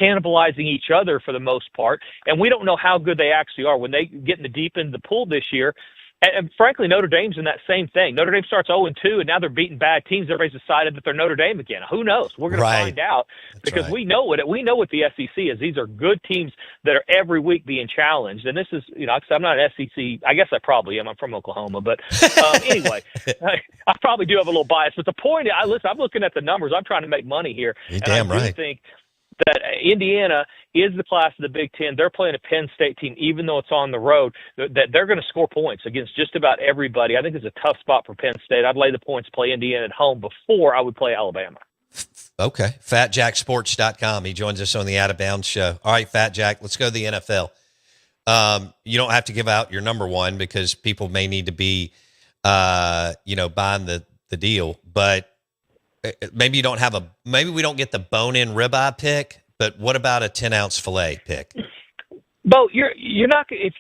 cannibalizing each other for the most part, and we don't know how good they actually are when they get in the deep end of the pool this year. And frankly, Notre Dame's in that same thing. Notre Dame starts 0-2, and now they're beating bad teams. Everybody's decided that they're Notre Dame again. Who knows? We're going to find out because we know what the SEC is. These are good teams that are every week being challenged. And this is, I'm not an SEC. I guess I probably am. I'm from Oklahoma. But anyway, I probably do have a little bias. But the point is, I'm looking at the numbers. I'm trying to make money here. You're and damn I do right. think that Indiana is the class of the Big Ten. They're playing a Penn State team, even though it's on the road, that they're going to score points against just about everybody. I think it's a tough spot for Penn State. I'd lay the points, play Indiana at home before I would play Alabama. Okay. FatJackSports.com. He joins us on the Out of Bounds show. All right, Fat Jack, let's go to the NFL. You don't have to give out your number one because people may need to be, buying the deal, but maybe you don't have maybe we don't get the bone-in ribeye pick, but what about a 10-ounce filet pick? Bo, you're not, if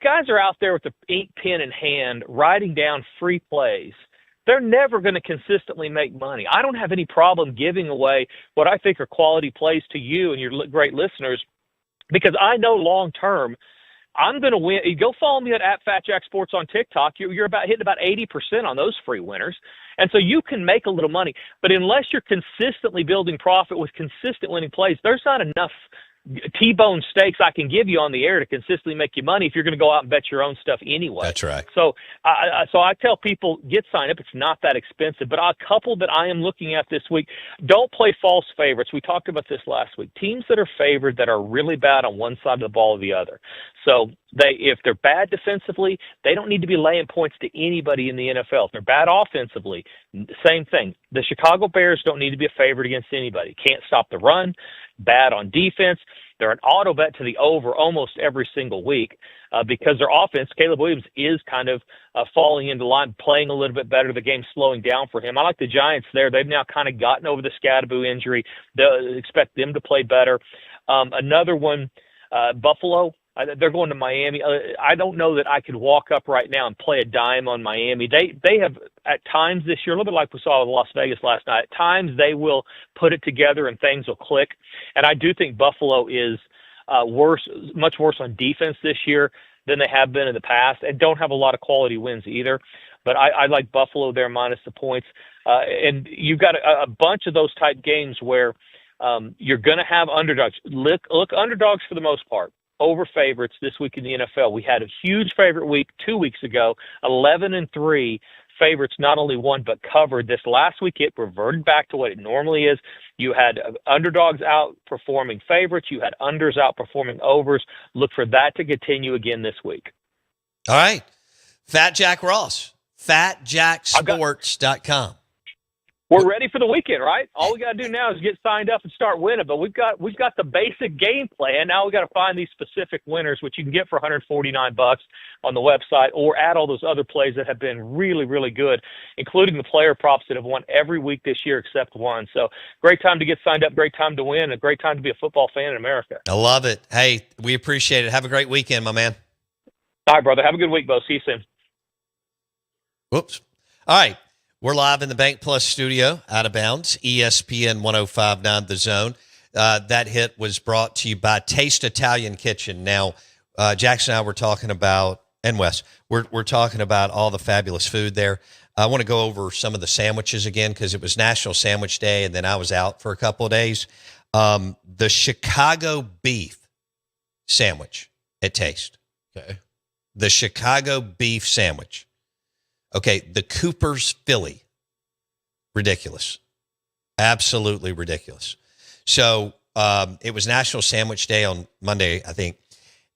guys are out there with the ink pen in hand writing down free plays, they're never going to consistently make money. I don't have any problem giving away what I think are quality plays to you and your great listeners, because I know long term I'm going to win. Go follow me at FatJackSports on TikTok. You're about hitting about 80% on those free winners. And so you can make a little money. But unless you're consistently building profit with consistent winning plays, there's not enough T-bone steaks I can give you on the air to consistently make you money if you're going to go out and bet your own stuff anyway. That's right. So I tell people, get signed up. It's not that expensive. But a couple that I am looking at this week, don't play false favorites. We talked about this last week. Teams that are favored that are really bad on one side of the ball or the other. So if they're bad defensively, they don't need to be laying points to anybody in the NFL. If they're bad offensively, same thing. The Chicago Bears don't need to be a favorite against anybody. Can't stop the run, bad on defense. They're an auto bet to the over almost every single week because their offense, Caleb Williams, is kind of falling into line, playing a little bit better. The game's slowing down for him. I like the Giants there. They've now kind of gotten over the Scadaboo injury. They'll expect them to play better. Another one, Buffalo. They're going to Miami. I don't know that I could walk up right now and play a dime on Miami. They have at times this year, a little bit like we saw in Las Vegas last night, at times they will put it together and things will click. And I do think Buffalo is much worse on defense this year than they have been in the past, and don't have a lot of quality wins either. But I like Buffalo there minus the points. And you've got a bunch of those type games where you're going to have underdogs. Look underdogs for the most part over favorites this week in the NFL. We had a huge favorite week 2 weeks ago, 11-3 favorites not only won but covered. This last week it reverted back to what it normally is. You had underdogs outperforming favorites. You had unders outperforming overs. Look for that to continue again this week. All right. Fat Jack Ross, FatJackSports.com. We're ready for the weekend, right? All we got to do now is get signed up and start winning. But we've got the basic game plan. Now we got to find these specific winners, which you can get for $149 on the website, or add all those other plays that have been really, really good, including the player props that have won every week this year except one. So great time to get signed up, great time to win, a great time to be a football fan in America. I love it. Hey, we appreciate it. Have a great weekend, my man. All right, brother. Have a good week, Bo. See you soon. Whoops. All right. We're live in the Bank Plus studio, out of bounds, ESPN 105.9 The Zone. That hit was brought to you by Taste Italian Kitchen. Now, Jackson and I were talking about, and Wes, we're talking about all the fabulous food there. I want to go over some of the sandwiches again because it was National Sandwich Day, and then I was out for a couple of days. The Chicago beef sandwich at Taste. Okay. The Chicago beef sandwich. Okay, the Cooper's Philly. Ridiculous. Absolutely ridiculous. So it was National Sandwich Day on Monday, I think,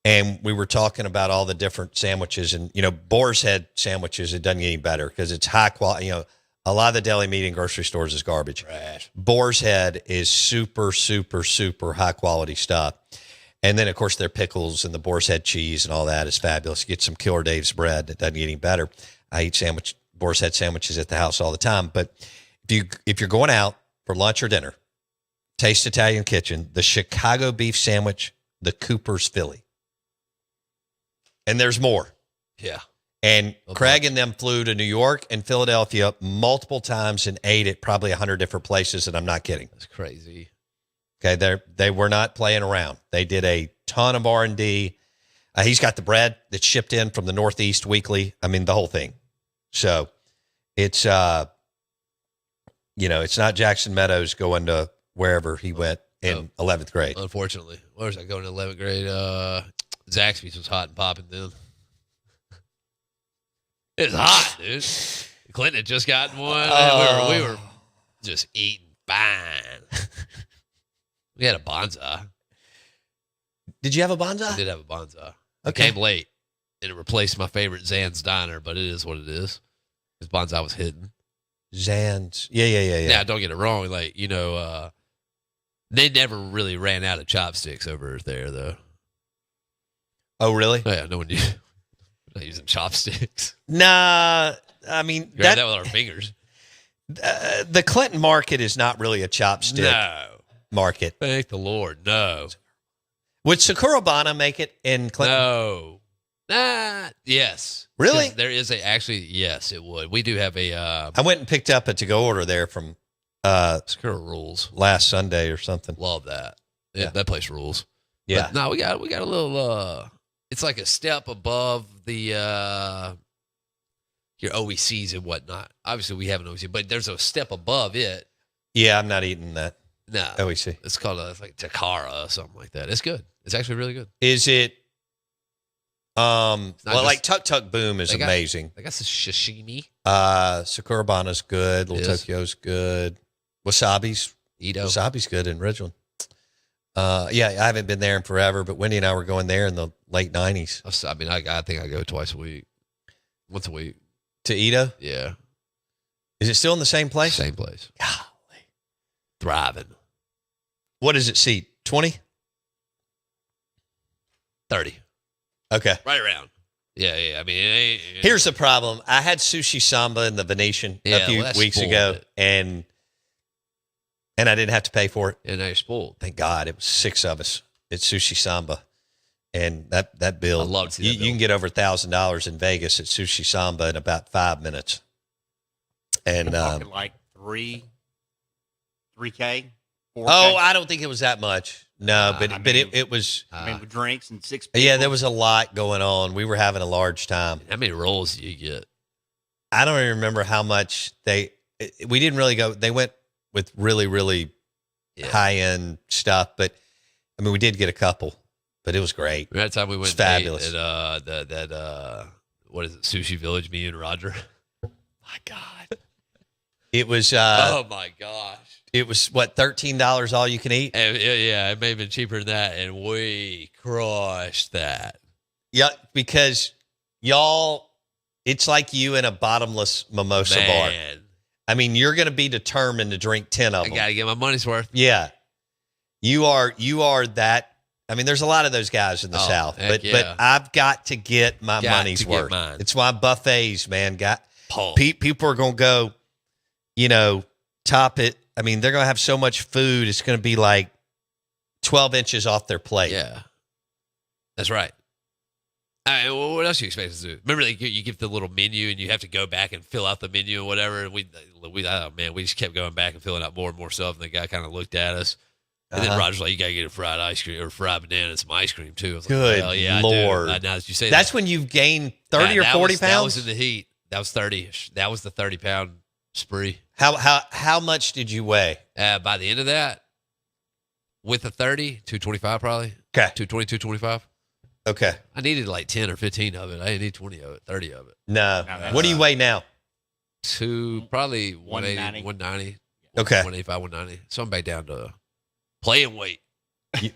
and we were talking about all the different sandwiches. And, Boar's Head sandwiches, it doesn't get any better because it's high quality. A lot of the deli meat and grocery stores is garbage. Trash. Boar's Head is super, super, super high quality stuff. And then, of course, their pickles and the Boar's Head cheese and all that is fabulous. You get some Killer Dave's bread. It doesn't get any better. I eat Boar's Head sandwiches at the house all the time. But if you're going out for lunch or dinner, Taste Italian Kitchen, the Chicago beef sandwich, the Cooper's Philly. And there's more. Yeah. And Craig and them flew to New York and Philadelphia multiple times and ate at probably 100 different places, and I'm not kidding. That's crazy. Okay, they were not playing around. They did a ton of R&D. He's got the bread that's shipped in from the Northeast weekly. I mean, the whole thing. So it's, it's not Jackson Meadows going to wherever he went in 11th grade. Unfortunately. Where was I going in 11th grade? Zaxby's was hot and popping then. It was hot, dude. Clinton had just gotten one. We were just eating fine. We had a Bonza. Did you have a Bonza? I did have a Bonza. Okay. It came late, and it replaced my favorite Zan's Diner, but it is what it is. Because Bonza was hidden. Zan's. Yeah. Now, don't get it wrong. Like, they never really ran out of chopsticks over there, though. Oh, really? Yeah, no one knew. Not using chopsticks. Nah, I mean. Grab that with our fingers. The Clinton market is not really a chopstick market. Thank the Lord, no. Would Sakurabana make it in Clinton? No. Yes. Really? There is yes, it would. We do have a... I went and picked up a to-go order there from Sakura rules. Last Sunday or something. Love that. Yeah, that place rules. Yeah. But no, we got a little... it's like a step above the your OECs and whatnot. Obviously, we have an OEC, but there's a step above it. Yeah, I'm not eating that. No. OEC. It's called like Takara or something like that. It's good. It's actually really good. Is it? Like Tuk Tuk Boom is amazing. I guess it's sashimi. Sakurabana's good. Little Tokyo's good. Wasabi's good in Ridgeland. Yeah, I haven't been there in forever, but Wendy and I were going there in the late 90s. I mean, I think I go twice a week. Once a week. To Ito? Yeah. Is it still in the same place? Same place. Golly. Thriving. What does it seat? 20? 30. Okay. Right around. Yeah. I mean, here's the problem. I had Sushi Samba in the Venetian a few weeks ago, and I didn't have to pay for it. And now you're spoiled. Thank God. It was 6 of us at Sushi Samba. And that bill, I'd love to see that bill. You can get over $1,000 in Vegas at Sushi Samba in about 5 minutes. And like 3K. 4K? Oh, I don't think it was that much. No, but it was. I mean, with drinks and 6 people. Yeah, there was a lot going on. We were having a large time. How many rolls do you get? I don't even remember how much we didn't really go. They went with really, really high end stuff, but I mean, we did get a couple, but it was great. That time we went fabulous. At what is it, Sushi Village? Me and Roger. My God, it was. Oh my gosh. It was what, $13 all you can eat? Yeah, it may have been cheaper than that, and we crushed that. Yeah, because y'all, it's like you in a bottomless mimosa bar. I mean, you're going to be determined to drink 10 of them. I got to get my money's worth. Yeah. You are that. I mean, there's a lot of those guys in the South, but I've got to get my money's worth. It's why buffets, man, people are going to go, top it. I mean, they're going to have so much food. It's going to be like 12 inches off their plate. Yeah. That's right. What else do you expect us to do? Remember, you give the little menu and you have to go back and fill out the menu or whatever. And we just kept going back and filling out more and more stuff. And the guy kind of looked at us. And then Roger's like, you got to get a fried ice cream or fried banana and some ice cream, too. I was Good like, yeah, Lord. I do. Now that you say that's when you've gained 30 or 40 pounds? That was in the heat. That was 30. That was the 30-pound spree. How much did you weigh? By the end of that, with a 30, 225 probably. Okay. 220, 225. Okay. I needed like 10 or 15 of it. I didn't need 20 of it, 30 of it. No. What do you weigh now? Probably 180, 190. Okay. 185, 190. So I'm back down to playing weight.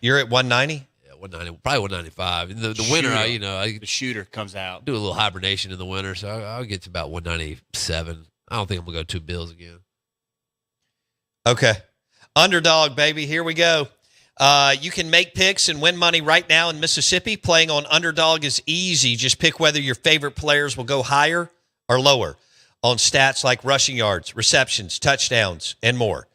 You're at 190? Yeah, 190, probably 195. In the winter, the shooter comes out. Do a little hibernation in the winter, so I'll get to about 197. I don't think I'm going to go 2 bills again. Okay. Underdog, baby. Here we go. You can make picks and win money right now in Mississippi. Playing on Underdog is easy. Just pick whether your favorite players will go higher or lower on stats like rushing yards, receptions, touchdowns, and more.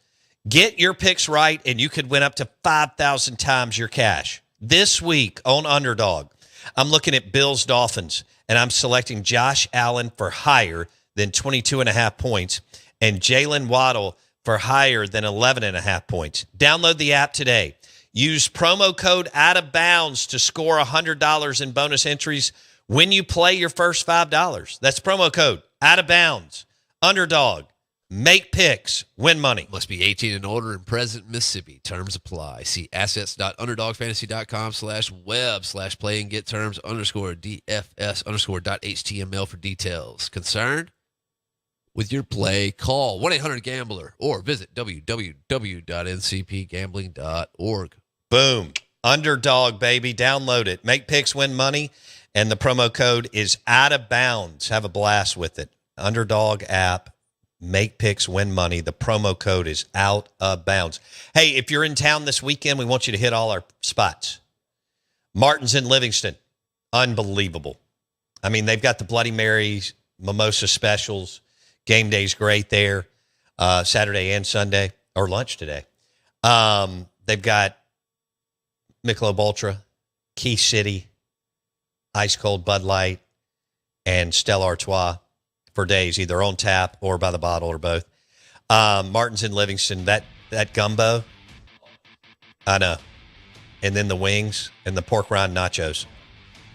Get your picks right, and you could win up to 5,000 times your cash. This week on Underdog, I'm looking at Bills Dolphins, and I'm selecting Josh Allen for higher than 22.5 points and Jalen Waddle for higher than 11.5 points. Download the app today. Use promo code OUTOFBOUNDS to score $100 in bonus entries when you play your first $5. That's promo code OUTOFBOUNDS. Underdog. Make picks. Win money. Must be 18 and older and present in Mississippi. Terms apply. See assets.underdogfantasy.com/web/play and get terms _DFS_.html for details. Concerned with your play? Call 1-800-GAMBLER or visit www.ncpgambling.org. Boom. Underdog, baby. Download it. Make picks, win money. And the promo code is out of bounds. Have a blast with it. Underdog app. Make picks, win money. The promo code is out of bounds. Hey, if you're in town this weekend, we want you to hit all our spots. Martin's in Livingston. Unbelievable. I mean, they've got the Bloody Marys, mimosa specials. Game day's great there. Saturday and Sunday, or lunch today. They've got Michelob Ultra, Key City, Ice Cold Bud Light, and Stella Artois for days, either on tap or by the bottle or both. Martin's in Livingston. That gumbo, I know. And then the wings and the pork rind nachos.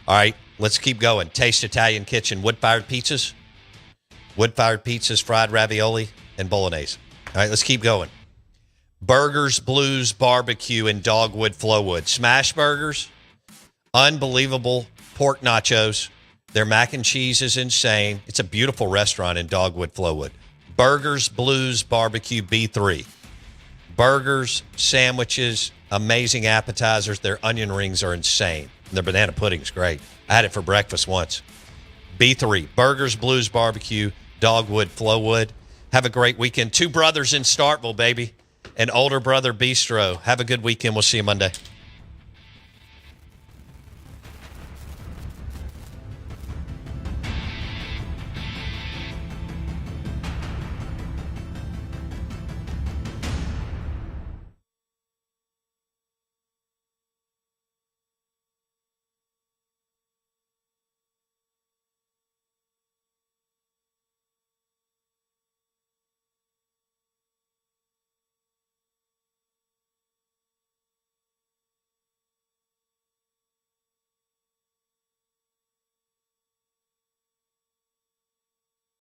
All right, let's keep going. Taste Italian Kitchen, wood-fired pizzas, fried ravioli, and bolognese. All right, let's keep going. Burgers, Blues, Barbecue, and Dogwood Flowwood. Smash burgers, unbelievable pork nachos. Their mac and cheese is insane. It's a beautiful restaurant in Dogwood Flowwood. Burgers, Blues, Barbecue, B3. Burgers, sandwiches, amazing appetizers. Their onion rings are insane. Their banana pudding is great. I had it for breakfast once. B3, Burgers, Blues, Barbecue, Dogwood, Flowwood. Have a great weekend. Two brothers in Starkville, baby. An older brother bistro. Have a good weekend. We'll see you Monday.